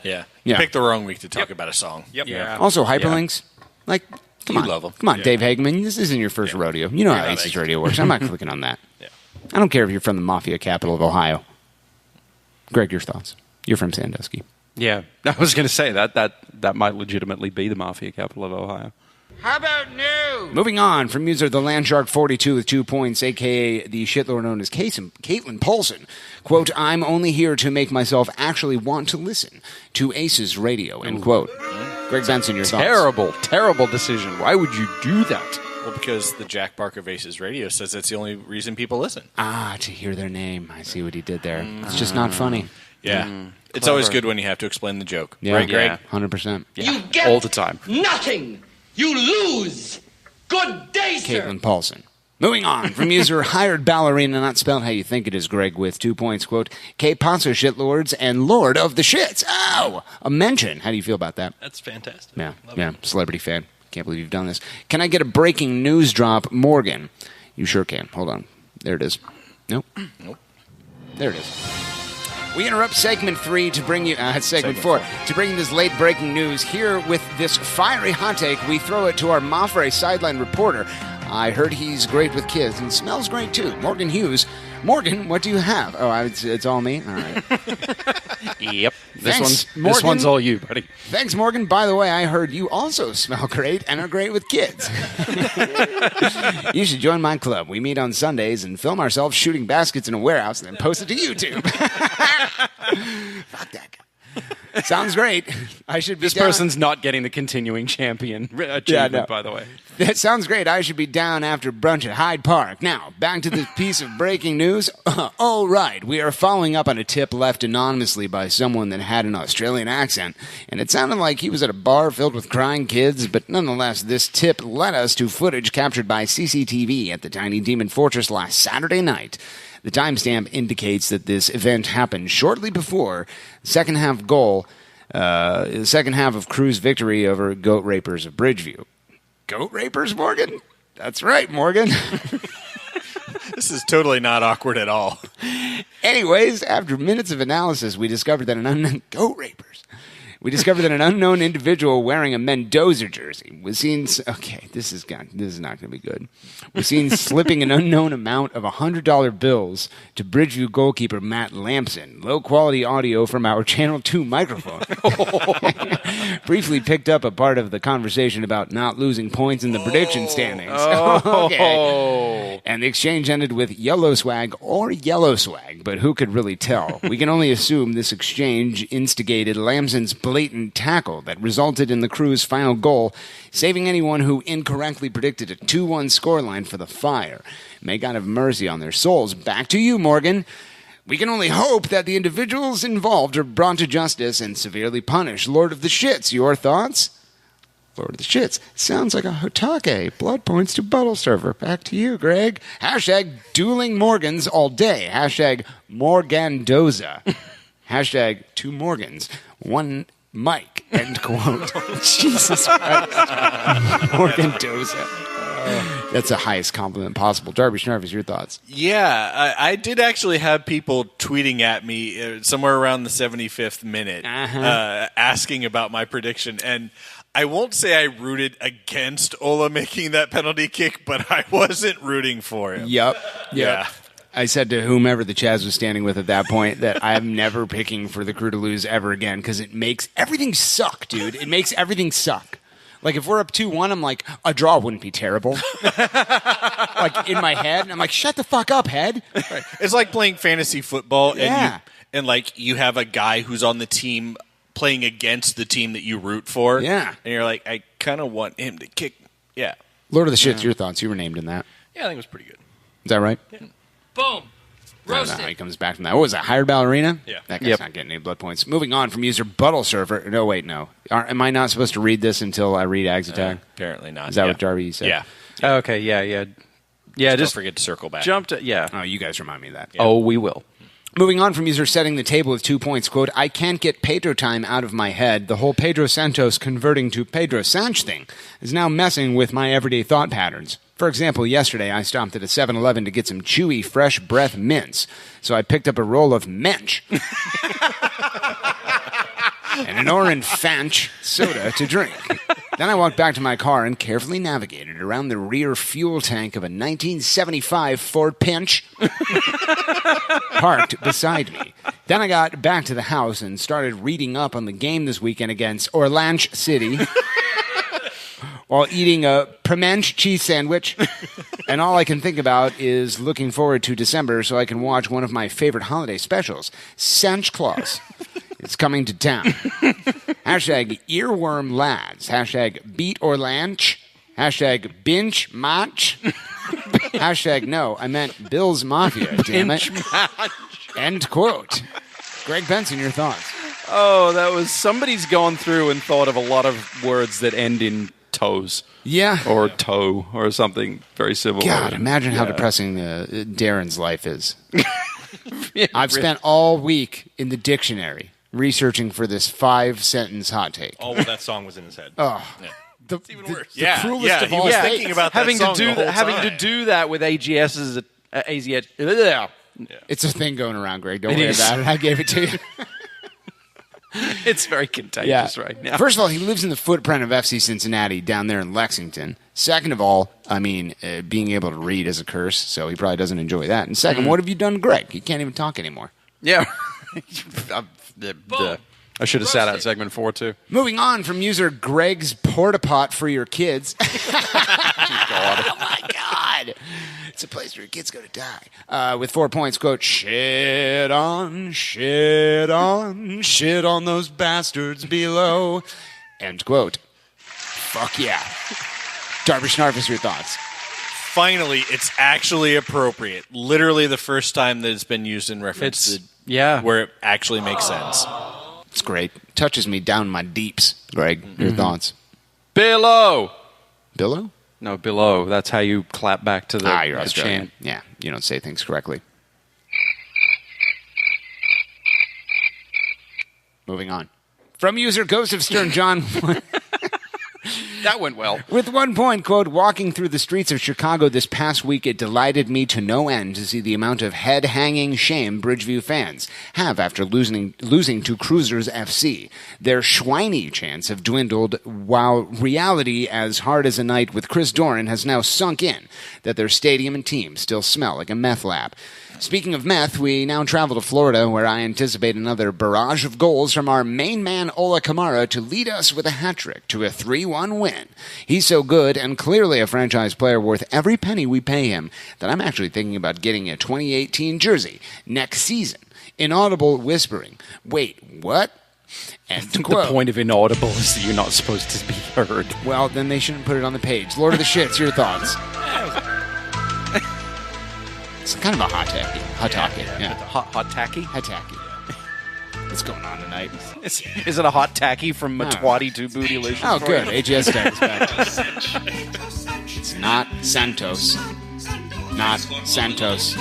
Yeah. You picked the wrong week to talk about a song. Yep. Yeah. Also, hyperlinks. Like, Come on. love them. Come on, Dave Hageman. This isn't your first rodeo. You know how ACES Radio works. I'm not clicking on that. I don't care if you're from the mafia capital of Ohio. Greg, your thoughts? You're from Sandusky. Yeah, I was going to say that might legitimately be the mafia capital of Ohio. How about news? Moving on from user the Landshark42 with 2 points, a.k.a. the shitlord known as Caitlin Paulson. Quote, I'm only here to make myself actually want to listen to ACES Radio, end quote. Greg Benson, your thoughts? Terrible decision. Why would you do that? Well, because the Jack Bark of ACES Radio says that's the only reason people listen. To hear their name. I see what he did there. It's just not funny. Yeah. It's always good when you have to explain the joke. Yeah, right, Greg? 100%. Yeah. You get all the time. Nothing. You lose. Good day, sir. Caitlin Paulson. Moving on from user hired ballerina, not spelled how you think it is, Greg, with 2 points. Quote, K. Paso shitlords and Lord of the Shits. Oh, a mention. How do you feel about that? That's fantastic. Yeah. Celebrity fan. Can't believe you've done this. Can I get a breaking news drop, Morgan? You sure can. Hold on. There it is. Nope. There it is. We interrupt segment 3 to bring you, segment 4, to bring this late breaking news. Here with this fiery hot take, we throw it to our Mafre sideline reporter. I heard he's great with kids and smells great too. Morgan Hughes. Morgan, what do you have? Oh, it's all me? All right. Yep. Thanks, this one's all you, buddy. Thanks, Morgan. By the way, I heard you also smell great and are great with kids. You should join my club. We meet on Sundays and film ourselves shooting baskets in a warehouse and then post it to YouTube. Fuck that guy. Sounds great. I should be This person's not getting the continuing champion achievement, by the way. That sounds great. I should be down after brunch at Hyde Park. Now, back to this piece of breaking news. All right. We are following up on a tip left anonymously by someone that had an Australian accent, and it sounded like he was at a bar filled with crying kids, but nonetheless, this tip led us to footage captured by CCTV at the Tiny Demon Fortress last Saturday night. The timestamp indicates that this event happened shortly before the second half of Crew's victory over Goat Rapers of Bridgeview. Goat Rapers, Morgan? That's right, Morgan. This is totally not awkward at all. Anyways, after minutes of analysis, we discovered that an unknown Goat Rapers. We discovered that an unknown individual wearing a Mendoza jersey was seen. Okay, this is not going to be good. Was seen slipping an unknown amount of $100 bills to Bridgeview goalkeeper Matt Lampson. Low quality audio from our Channel 2 microphone. Briefly picked up a part of the conversation about not losing points in the prediction standings. Okay. And the exchange ended with yellow swag or yellow swag, but who could really tell? We can only assume this exchange instigated Lampson's blatant tackle that resulted in the Crew's final goal, saving anyone who incorrectly predicted a 2-1 scoreline for the Fire. May God have mercy on their souls. Back to you, Morgan. We can only hope that the individuals involved are brought to justice and severely punished. Lord of the Shits, your thoughts? Lord of the Shits. Sounds like a Hotake. Blood points to Bottle Server. Back to you, Greg. Hashtag dueling Morgans all day. Hashtag Morgandoza. Hashtag 2 Morgans. 1 Mike. End quote. Jesus Christ. Morgandoza. That's the highest compliment possible. Darby Schnarvis, your thoughts? Yeah, I did actually have people tweeting at me somewhere around the 75th minute asking about my prediction. And I won't say I rooted against Ola making that penalty kick, but I wasn't rooting for him. Yep. Yeah. I said to whomever the Chaz was standing with at that point that I'm never picking for the Crew to lose ever again because it makes everything suck, dude. It makes everything suck. Like, if we're up 2-1, I'm like, a draw wouldn't be terrible. Like, in my head, and I'm like, shut the fuck up, head. Right. It's like playing fantasy football, and you have a guy who's on the team playing against the team that you root for. Yeah. And you're like, I kind of want him to kick. Yeah. Lord of the Shits, your thoughts? You were named in that. Yeah, I think it was pretty good. Is that right? Yeah. Boom. I don't know how he comes back from that. What was that, hired ballerina? Yeah. That guy's not getting any blood points. Moving on from user Buttle Server. No, wait, no. Am I not supposed to read this until I read AGS Attack? Apparently not. Is that what Darby said? Yeah. Okay, yeah. Just don't forget to circle back. Oh, you guys remind me of that. Yeah. Oh, we will. Moving on from user setting the table with 2 points. Quote, I can't get Pedro time out of my head. The whole Pedro Santos converting to Pedro Sanch thing is now messing with my everyday thought patterns. For example, yesterday I stopped at a 7-Eleven to get some chewy, fresh breath mints. So I picked up a roll of Mensch and an orange Fanch soda to drink. Then I walked back to my car and carefully navigated around the rear fuel tank of a 1975 Ford Pinch parked beside me. Then I got back to the house and started reading up on the game this weekend against Orlando City while eating a Premench cheese sandwich. And all I can think about is looking forward to December so I can watch one of my favorite holiday specials, Santa Claus. It's coming to town. Hashtag earworm lads. Hashtag beat Orlanch. Hashtag binge match. Hashtag no, I meant Bill's Mafia, damn it. End quote. Greg Benson, your thoughts? Oh, that was somebody's gone through and thought of a lot of words that end in toes. Yeah. Or toe or something very similar. God, imagine how depressing Darren's life is. I've spent all week in the dictionary researching for this 5-sentence hot take. Oh, well, that song was in his head. Oh, yeah. It's even worse. The cruelest of all. He was thinking about that having song to do the whole having time. to do that with AGS's AGS. It's a thing going around, Greg. Don't It worry is. about it. I gave it to you. It's very contagious right now. First of all, he lives in the footprint of FC Cincinnati down there in Lexington. Second of all, I mean, being able to read is a curse, so he probably doesn't enjoy that. And second, what have you done to Greg? He can't even talk anymore. Yeah. I should have sat out segment 4 too. Moving on from user Greg's Porta-Pot for your kids. Oh, my God. It's a place where your kids go to die. With 4 points, quote, shit on those bastards below. End quote. Fuck yeah. Darby Schnarfus, your thoughts? Finally, it's actually appropriate. Literally the first time that it's been used in reference to where it actually makes sense. It's great. Touches me down my deeps. Greg, your thoughts? Below. Billow? No, below. That's how you clap back to the you're Australian. chant. Yeah, you don't say things correctly. Moving on. From user Ghost of Stern John. That went well. With 1 point, quote, walking through the streets of Chicago this past week, it delighted me to no end to see the amount of head-hanging shame Bridgeview fans have after losing to Crewzers FC. Their Schweiny chants have dwindled, while reality as hard as a night with Chris Doran has now sunk in that their stadium and team still smell like a meth lab. Speaking of meth, we now travel to Florida, where I anticipate another barrage of goals from our main man, Ola Kamara, to lead us with a hat-trick to a 3-1 win. He's so good and clearly a franchise player worth every penny we pay him that I'm actually thinking about getting a 2018 jersey next season. Inaudible whispering. Wait, what? And The point of inaudible is that you're not supposed to be heard. Well, then they shouldn't put it on the page. Lord of the Shits, your thoughts? It's kind of a hot tacky. Hot tacky. Yeah. Hot tacky? Hot tacky. What's going on tonight? Is it a hot tacky from Matwadi to Bootylicious? Oh, good. AGS Attack is back. It's not Santos. Not Santos.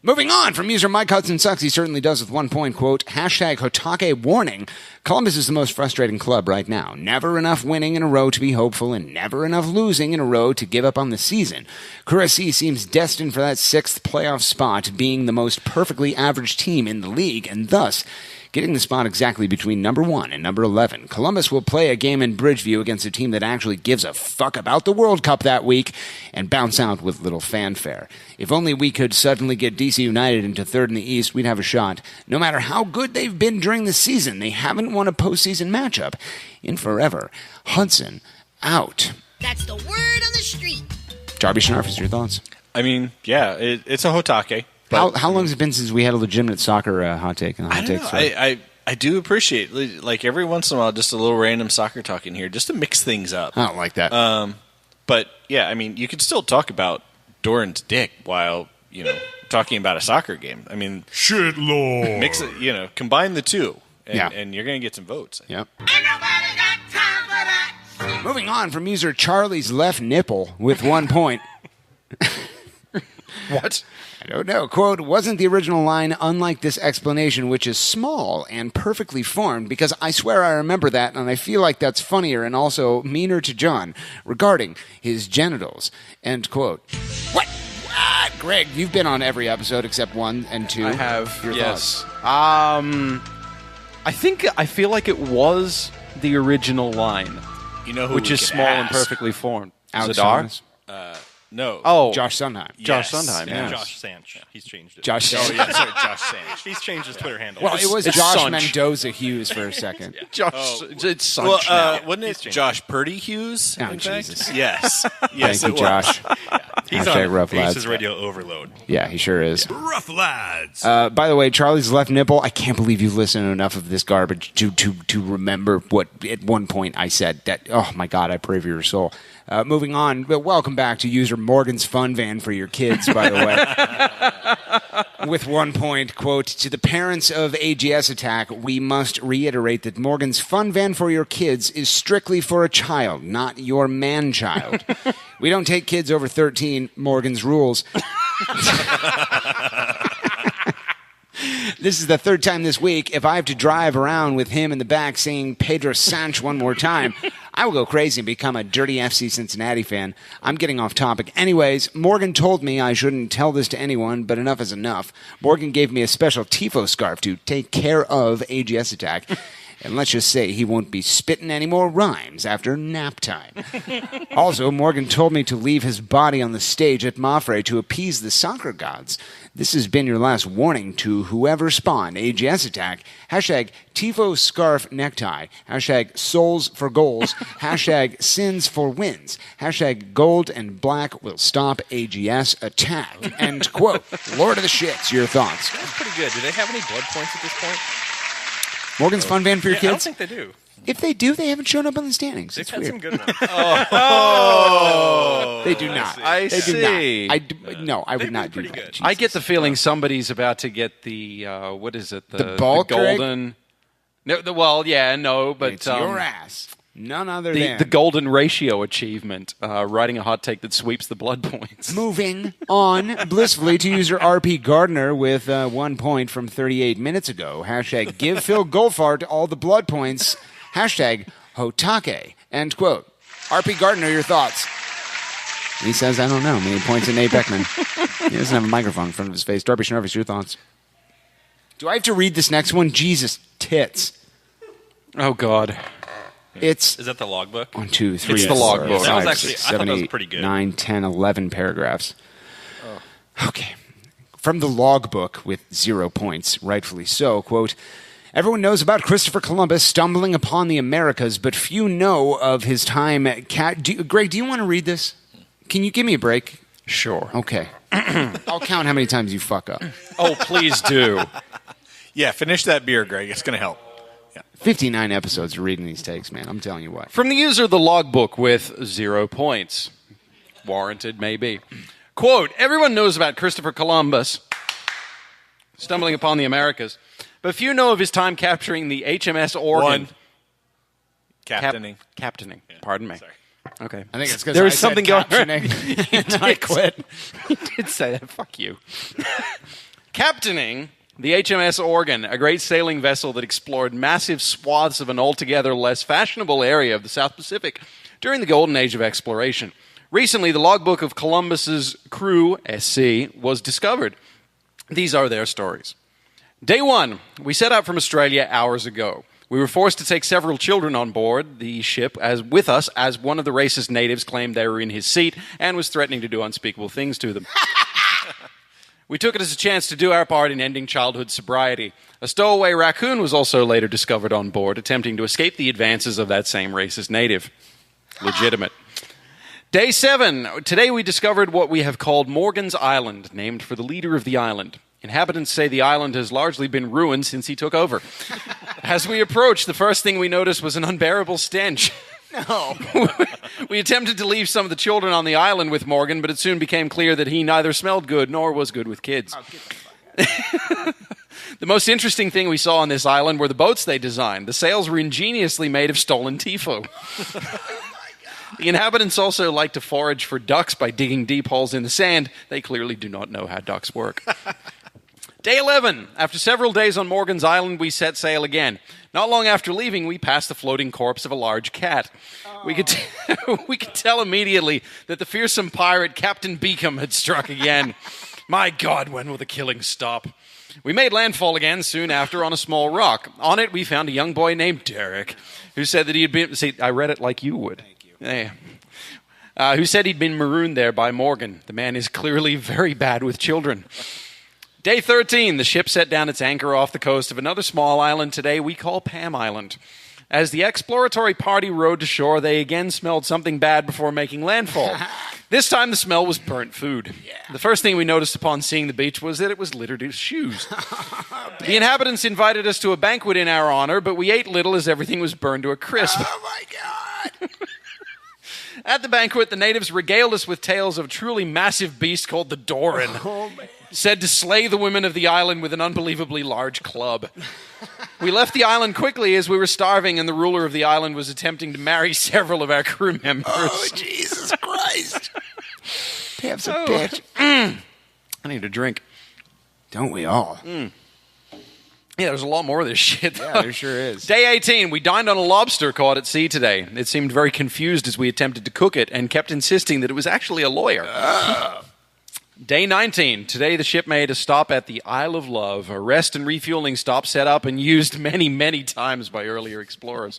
Moving on from user Mike Hudson Sucks, he certainly does with 1 point, quote, hashtag Hotake warning. Columbus is the most frustrating club right now. Never enough winning in a row to be hopeful and never enough losing in a row to give up on the season. Crewzers seems destined for that 6th playoff spot, being the most perfectly average team in the league and thus getting the spot exactly between number 1 and number 11. Columbus will play a game in Bridgeview against a team that actually gives a fuck about the World Cup that week and bounce out with little fanfare. If only we could suddenly get DC United into 3rd in the East, we'd have a shot. No matter how good they've been during the season, they haven't won a postseason matchup in forever. Hudson, out. That's the word on the street. Darby Schnarfus, your thoughts? I mean, yeah, it's a Hotake. How long has it been since we had a legitimate soccer hot take? I don't know. I do appreciate, like, every once in a while, just a little random soccer talk in here, just to mix things up. I don't like that. But, yeah, I mean, you could still talk about Doran's dick while, talking about a soccer game. I mean... Shit, Lord. Mix it, combine the two, and you're going to get some votes. Yep. Moving on from user Charlie's left nipple with 1 point. What? I don't know. Quote, wasn't the original line unlike this explanation, which is small and perfectly formed, because I swear I remember that, and I feel like that's funnier and also meaner to John regarding his genitals. End quote. What? Greg, you've been on every episode except 1 and 2. I have, Your yes. thoughts? I feel like it was the original line. You know who which we is could small and ask? perfectly formed. Alex Zadar? Thomas? No. Oh, Josh Sondheim. Josh Yes. Sondheim. Yeah. Yeah. Josh Sanch. He's changed it. Josh Oh, Sanch. yeah, sorry, Josh Sanch. He's changed his Twitter handle. Well, it was It's Josh Sanch. Mendoza Hughes for a second. Josh, it's Sunch Well, now. wasn't it Josh Purdy Hughes? Oh, in fact? Jesus. Yes. Yes, Thank it you, was. Josh. He's Hashtag on rough lads. Aces Radio Overload. Yeah, he sure is. Rough lads. By the way, Charlie's left nipple. I can't believe you've listened to enough of this garbage to remember what at one point I said. That oh my God, I pray for your soul. Moving on, but welcome back to user Morgan's Fun Van for your kids. By the way, with 1 point quote to the parents of AGS Attack, we must reiterate that Morgan's Fun Van for your kids is strictly for a child, not your man-child. We don't take kids over 13. Morgan's rules. This is the third time this week. If I have to drive around with him in the back singing Pedro Sanch one more time, I will go crazy and become a dirty FC Cincinnati fan. I'm getting off topic. Anyways, Morgan told me I shouldn't tell this to anyone, but enough is enough. Morgan gave me a special tifo scarf to take care of AGS Attack. And let's just say he won't be spitting any more rhymes after nap time. Also, Morgan told me to leave his body on the stage at Mafre to appease the soccer gods. This has been your last warning to whoever spawned AGS Attack. Hashtag Tifo Scarf Necktie. Hashtag Souls for Goals. Hashtag Sins for Wins. Hashtag Gold and Black will stop AGS Attack. End quote. Lord of the Shits, your thoughts. That's pretty good. Do they have any blood points at this point? Morgan's Fun Van for your I don't kids? think they do. If they do, they haven't shown up in the standings. They've It's had weird. some good ones. They do not. I They do see. not. No, I would not do that. Jesus. I get the feeling somebody's about to get the what is it? The bulk, Greg? golden. No, well, yeah, no, but It's your ass. None other the than golden ratio achievement. Writing a hot take that sweeps the blood points. Moving on blissfully to user RP Gardner with 1 point from 38 minutes ago. Hashtag give Phil Goldfart all the blood points. Hashtag Hotake. End quote. RP Gardner, your thoughts? He says, I don't know. Many points in Nate Beckman. He doesn't have a microphone in front of his face. Darby Schnurvis, your thoughts? Do I have to read this next one? Jesus tits. Oh, God. It's Is that the logbook? 1, 2, 3, It's the 4, logbook. 5, That was actually- 6, I thought 7, that was 8, pretty good. 9, 10, 11 paragraphs. Okay. From the logbook with 0 points, rightfully so, quote, everyone knows about Christopher Columbus stumbling upon the Americas, but few know of his time at Greg, do you want to read this? Can you give me a break? Sure. Okay. I'll count how many times you fuck up. Oh, please do. Yeah, finish that beer, Greg. It's going to help. 59 episodes of reading these takes, man. I'm telling you what. From the user, the logbook with 0 points. Warranted, maybe. Quote, everyone knows about Christopher Columbus stumbling upon the Americas, but few know of his time capturing the HMS Oregon. Captaining. Captaining. Yeah. Pardon me. Sorry. Okay. I think it's because there I was something going on. and I quit. He did say that. Fuck you. Captaining the HMS Oregon, a great sailing vessel that explored massive swaths of an altogether less fashionable area of the South Pacific during the golden age of exploration. Recently, the logbook of Columbus's crew, SC, was discovered. These are their stories. Day 1, we set out from Australia hours ago. We were forced to take several children on board the ship with us as one of the racist natives claimed they were in his seat and was threatening to do unspeakable things to them. We took it as a chance to do our part in ending childhood sobriety. A stowaway raccoon was also later discovered on board, attempting to escape the advances of that same racist native. Legitimate. Day 7. Today we discovered what we have called Morgan's Island, named for the leader of the island. Inhabitants say the island has largely been ruined since he took over. As we approached, the first thing we noticed was an unbearable stench. No. We attempted to leave some of the children on the island with Morgan, but it soon became clear that he neither smelled good nor was good with kids. The most interesting thing we saw on this island were the boats they designed. The sails were ingeniously made of stolen tifo. The inhabitants also like to forage for ducks by digging deep holes in the sand. They clearly do not know how ducks work. Day 11. After several days on Morgan's Island, we set sail again. Not long after leaving, we passed the floating corpse of a large cat. We could tell immediately that the fearsome pirate Captain Beacom had struck again. My God, when will the killing stop? We made landfall again soon after on a small rock. On it, we found a young boy named Derek. who said that he had been... See, I read it like you would. Thank you. Yeah. Who said he'd been marooned there by Morgan. The man is clearly very bad with children. Day 13, the ship set down its anchor off the coast of another small island today we call Pam Island. As the exploratory party rowed to shore, they again smelled something bad before making landfall. This time the smell was burnt food. Yeah. The first thing we noticed upon seeing the beach was that it was littered with shoes. The inhabitants invited us to a banquet in our honor, but we ate little as everything was burned to a crisp. Oh, my God. At the banquet, the natives regaled us with tales of a truly massive beast called the Doran, said to slay the women of the island with an unbelievably large club. We left the island quickly as we were starving, and the ruler of the island was attempting to marry several of our crew members. Oh, Jesus Christ. Pam's a bitch. I need a drink. Don't we all? Yeah, there's a lot more of this shit. Yeah, there sure is. Day 18, we dined on a lobster caught at sea today. It seemed very confused as we attempted to cook it and kept insisting that it was actually a lawyer. Day 19, today the ship made a stop at the Isle of Love, a rest and refueling stop set up and used many, many times by earlier explorers.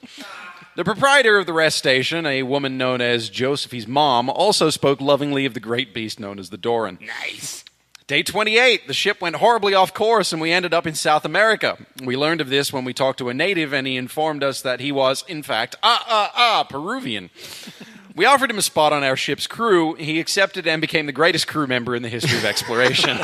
The proprietor of the rest station, a woman known as Josephie's mom, also spoke lovingly of the great beast known as the Doran. Nice. Day 28, the ship went horribly off course and we ended up in South America. We learned of this when we talked to a native and he informed us that he was, in fact, Peruvian. We offered him a spot on our ship's crew. He accepted and became the greatest crew member in the history of exploration.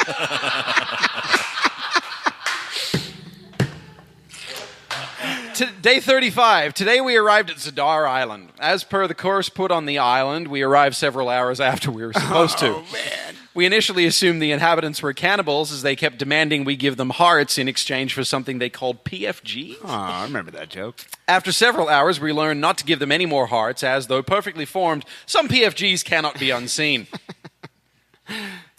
Day 35. Today we arrived at Zadar Island. As per the course put on the island, we arrived several hours after we were supposed to. Oh, man. We initially assumed the inhabitants were cannibals as they kept demanding we give them hearts in exchange for something they called PFG. Oh, I remember that joke. After several hours, we learned not to give them any more hearts as, though perfectly formed, some PFGs cannot be unseen.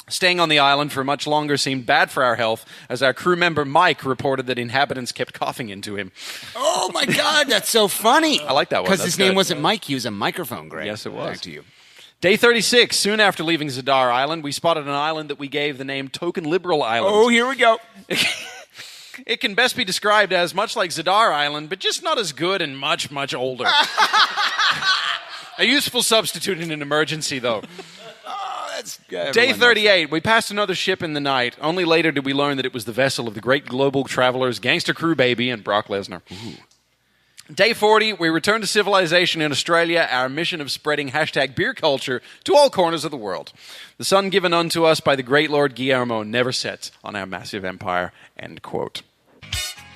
Staying on the island for much longer seemed bad for our health, as our crew member Mike reported that inhabitants kept coughing into him. Oh, my God, that's so funny. I like that one. Because his name wasn't Mike, he was a microphone, Greg. Yes, it was. Back to you. Day 36, soon after leaving Zadar Island, we spotted an island that we gave the name Token Liberal Island. Oh, here we go. It can best be described as much like Zadar Island, but just not as good and much, much older. A useful substitute in an emergency, though. Day 38, we passed another ship in the night. Only later did we learn that it was the vessel of the great global travelers Gangster Crew Baby and Brock Lesnar. Ooh. Day 40, we returned to civilization in Australia, our mission of spreading #beer culture to all corners of the world. The sun given unto us by the great Lord Guillermo never sets on our massive empire. End quote.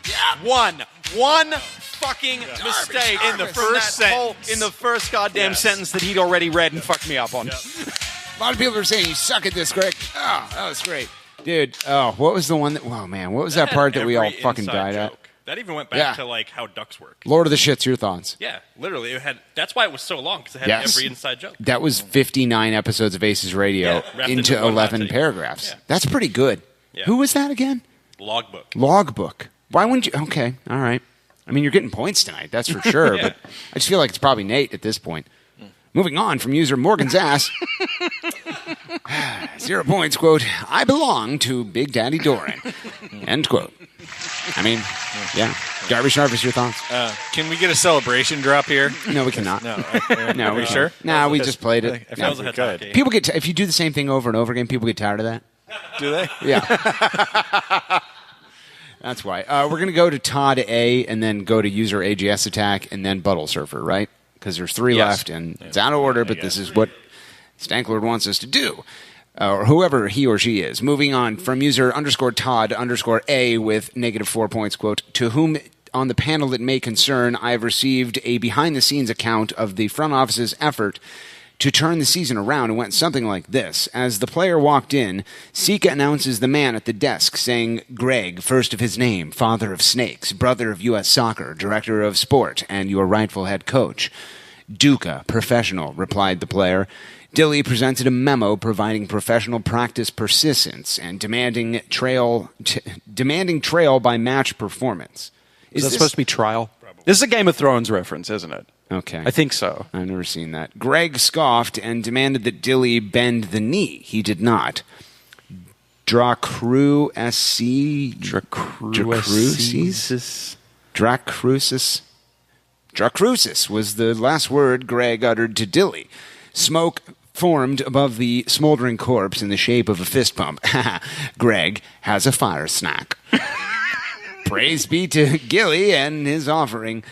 Yeah. One fucking mistake in the first sentence. In the first goddamn sentence that he'd already read and fucked me up on. Yep. A lot of people are saying you suck at this, Greg. Oh, that was great. Dude, what was the one that... Oh, man, what was that part that we all fucking died at? That even went back to like how ducks work. Lord of the Shits, your thoughts? Yeah, literally. It had. That's why it was so long, because it had every inside joke. That was 59 episodes of ACES Radio into 11 paragraphs. Yeah. That's pretty good. Yeah. Who was that again? Logbook. Why wouldn't you? Okay, all right. I mean, you're getting points tonight, that's for sure. But I just feel like it's probably Nate at this point. Moving on from user Morgan's ass. 0 points, quote, I belong to Big Daddy Doran. End quote. I mean, yeah. Garbage Harvest, your thoughts? Can we get a celebration drop here? No, we cannot. No. No, are you sure? No, we just played it. It feels like good. People get if you do the same thing over and over again, people get tired of that. Do they? Yeah. That's why. We're going to go to Todd A and then go to user AGS Attack and then Buttle Surfer, right? Because there's 3 left and it's out of order, but this is what Stanklord wants us to do. Or whoever he or she is. Moving on from user _Todd_A with -4 points, quote, to whom on the panel it may concern, I have received a behind-the-scenes account of the front office's effort to turn the season around. It went something like this. As the player walked in, Sika announces the man at the desk, saying, Greg, first of his name, father of snakes, brother of U.S. soccer, director of sport, and your rightful head coach. Duca, professional, replied the player. Dilly presented a memo providing professional practice persistence and demanding trail by match performance. Is that supposed to be trial? Probably. This is a Game of Thrones reference, isn't it? Okay. I think so. I've never seen that. Greg scoffed and demanded that Dilly bend the knee. He did not. Dracrusis. Dracrucis was the last word Greg uttered to Dilly. Smoke formed above the smoldering corpse in the shape of a fist pump. Greg has a fire snack. Praise be to Gilly and his offering.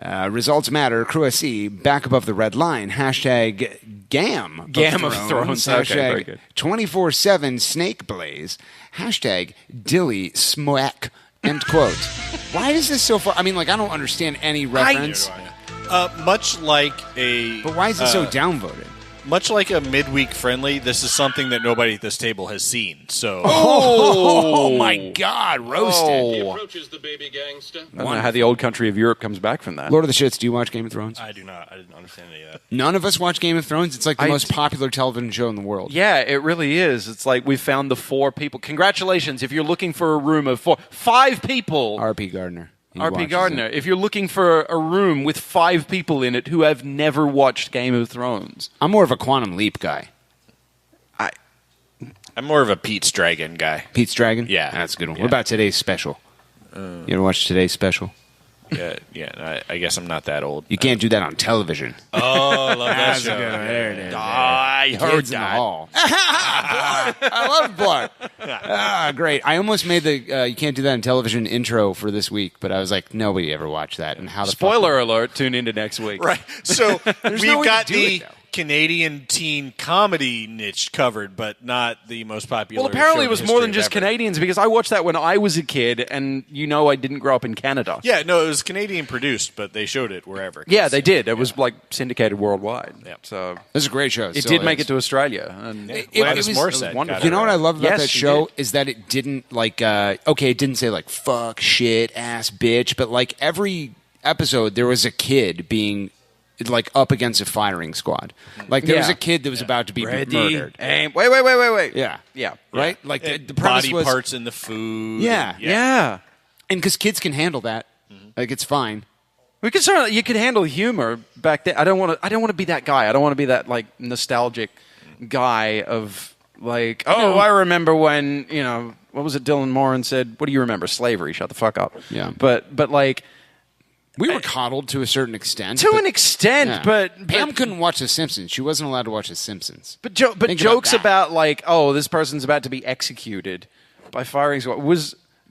Results matter. Crewzieff back above the red line. Hashtag Gam of Thrones. Okay, very good. 24/7 Snake Blaze. Hashtag Dilly Smoek. End quote. Why is this so far? I mean, like, I don't understand any reference. Much like a... But why is it so downvoted? Much like a midweek friendly, this is something that nobody at this table has seen. So, oh my God, roasted! He approaches the baby gangster. I don't know how the old country of Europe comes back from that. Lord of the Shits, do you watch Game of Thrones? I do not. I didn't understand any of that. None of us watch Game of Thrones. It's like the most popular television show in the world. Yeah, it really is. It's like we found the 4 people. Congratulations if you're looking for a room of 5 people. R.P. Gardner. R.P. Gardner. If you're looking for a room with 5 people in it who have never watched Game of Thrones. I'm more of a Quantum Leap guy. I'm more of a Pete's Dragon guy. Pete's Dragon? Yeah. That's a good one. What about today's special? You ever watch today's special? Yeah. I guess I'm not that old. You can't do that on television. Oh, I love that show. There it is. I heard Kids in the hall. I love Blark. Great. I almost made the you can't do that on television intro for this week, but I was like, nobody ever watched that. And how the Spoiler alert, tune into next week. Right. So we've got the Canadian teen comedy niche covered, but not the most popular. Well, apparently show it was in more history than just of ever. Canadians because I watched that when I was a kid, and I didn't grow up in Canada. Yeah, no, it was Canadian produced, but they showed it wherever. Yeah, they did. It was like syndicated worldwide. Yeah. So this is a great show. It did make it to Australia. And it was wonderful. You know what I love about Yes, that you show did. is that it didn't it didn't say like fuck, shit, ass, bitch, but like every episode there was a kid being like up against a firing squad. Like there was a kid that was about to be murdered. Aim. Wait. Yeah. Yeah. Right? Like the premise body was parts in the food. Yeah. And because kids can handle that, like it's fine. We could you could handle humor back then. I don't want to be that guy. I don't want to be that like nostalgic guy of like, I remember when, what was it Dylan Moran said, what do you remember? Slavery. Shut the fuck up. Yeah. But like we were coddled to a certain extent. But Pam couldn't watch The Simpsons. She wasn't allowed to watch The Simpsons. But jokes about like, this person's about to be executed by firing squad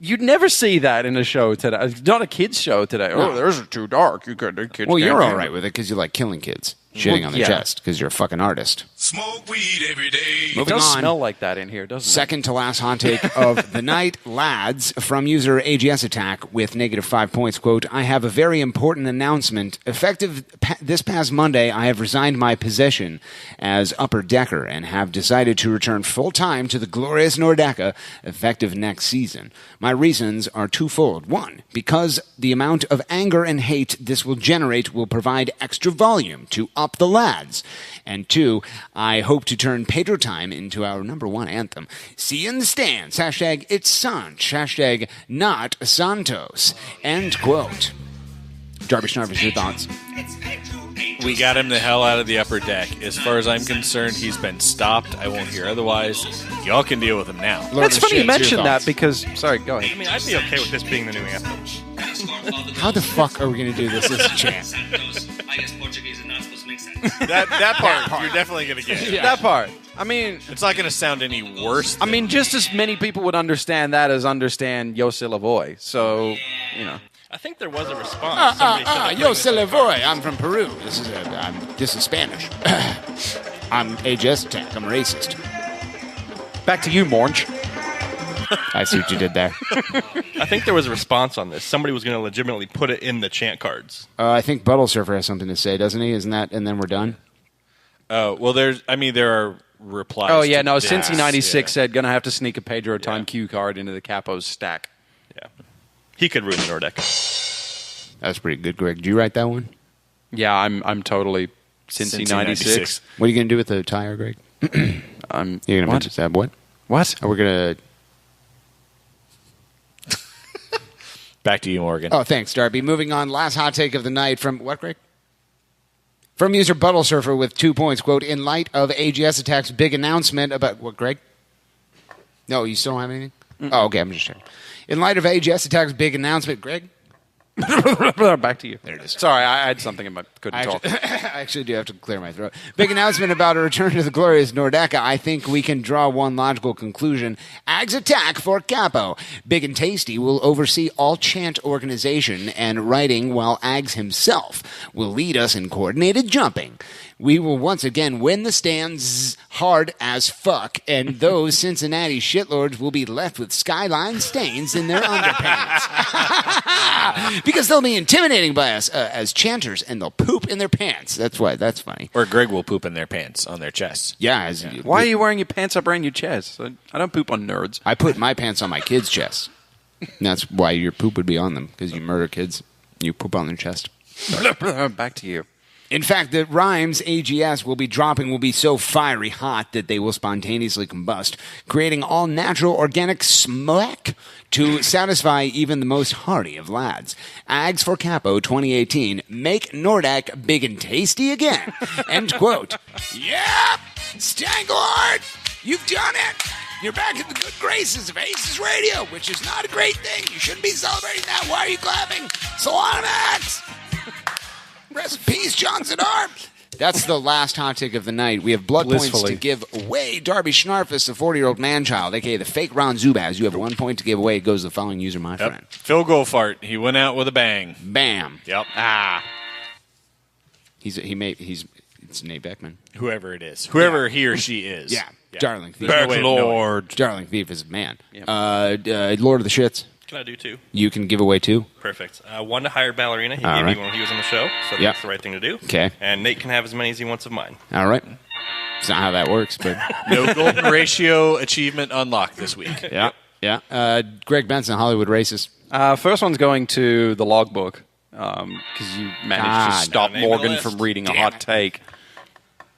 you'd never see that in a show today. Not a kids show today. No. Oh, theirs is too dark. You could kids. Well, you're can't all handle right it. with it because you like killing kids, shitting on their chest because you're a fucking artist. Smoke weed every day. It Moving does on. smell like that in here, doesn't it? Second to last hot take of the night, lads, from user AGS Attack with -5 points. Quote, I have a very important announcement. Effective this past Monday, I have resigned my position as upper decker and have decided to return full-time to the glorious Nordeca effective next season. My reasons are twofold. One, because the amount of anger and hate this will generate will provide extra volume to up the lads. And two, I hope to turn Pedro Time into our #1 anthem. See you in the stands. Hashtag it's Sanch. Hashtag not Santos. End quote. Darby Schnarvis, your thoughts? We got him the hell out of the upper deck. As far as I'm concerned, he's been stopped. I won't hear otherwise. Y'all can deal with him now. That's funny you mentioned that because... Sorry, go ahead. I mean, I'd be okay with this being the new anthem. How the fuck are we going to do this as a chant? I guess Portuguese is not supposed to make sense. That part, you're definitely going to get. Yeah. That part. I mean... It's not going to sound any worse. I mean, just as many people would understand that as understand Yo Se La Voy. So, I think there was a response. Yo se le voy. I'm from Peru. This is Spanish. I'm AGS Attack. I'm racist. Back to you, Mornch. I see what you did there. I think there was a response on this. Somebody was going to legitimately put it in the chant cards. I think Buttle Surfer has something to say, doesn't he? Isn't that? And then we're done. Well, there are replies. Oh, yeah, to no. this. Cincy 96 said, going to have to sneak a Pedro Time cue card into the Capo's stack. Yeah. He could ruin the Nordeca. That's pretty good, Greg. Did you write that one? Yeah, I'm totally Cincy 96. What are you going to do with the tire, Greg? You're going to mention that. What? What? Are we going to... Back to you, Morgan. Oh, thanks, Darby. Moving on. Last hot take of the night from... What, Greg? From user Buttle Surfer with 2 points. Quote, in light of AGS Attack's big announcement about... What, Greg? No, you still don't have anything? Oh, okay. I'm just checking. In light of AGS Attack's big announcement... Greg? Back to you. There it is. Sorry, I had something in my couldn't talk. I actually do have to clear my throat. Big announcement about a return to the glorious Nordeca. I think we can draw one logical conclusion. AGS Attack for Capo. Big and Tasty will oversee all chant organization and writing, while AGS himself will lead us in coordinated jumping. We will once again win the stands hard as fuck, and those Cincinnati shitlords will be left with skyline stains in their underpants. Because they'll be intimidating by us as chanters, and they'll poop in their pants. That's why. That's funny. Or Greg will poop in their pants on their chests. Yeah. Why are you wearing your pants up around your chest? I don't poop on nerds. I put my pants on my kids' chests. And that's why your poop would be on them, because you murder kids. You poop on their chest. Back to you. In fact, the rhymes AGS will be dropping will be so fiery hot that they will spontaneously combust, creating all natural organic smoke to satisfy even the most hardy of lads. AGS for Capo 2018, make Nordak big and tasty again. End quote. Yep! Stanglord! You've done it! You're back in the good graces of ACES Radio, which is not a great thing. You shouldn't be celebrating that. Why are you clapping? Salamax! Rest in peace, Johnson Arm. That's the last hot take of the night. We have blood points to give away. Darby Schnarfus, the 40-year-old man-child, a.k.a. the fake Ron Zubaz. You have 1 point to give away. It goes to the following user, my friend. Phil Goldfart. He went out with a bang. Bam. Yep. It's Nate Beckman. Whoever it is. Whoever he or she is. Yeah. Darling Thief. Backlord. Darling Thief is a man. Yep. Lord of the Shits. Can I do 2? You can give away 2. Perfect. One to Hired Ballerina. He All gave right. me when he was on the show, so that's the right thing to do. Okay. And Nate can have as many as he wants of mine. All right. It's not how that works, but No golden ratio achievement unlocked this week. Yeah. Yeah. Greg Benson, Hollywood Racist. First one's going to the logbook because you managed to stop Morgan from reading a hot take.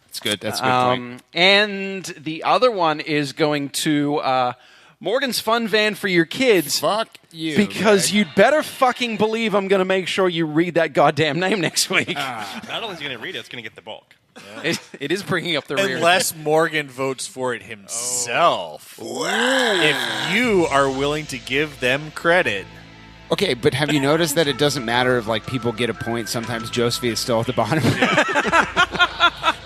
That's good. That's a good point. And the other one is going to Morgan's Fun Van for your kids. Fuck you. Because you'd better fucking believe I'm going to make sure you read that goddamn name next week. Not only is he going to read it, it's going to get the bulk. Yeah. It is bringing up the rear. Unless Morgan votes for it himself. If you are willing to give them credit. Okay, but have you noticed that it doesn't matter if people get a point? Sometimes Josephine is still at the bottom.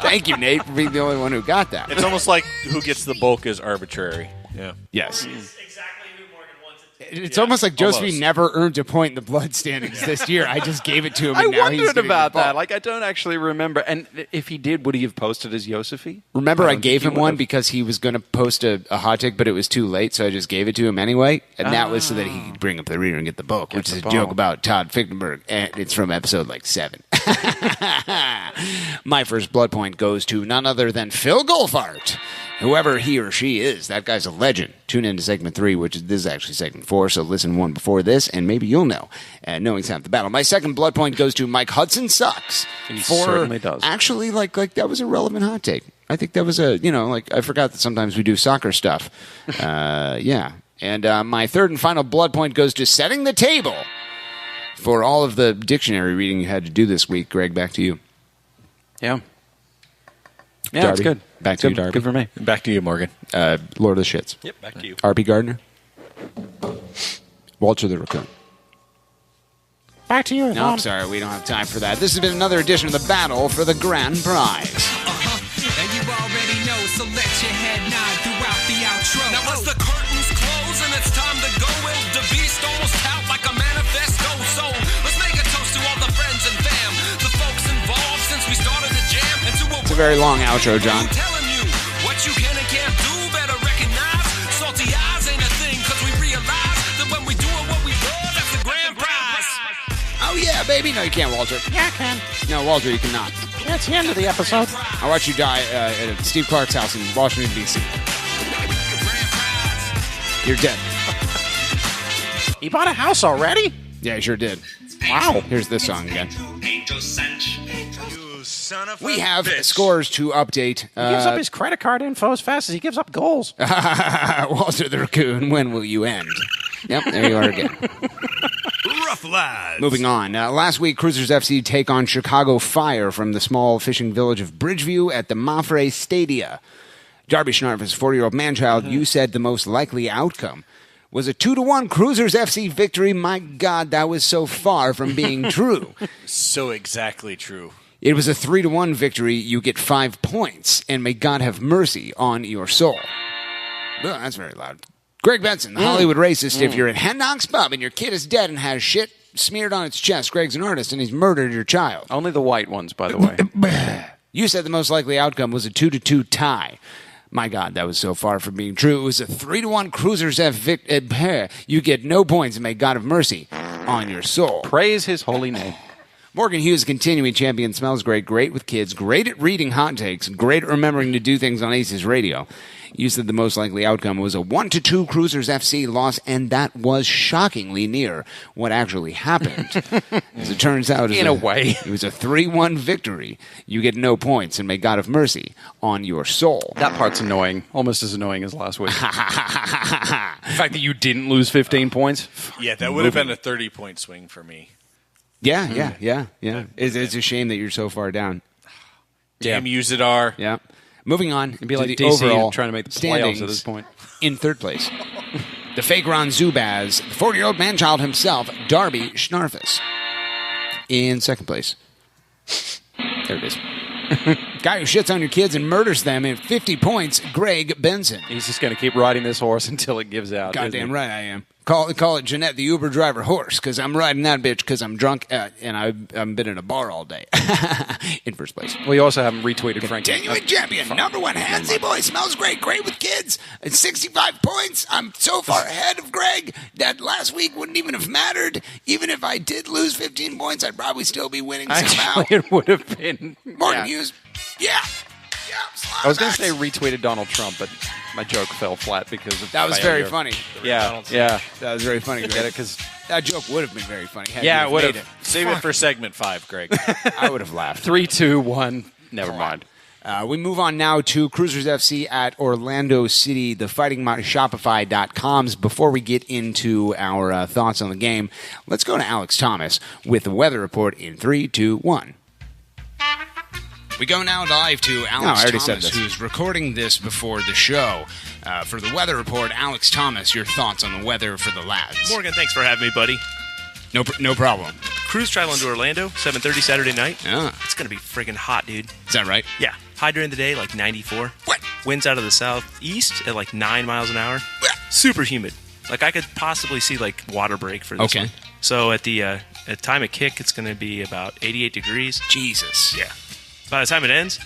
Thank you, Nate, for being the only one who got that. It's almost like who gets the bulk is arbitrary. Yeah. Yes. Exactly who Morgan wants it to. It's almost like Josephine never earned a point in the blood standings this year. I just gave it to him. I And now he's wondered getting about the bulk. that. I don't actually remember. And if he did, would he have posted as Josephine? Remember, I gave him one because he was going to post a hot take, but it was too late, so I just gave it to him anyway. And that was so that he could bring up the reader and get the book, which is a joke about Todd Fichtenberg. And it's from episode 7. My first blood point goes to none other than Phil Goldfart. Whoever he or she is, that guy's a legend. Tune into segment 3, this is actually segment 4, so listen one before this, and maybe you'll know. Knowing's half the battle. My second blood point goes to Mike Hudson Sucks. He certainly does. Actually, that was a relevant hot take. I think that was I forgot that sometimes we do soccer stuff. Yeah. And my third and final blood point goes to setting the table for all of the dictionary reading you had to do this week. Greg, back to you. Yeah. Yeah, Darby. that's good. Back to you, Darby. Good for me. Back to you, Morgan. Lord of the Shits. Yep, back to you. RP Gardner. Walter the Raccoon. Back to you. No, I'm sorry. We don't have time for that. This has been another edition of the Battle for the Grand Prize. And you already know, so let your head nod throughout the outro. Now as the curtains close and it's time to go, will the beast almost out like a manifesto? So let's make a toast to all the friends and fam, the folks involved since we started the jam. And to It's a very long outro, John. telling you what you can and can't do, better recognize. Salty eyes ain't a thing, cause we realize that when we doing what we love, that's the grand prize. Oh, yeah, baby. No, you can't, Walter. Yeah, I can. No, Walter, you cannot. Yeah, it's the end of the episode. I watch you die at Steve Clark's house in Washington, D.C. You're dead. He bought a house already? Yeah, he sure did. Wow. Here's this song again. Angel Sanch. We have scores to update. He gives up his credit card info as fast as he gives up goals. Walter the Raccoon, when will you end? Yep, there you are again. Rough lads. Moving on. Last week, Crewzers FC take on Chicago Fire from the small fishing village of Bridgeview at the Mafre Stadia. Darby Schnarfus, 40-year-old man-child, you said the most likely outcome was a 2-1 Crewzers FC victory. My God, that was so far from being true. So exactly true. It was a 3-1 victory. You get 5 points, and may God have mercy on your soul. Oh, that's very loud. Greg Benson, the Hollywood racist. If you're at Hendon's Pub and your kid is dead and has shit smeared on its chest, Greg's an artist and he's murdered your child. Only the white ones, by the way. You said the most likely outcome was a 2-2 tie. My God, that was so far from being true. It was a 3-1 Crewzers FC. You get no points, and may God have mercy on your soul. Praise his holy name. Morgan Hughes, continuing champion, smells great, great with kids, great at reading hot takes, great at remembering to do things on ACES Radio. You said the most likely outcome was a 1-2 Crewzers FC loss, and that was shockingly near what actually happened. As it turns out, in a way, it was a 3-1 victory. You get no points, and may God have mercy on your soul. That part's annoying, almost as annoying as last week. The fact that you didn't lose 15 points. Yeah, that would have been a 30-point swing for me. Yeah. It's a shame that you're so far down. Damn you, Zadar. Yeah. Moving on, it'd be to like the DC overall trying to make the standings playoffs at this point. In third place, the fake Ron Zubaz, the 40-year-old man-child himself, Darby Schnarfus. In second place, there it is. Guy who shits on your kids and murders them in 50 points, Greg Benson. He's just going to keep riding this horse until it gives out. Goddamn right I am. Call it Jeanette the Uber driver horse, because I'm riding that bitch because I'm drunk and I've been in a bar all day. In first place. Well, you also haven't retweeted Frankie. Continuing champion, number one, Hansy Boy, smells great, great with kids. At 65 points, I'm so far ahead of Greg that last week wouldn't even have mattered. Even if I did lose 15 points, I'd probably still be winning somehow. Actually, it would have been. Morgan Hughes, I was going to say retweeted Donald Trump, but my joke fell flat because of that was very funny. Yeah. That was very funny. Get it? Because that joke would have been very funny. It would have. Save it for segment 5, Greg. I would have laughed. 3, 2, 1. Never mind. We move on now to Crewzers FC at Orlando City, the FightingShopify.coms. Before we get into our thoughts on the game, let's go to Alex Thomas with the weather report in 3, 2, 1. We go now live to Alex Thomas, who's recording this before the show. For the weather report, Alex Thomas, your thoughts on the weather for the lads. Morgan, thanks for having me, buddy. No problem. Cruise traveling to Orlando, 7:30 Saturday night. Yeah. It's going to be friggin' hot, dude. Is that right? Yeah. High during the day, like 94. What? Winds out of the southeast at like 9 miles an hour. Super humid. Like I could possibly see like water break for this one. So at the at time of kick, it's going to be about 88 degrees. Jesus. Yeah. By the time it ends,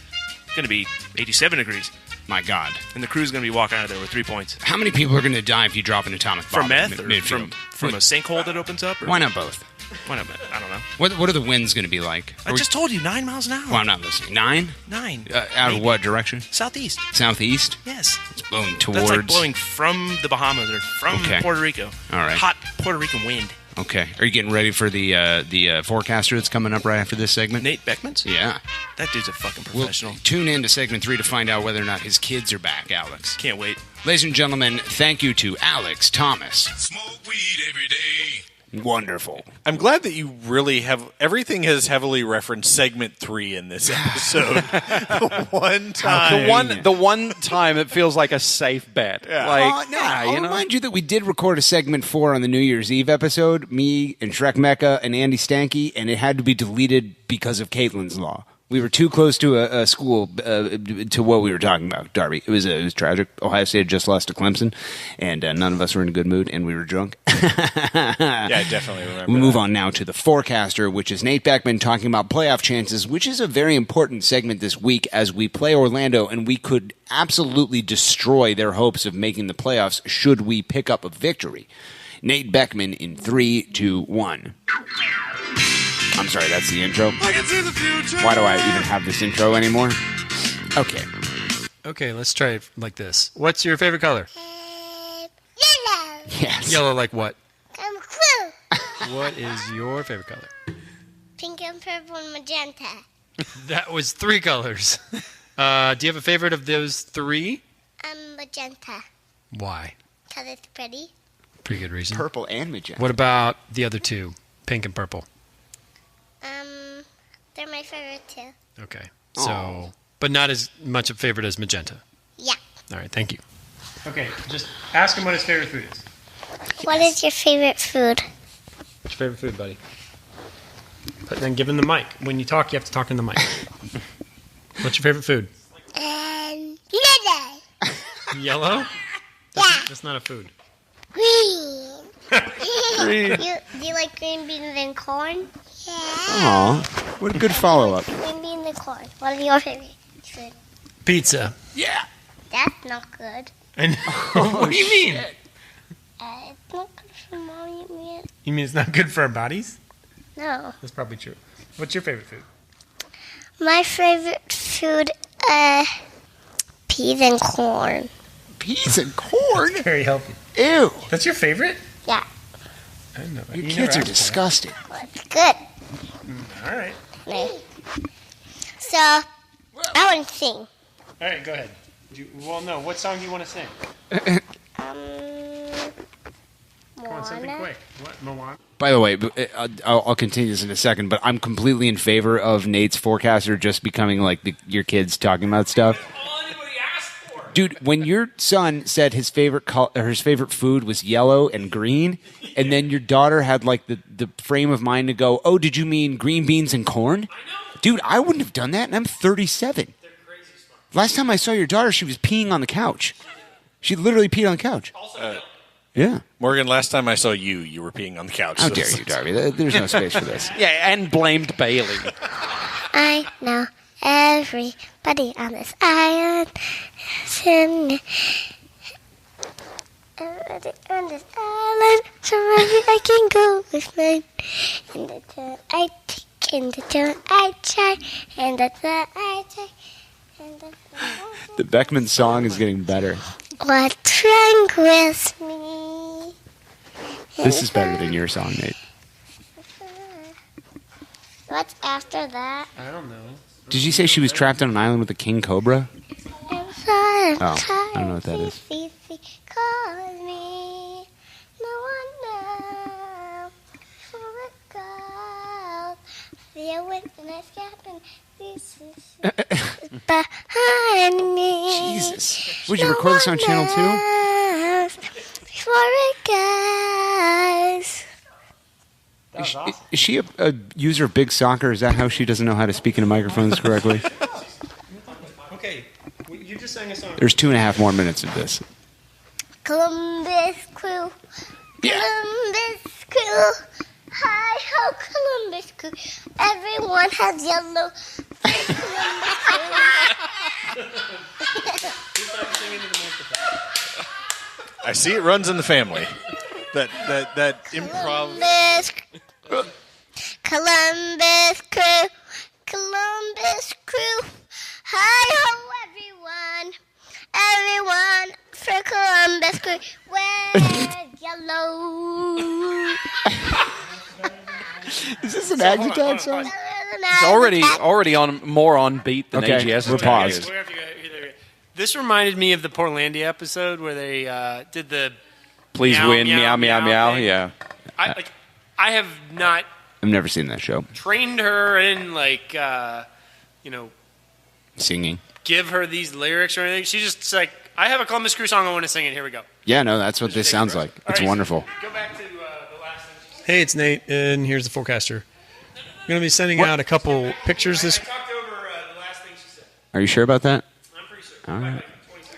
it's going to be 87 degrees. My God. And the crew's going to be walking out of there with 3 points. How many people are going to die if you drop an atomic bomb? From meth? Or midfield? from a sinkhole that opens up? Or? Why not both? Why not? I don't know. What are the winds going to be like? I just told you, 9 miles an hour. Well, I'm not listening. 9? 9. Out of what direction? Southeast. Southeast? Yes. It's blowing towards... That's like blowing from the Bahamas or from Puerto Rico. All right. Hot Puerto Rican wind. Okay. Are you getting ready for the forecaster that's coming up right after this segment? Nate Beckman's? Yeah. That dude's a fucking professional. We'll tune in to segment 3 to find out whether or not his kids are back, Alex. Can't wait. Ladies and gentlemen, thank you to Alex Thomas. Smoke weed every day. Wonderful. I'm glad that you really have... Everything has heavily referenced segment 3 in this episode. One time. The one time it feels like a safe bet. Yeah. I'll remind you that we did record a segment 4 on the New Year's Eve episode, me and Shrek Mecca and Andy Stanky, and it had to be deleted because of Caitlin's Law. We were too close to a school to what we were talking about, Darby. It was tragic. Ohio State had just lost to Clemson, and none of us were in a good mood, and we were drunk. Yeah, I definitely remember We move on now to the forecaster, which is Nate Beckman talking about playoff chances, which is a very important segment this week as we play Orlando, and we could absolutely destroy their hopes of making the playoffs should we pick up a victory. Nate Beckman in 3, 2, 1. I'm sorry, that's the intro. I can see the future. Why do I even have this intro anymore? Okay. Okay, let's try it like this. What's your favorite color? Yellow. Yes. Yellow like what? I'm blue. What is your favorite color? Pink and purple and magenta. That was 3 colors. Do you have a favorite of those 3? Magenta. Why? Because it's pretty. Pretty good reason. Purple and magenta. What about the other 2? Pink and purple. They're my favorite too. Okay. So, but not as much a favorite as magenta. Yeah. All right, thank you. Okay, just ask him what his favorite food is. What is your favorite food? What's your favorite food, buddy? But then give him the mic. When you talk, you have to talk in the mic. What's your favorite food? Yellow. Yellow? Yeah. That's not a food. Green. Green. Do you like green beans and corn? Yeah. Aw, what a good follow-up. Green beans and corn. What are your favorite food? Pizza. Yeah. That's not good. I know. What do you mean? It's not good for mommy, man. You mean it's not good for our bodies? No. That's probably true. What's your favorite food? My favorite food, peas and corn. Peas and corn? That's very healthy. Ew. That's your favorite? Yeah. I didn't know that. Your You kids never are asked disgusting. Well, it's good. All right. Okay. So, I want to sing. All right, go ahead. Well, no. What song do you want to sing? Come on, something quick. What? Moana? By the way, I'll continue this in a second, but I'm completely in favor of Nate's forecaster just becoming like your kids talking about stuff. Dude, when your son said his favorite food was yellow and green, and then your daughter had like the frame of mind to go, "Oh, did you mean green beans and corn?" Dude, I wouldn't have done that, and I'm 37. Last time I saw your daughter, she was peeing on the couch. She literally peed on the couch. Yeah. Morgan, last time I saw you were peeing on the couch. How dare you, Darby? There's no space for this. Yeah, and blamed Bailey. I know everybody on this island. Everybody on this island, so maybe I can go with mine. And the turn I take, and the turn I try, and the turn I take, and the The Beckman song is getting better. What's wrong with me? This is better than your song, Nate. What's after that? I don't know. Did you say she was trapped on an island with a king cobra? Oh, I don't know what that is. Calls me, no wonder for a girl. The witness captain, this is behind me. Jesus. Would you record this on Channel 2? For a guys. Is she a user of Big Soccer? Is that how she doesn't know how to speak into microphones correctly? Okay, you just sang a song. There's 2.5 more minutes of this. Columbus crew. Columbus crew. Hi ho, Columbus crew. Everyone has yellow. I see it runs in the family. That improv. Columbus crew. Columbus crew. Hi ho, everyone. Everyone for Columbus crew. Wear yellow. Is this an AGS Attack song? It's already on more on beat than AGS we're Attack paused. is. This reminded me of the Portlandia episode where they did the Please win, meow, meow, meow. Yeah. I have not I've never seen that show. trained her in Singing. give her these lyrics or anything. She's just like, I have a Columbus Crew song, I want to sing it. Here we go. Yeah, no, that's what this sounds like. It's wonderful. Go back to the last thing. Hey, it's Nate, and here's the forecaster. I'm going to be sending out a couple pictures this. I talked over the last thing she said. Are you sure about that? I'm pretty sure. All right.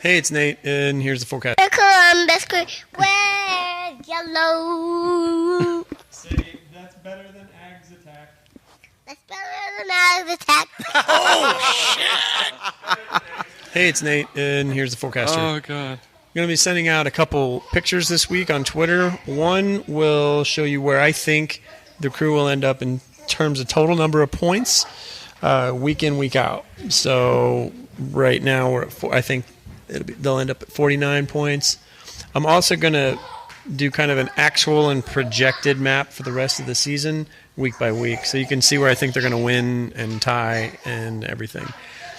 Hey, it's Nate, and here's the forecast. Columbus crew. Wear yellow. That's better than AGS Attack. That's better than AGS Attack. Oh, shit. Hey, it's Nate, and here's the forecaster. Oh, God. I'm going to be sending out a couple pictures this week on Twitter. One will show you where I think the crew will end up in terms of total number of points week in, week out. So right now we're at I think they'll end up at 49 points. I'm also going to do kind of an actual and projected map for the rest of the season, week by week, so you can see where I think they're going to win and tie and everything.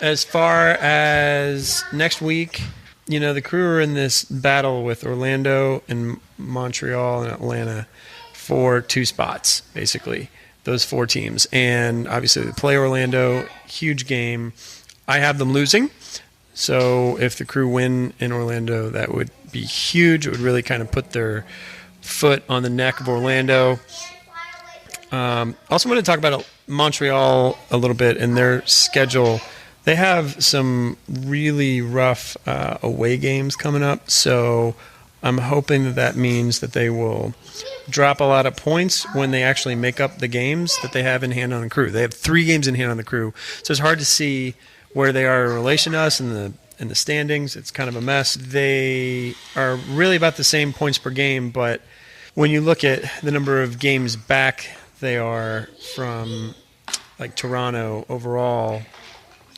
As far as next week, the crew are in this battle with Orlando and Montreal and Atlanta for 2 spots, basically, those 4 teams. And obviously they play Orlando, huge game. I have them losing. So if the crew win in Orlando, that would be huge. It would really kind of put their foot on the neck of Orlando. Also want to talk about Montreal a little bit and their schedule. They have some really rough away games coming up, so I'm hoping that means that they will drop a lot of points when they actually make up the games that they have in hand on the Crew. They have 3 games in hand on the Crew, so it's hard to see where they are in relation to us in the standings. It's kind of a mess. They are really about the same points per game, but when you look at the number of games back they are from like Toronto overall,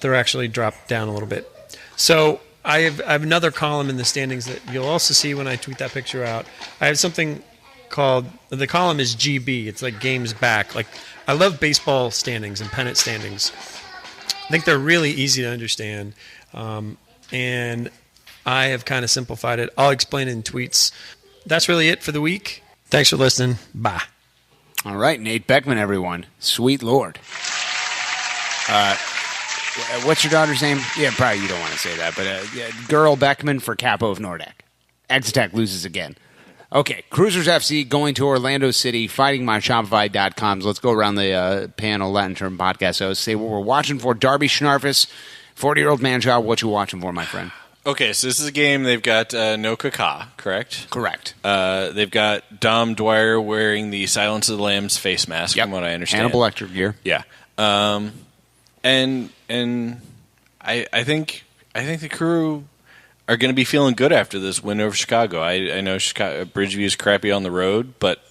they're actually dropped down a little bit. So I have another column in the standings that you'll also see when I tweet that picture out. I have something called, the column is GB. It's like games back. Like, I love baseball standings and pennant standings. I think they're really easy to understand. And I have kind of simplified it. I'll explain it in tweets. That's really it for the week. Thanks for listening. Bye. All right, Nate Beckman, everyone. Sweet Lord. What's your daughter's name? Yeah, probably you don't want to say that, but girl Beckman for Capo of Nordak. AGS Attack loses again. Okay, Crewzers FC going to Orlando City, fighting my Shopify.coms. Let's go around the panel, Latin Term Podcast host. Say what we're watching for. Darby Schnarfus, 40-year-old man-child. What you watching for, my friend? Okay, so this is a game they've got no Kaká, correct? Correct. They've got Dom Dwyer wearing the Silence of the Lambs face mask, from what I understand. Hannibal Lecter gear. Yeah. And I think the Crew are going to be feeling good after this win over Chicago. I know Bridgeview is crappy on the road, but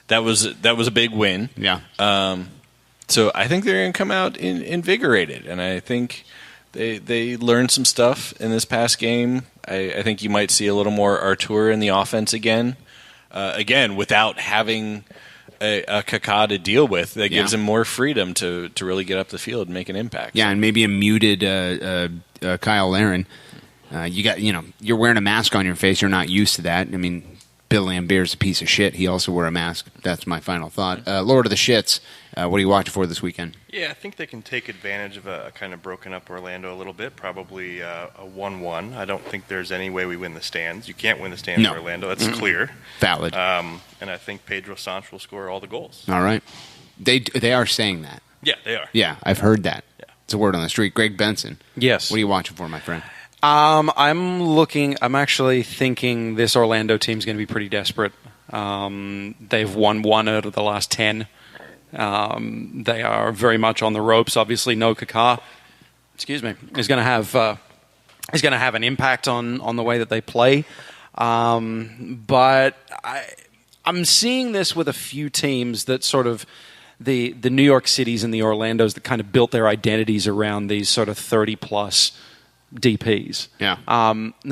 that was a big win. Yeah. So I think they're going to come out invigorated, and I think they learned some stuff in this past game. I think you might see a little more Artur in the offense again without having a Kaká to deal with. That gives him more freedom to really get up the field and make an impact. Yeah, and maybe a muted Kyle Larin. You're wearing a mask on your face. You're not used to that. I mean, Bill Lambert's a piece of shit. He also wore a mask. That's my final thought. Lord of the Shits, what are you watching for this weekend? Yeah, I think they can take advantage of a kind of broken up Orlando a little bit, probably a 1-1. I don't think there's any way we win the stands. You can't win the stands in Orlando. That's clear. Valid. And I think Pedro Sanch will score all the goals. All right. They are saying that. Yeah, they are. Yeah, I've heard that. Yeah. It's a word on the street. Greg Benson. Yes. What are you watching for, my friend? I'm actually thinking this Orlando team's going to be pretty desperate. They've won 1 out of the last 10. They are very much on the ropes. Obviously, no Kaká, is going to have an impact on the way that they play. But I'm seeing this with a few teams that sort of the New York Cities and the Orlandos that kind of built their identities around these sort of 30-plus DPs,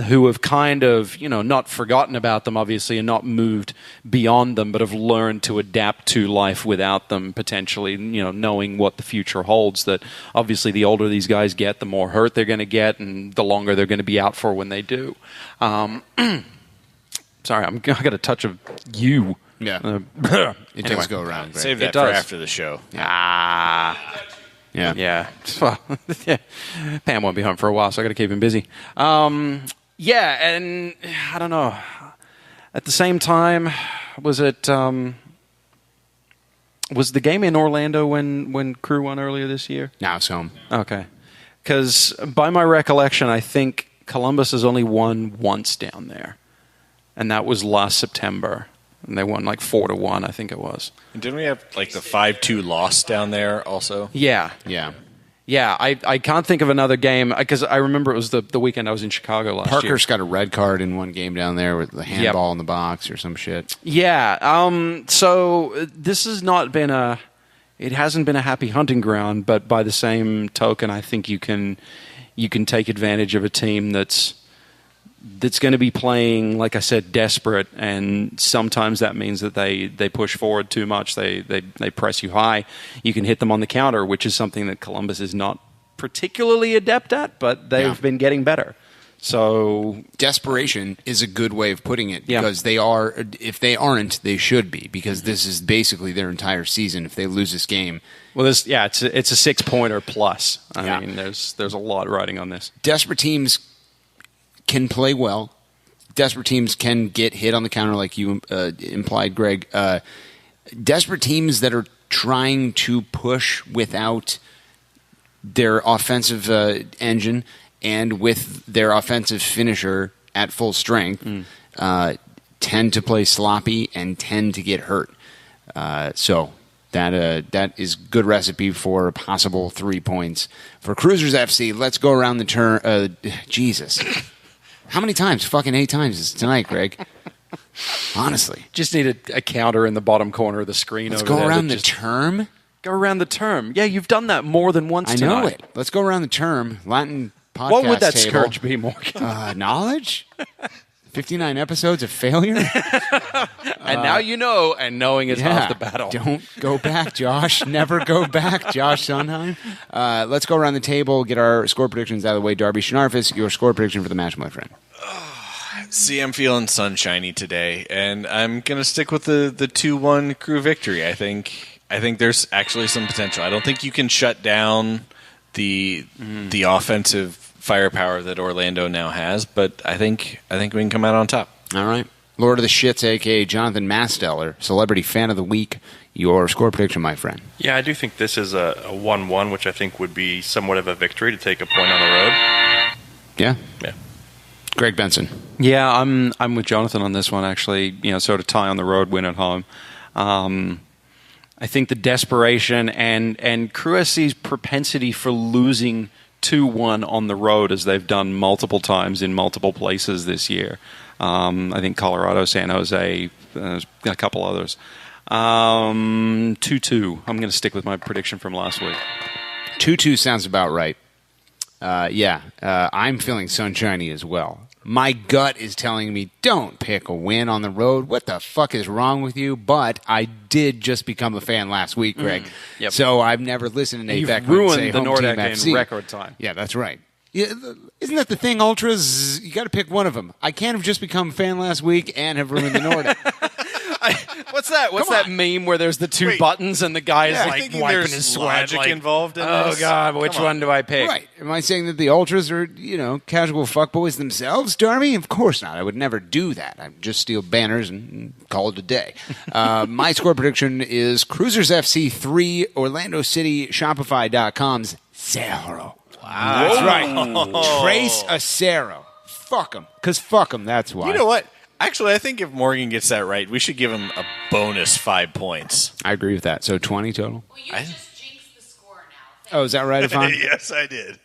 who have kind of, not forgotten about them, obviously, and not moved beyond them, but have learned to adapt to life without them, potentially, knowing what the future holds. That obviously the older these guys get, the more hurt they're going to get, and the longer they're going to be out for when they do. Sorry, I got a touch of you. Yeah. It does go around. Greg. Save that for after the show. Yeah. Well, Pam won't be home for a while, so I got to keep him busy. And I don't know. At the same time, was the game in Orlando when Crew won earlier this year? Now it's home. Okay. Because by my recollection, I think Columbus has only won once down there, and that was last September. And they won like 4-1, I think it was. And didn't we have like the 5-2 loss down there also? Yeah. I can't think of another game because I remember it was the weekend I was in Chicago last year. Parker's got a red card in one game down there with the handball in the box or some shit. Yeah. So this has not been it hasn't been a happy hunting ground, but by the same token, I think you can take advantage of a team that's going to be playing, like I said, desperate, and sometimes that means that they push forward too much. They press you high. You can hit them on the counter, which is something that Columbus is not particularly adept at, but they've been getting better. So desperation is a good way of putting it, because they are. If they aren't, they should be, because this is basically their entire season. If they lose this game, well, it's a 6-pointer plus. I mean, there's a lot riding on this. Desperate teams can play well. desperate teams can get hit on the counter, like you implied, Greg. Desperate teams that are trying to push without their offensive engine and with their offensive finisher at full strength tend to play sloppy and tend to get hurt. So that is good recipe for a possible 3 points for Crewzers FC. Let's go around the turn. Jesus. How many times? Fucking 8 times is tonight, Greg. Honestly. Just need a counter in the bottom corner of the screen. Let's over go there around that the term. Go around the term. Yeah, you've done that more than once I tonight. know it. Let's go around the term. Latin podcast What would that table. scourge be, Morgan? Knowledge? 59 episodes of failure? And now you know, and knowing is half the battle. Don't go back, Josh. Never go back, Josh Sondheim. Let's go around the table, get our score predictions out of the way. Darby Schnarfus, your score prediction for the match, my friend. See, I'm feeling sunshiny today, and I'm going to stick with the 2-1 Crew victory. I think there's actually some potential. I don't think you can shut down the offensive firepower that Orlando now has, but I think we can come out on top. All right. Lord of the Shits, a.k.a. Jonathon Masteller, Celebrity Fan of the Week, your score prediction, my friend. Yeah, I do think this is a 1-1, which I think would be somewhat of a victory to take a point on the road. Yeah? Yeah. Greg Benson. Yeah, I'm with Jonathan on this one, actually. Sort of tie on the road, win at home. I think the desperation and Crew SC's propensity for losing 2-1 on the road, as they've done multiple times in multiple places this year. I think Colorado, San Jose, a couple others. 2-2. I'm going to stick with my prediction from last week. 2-2 sounds about right. I'm feeling sunshiny as well. My gut is telling me don't pick a win on the road. What the fuck is wrong with you? But I did just become a fan last week, Greg. Yep. So I've never listened to Nate You've Beckman ruined say the home Nordic team in FC. record time. Yeah, that's right. Yeah, isn't that the thing, Ultras? You got to pick one of them. I can't have just become a fan last week and have ruined the Nordic. What's that? What's that meme where there's the two buttons and the guy is like wiping his sweat? Logic involved in oh this? God, which one do I pick? Right. Am I saying that the Ultras are, casual fuckboys themselves, Darby? Of course not. I would never do that. I'd just steal banners and call it a day. My score prediction is Crewzers FC 3, Orlando City, Shopify.com's 0. Wow. That's right. Trace Acero. Fuck him. Because fuck him, that's why. You know what? Actually, I think if Morgan gets that right, we should give him a bonus 5 points. I agree with that. So 20 total? Well, you just jinxed the score now. Oh, is that right, Yvonne? Yes, I did.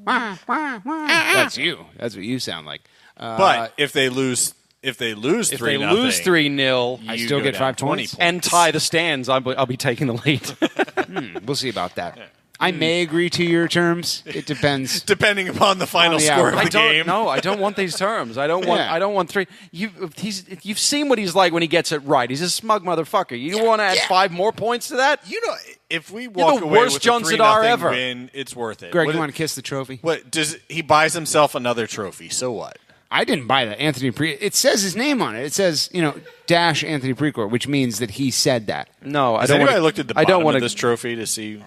That's you. That's what you sound like. But if they lose 3-0, I still get 5 points. And tie the stands, I'll be taking the lead. We'll see about that. I may agree to your terms. It depends. Depending upon the final score of the game. No, I don't want these terms. I don't want 3. You've seen what he's like when he gets it right. He's a smug motherfucker. You want to add 5 more points to that? If we walk the away worst with John a 3-0 Zadar ever. win, it's worth it. Greg, you want to kiss the trophy? What does he buys himself another trophy? So what? I didn't buy that. Anthony It says his name on it. It says, dash Anthony Precourt, which means that he said that. No, I don't want to look at the bottom of this trophy to see,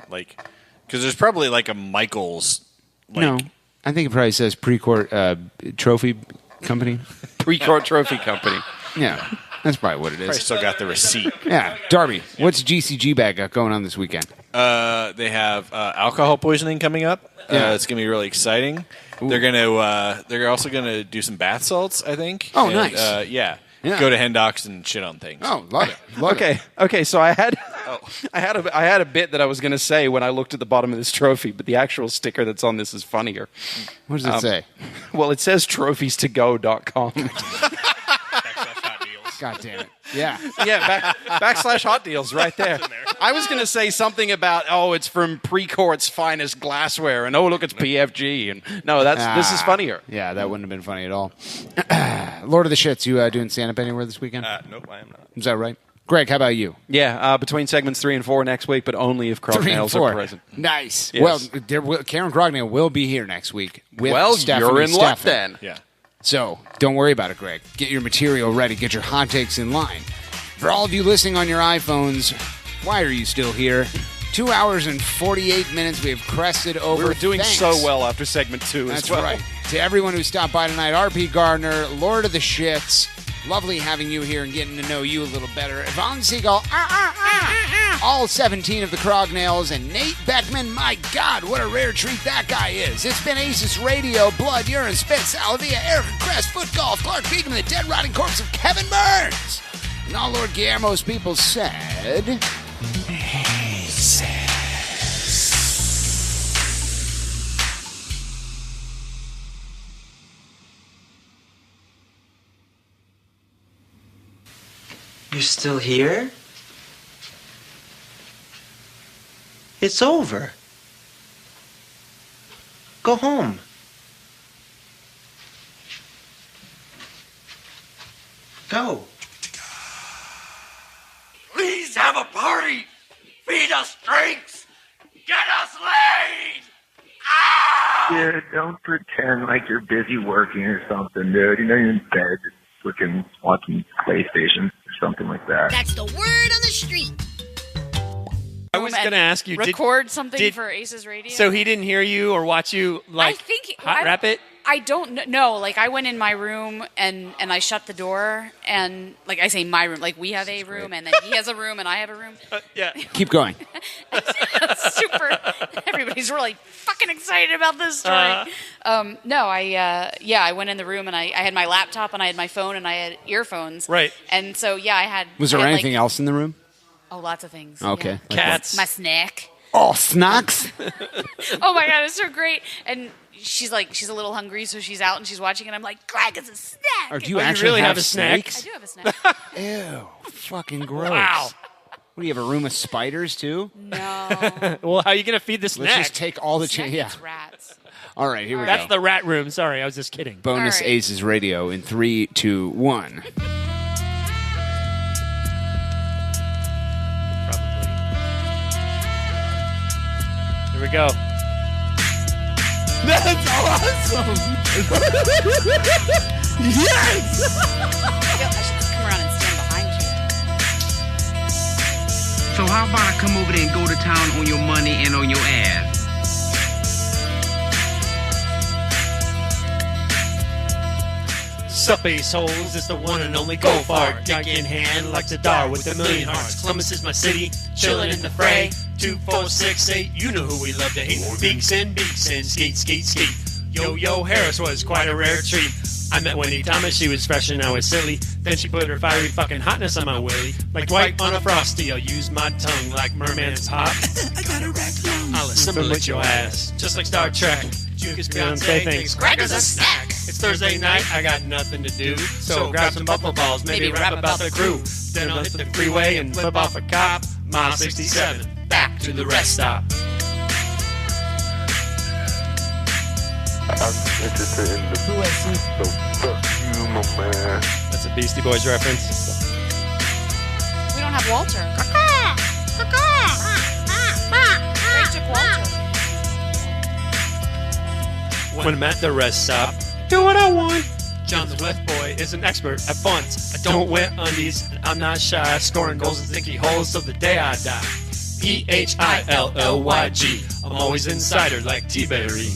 because there's probably like a Michaels. No, I think it probably says Precourt Trophy Company. Precourt Trophy Company. Yeah, that's probably what it is. Probably still got the receipt. Yeah, Darby, what's GCG Bag got going on this weekend? They have alcohol poisoning coming up. Yeah. It's gonna be really exciting. Ooh. They're also gonna do some bath salts, I think. Oh, nice. Yeah. Go to Hendox and shit on things. Oh, love it. Okay. So I had a bit that I was going to say when I looked at the bottom of this trophy, but the actual sticker that's on this is funnier. What does it say? Well, it says trophies2go.com. God damn it. Yeah. Yeah, backslash hot deals right there. I was going to say something about, it's from Precourt's finest glassware, and look, it's PFG. And no, this is funnier. Yeah, that wouldn't have been funny at all. Lord of the Shits, you doing stand-up anywhere this weekend? Nope, I am not. Is that right? Greg, how about you? Yeah, between segments 3 and 4 next week, but only if Crognales are present. Nice. Yes. Well, Karen Crognale will be here next week with you're in luck then. Yeah. So, don't worry about it, Greg. Get your material ready. Get your hot takes in line. For all of you listening on your iPhones, why are you still here? 2 hours and 48 minutes we have crested over. We're doing Thanks. so well after segment 2 That's as well. right. To everyone who stopped by tonight, RP Gardner, Lord of the Shits, lovely having you here and getting to know you a little better. Yvonne Siegel, all 17 of the Crognails, and Nate Beckman. My God, what a rare treat that guy is. It's been ACES Radio, Blood, Urine, Spit, Salavia, Eric Crest, Foot Golf, Clark Beacon, the dead rotting corpse of Kevin Burns. And all Lord Guillermo's people said... You're still here? It's over. Go home. Go. Please have a party. Feed us drinks. Get us laid. Dude, don't pretend like you're busy working or something, dude. You know you're in bed, looking, watching PlayStation or something like that. That's the word on the street. I was going to ask you, record something for ACES Radio. So he didn't hear you or watch you I think hot rap it? I don't know. Like, I went in my room and I shut the door, and like I say my room, like we have a room and then he has a room and I have a room. Yeah. Keep going. Super. Everybody's really fucking excited about this story. No, I went in the room and I had my laptop and I had my phone and I had earphones. Right. And so, yeah, I had... Was there anything else in the room? Oh, lots of things. Okay. Yeah. Like Cats. My snack. Oh, snacks? Oh my God, it's so great. And she's a little hungry, so she's out and she's watching, and I'm like, Greg, it's a snack. Or do you actually really have a snack? snakes? I do have a snack. Ew, fucking gross. Wow. What, do you have a room of spiders, too? No. Well, how are you going to feed the snack? Let's just take all the... Yeah. It's rats. All right, here we That's go. the rat room. Sorry, I was just kidding. Bonus All right. ACES Radio in 3, 2, 1. Here we go. That's awesome. Yes. I should come around and stand behind you. So how about I come over there and go to town on your money and on your ass? Sup, ace holes, it's the one and only go far. Dick in hand, like the Dar with a million hearts. Columbus is my city, chillin' in the fray. 2, 4, 6, 8, you know who we love to hate. Beaks and skate, skate, skate. Yo, Harris was quite a rare treat. I met Wendy Thomas, she was fresh and I was silly. Then she put her fiery fucking hotness on my willy. Like Dwight on a Frosty, I'll use my tongue like Merman's pop. I got a rack lung. I'll assimilate your ass, just like Star Trek. Juke's Beyonce thinks Cracker's a snack. It's Thursday night, I got nothing to do. So grab some buffalo balls, maybe rap about the crew. Then I'll hit the freeway and flip off a cop. Mile 67, back to the rest stop. I'm interested in the... So fuck you, my man. That's a Beastie Boys reference. We don't have Walter. Greg took Walter. When I'm at the rest stop, do what I want. John the left boy is an expert at fonts. I don't wear undies, and I'm not shy. Scoring goals and stinky holes till the day I die. PHILLYG. I'm always insider like T-Berry.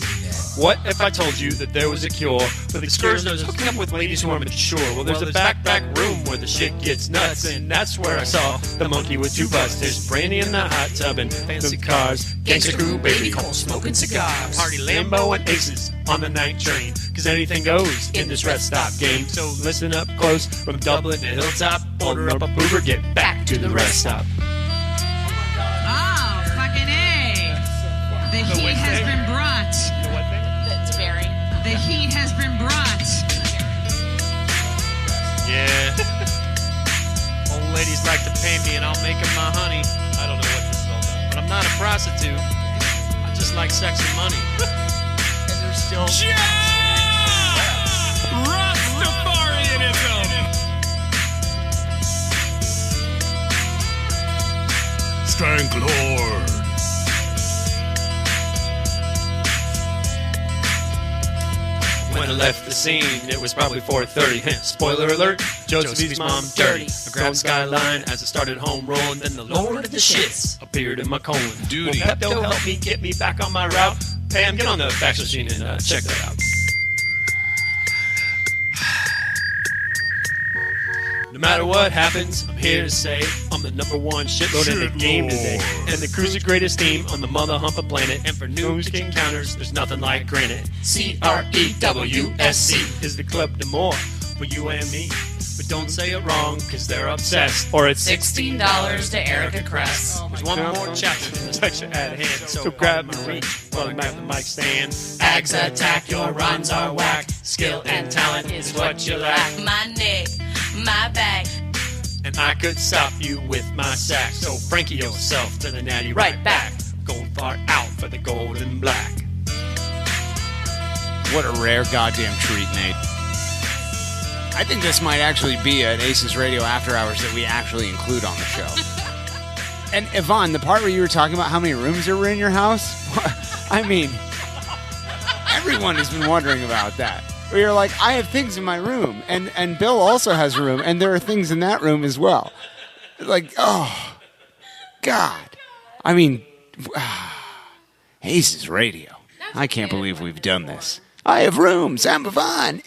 What if I told you that there was a cure for the excursioners hooking up with ladies who are mature? Well, there's a back room where the shit gets nuts, and that's where I saw the monkey with 2 butts. There's brandy in the hot tub and fancy cars, gangsta crew, baby call, smoking cigars, party Lambo and aces on the night train, cause anything goes in this rest stop game. So listen up close, from Dublin to Hilltop, order up a Uber, get back to the rest stop. Oh, fucking A. The heat has been brought. To Barry. The heat has been brought. Yeah. Old ladies like to pay me and I'll make them my honey. I don't know what this is all about. But I'm not a prostitute. I just like sex and money. And there's still... Rastafarianism. Stank Lord. When I left the scene, it was probably 4:30. Spoiler alert, Josephine's mom dirty. I grabbed Skyline as I started home rolling. Then the Lord of the Shits appeared in my colon. Duty. Will Pepto help me get me back on my route? Pam, get on the fax machine and check that out. No matter what happens, I'm here to say I'm the number one shitload in the game today. And the crew's the greatest team on the mother humper planet. And for new encounters, there's nothing like granite. CREWSC is the club de more for you and me. But don't say it wrong, cause they're obsessed. Or it's $16 to Erica Cress. There's one more chapter in this lecture at hand. So grab my reach while I'm at the mic stand. AGS Attack, your rhymes are whack. Skill and talent is what you lack. My neck, my back. And I could stop you with my sack. So Frankie yourself to the natty right back. Going far out for the gold and black. What a rare goddamn treat, Nate. I think this might actually be an ACES Radio After Hours that we actually include on the show. And Yvonne, the part where you were talking about how many rooms there were in your house, I mean, everyone has been wondering about that. Where you're like, I have things in my room, and Bill also has a room, and there are things in that room as well. Like, oh, God. I mean, ACES Radio. I can't believe we've done this. I have rooms. I'm Yvonne.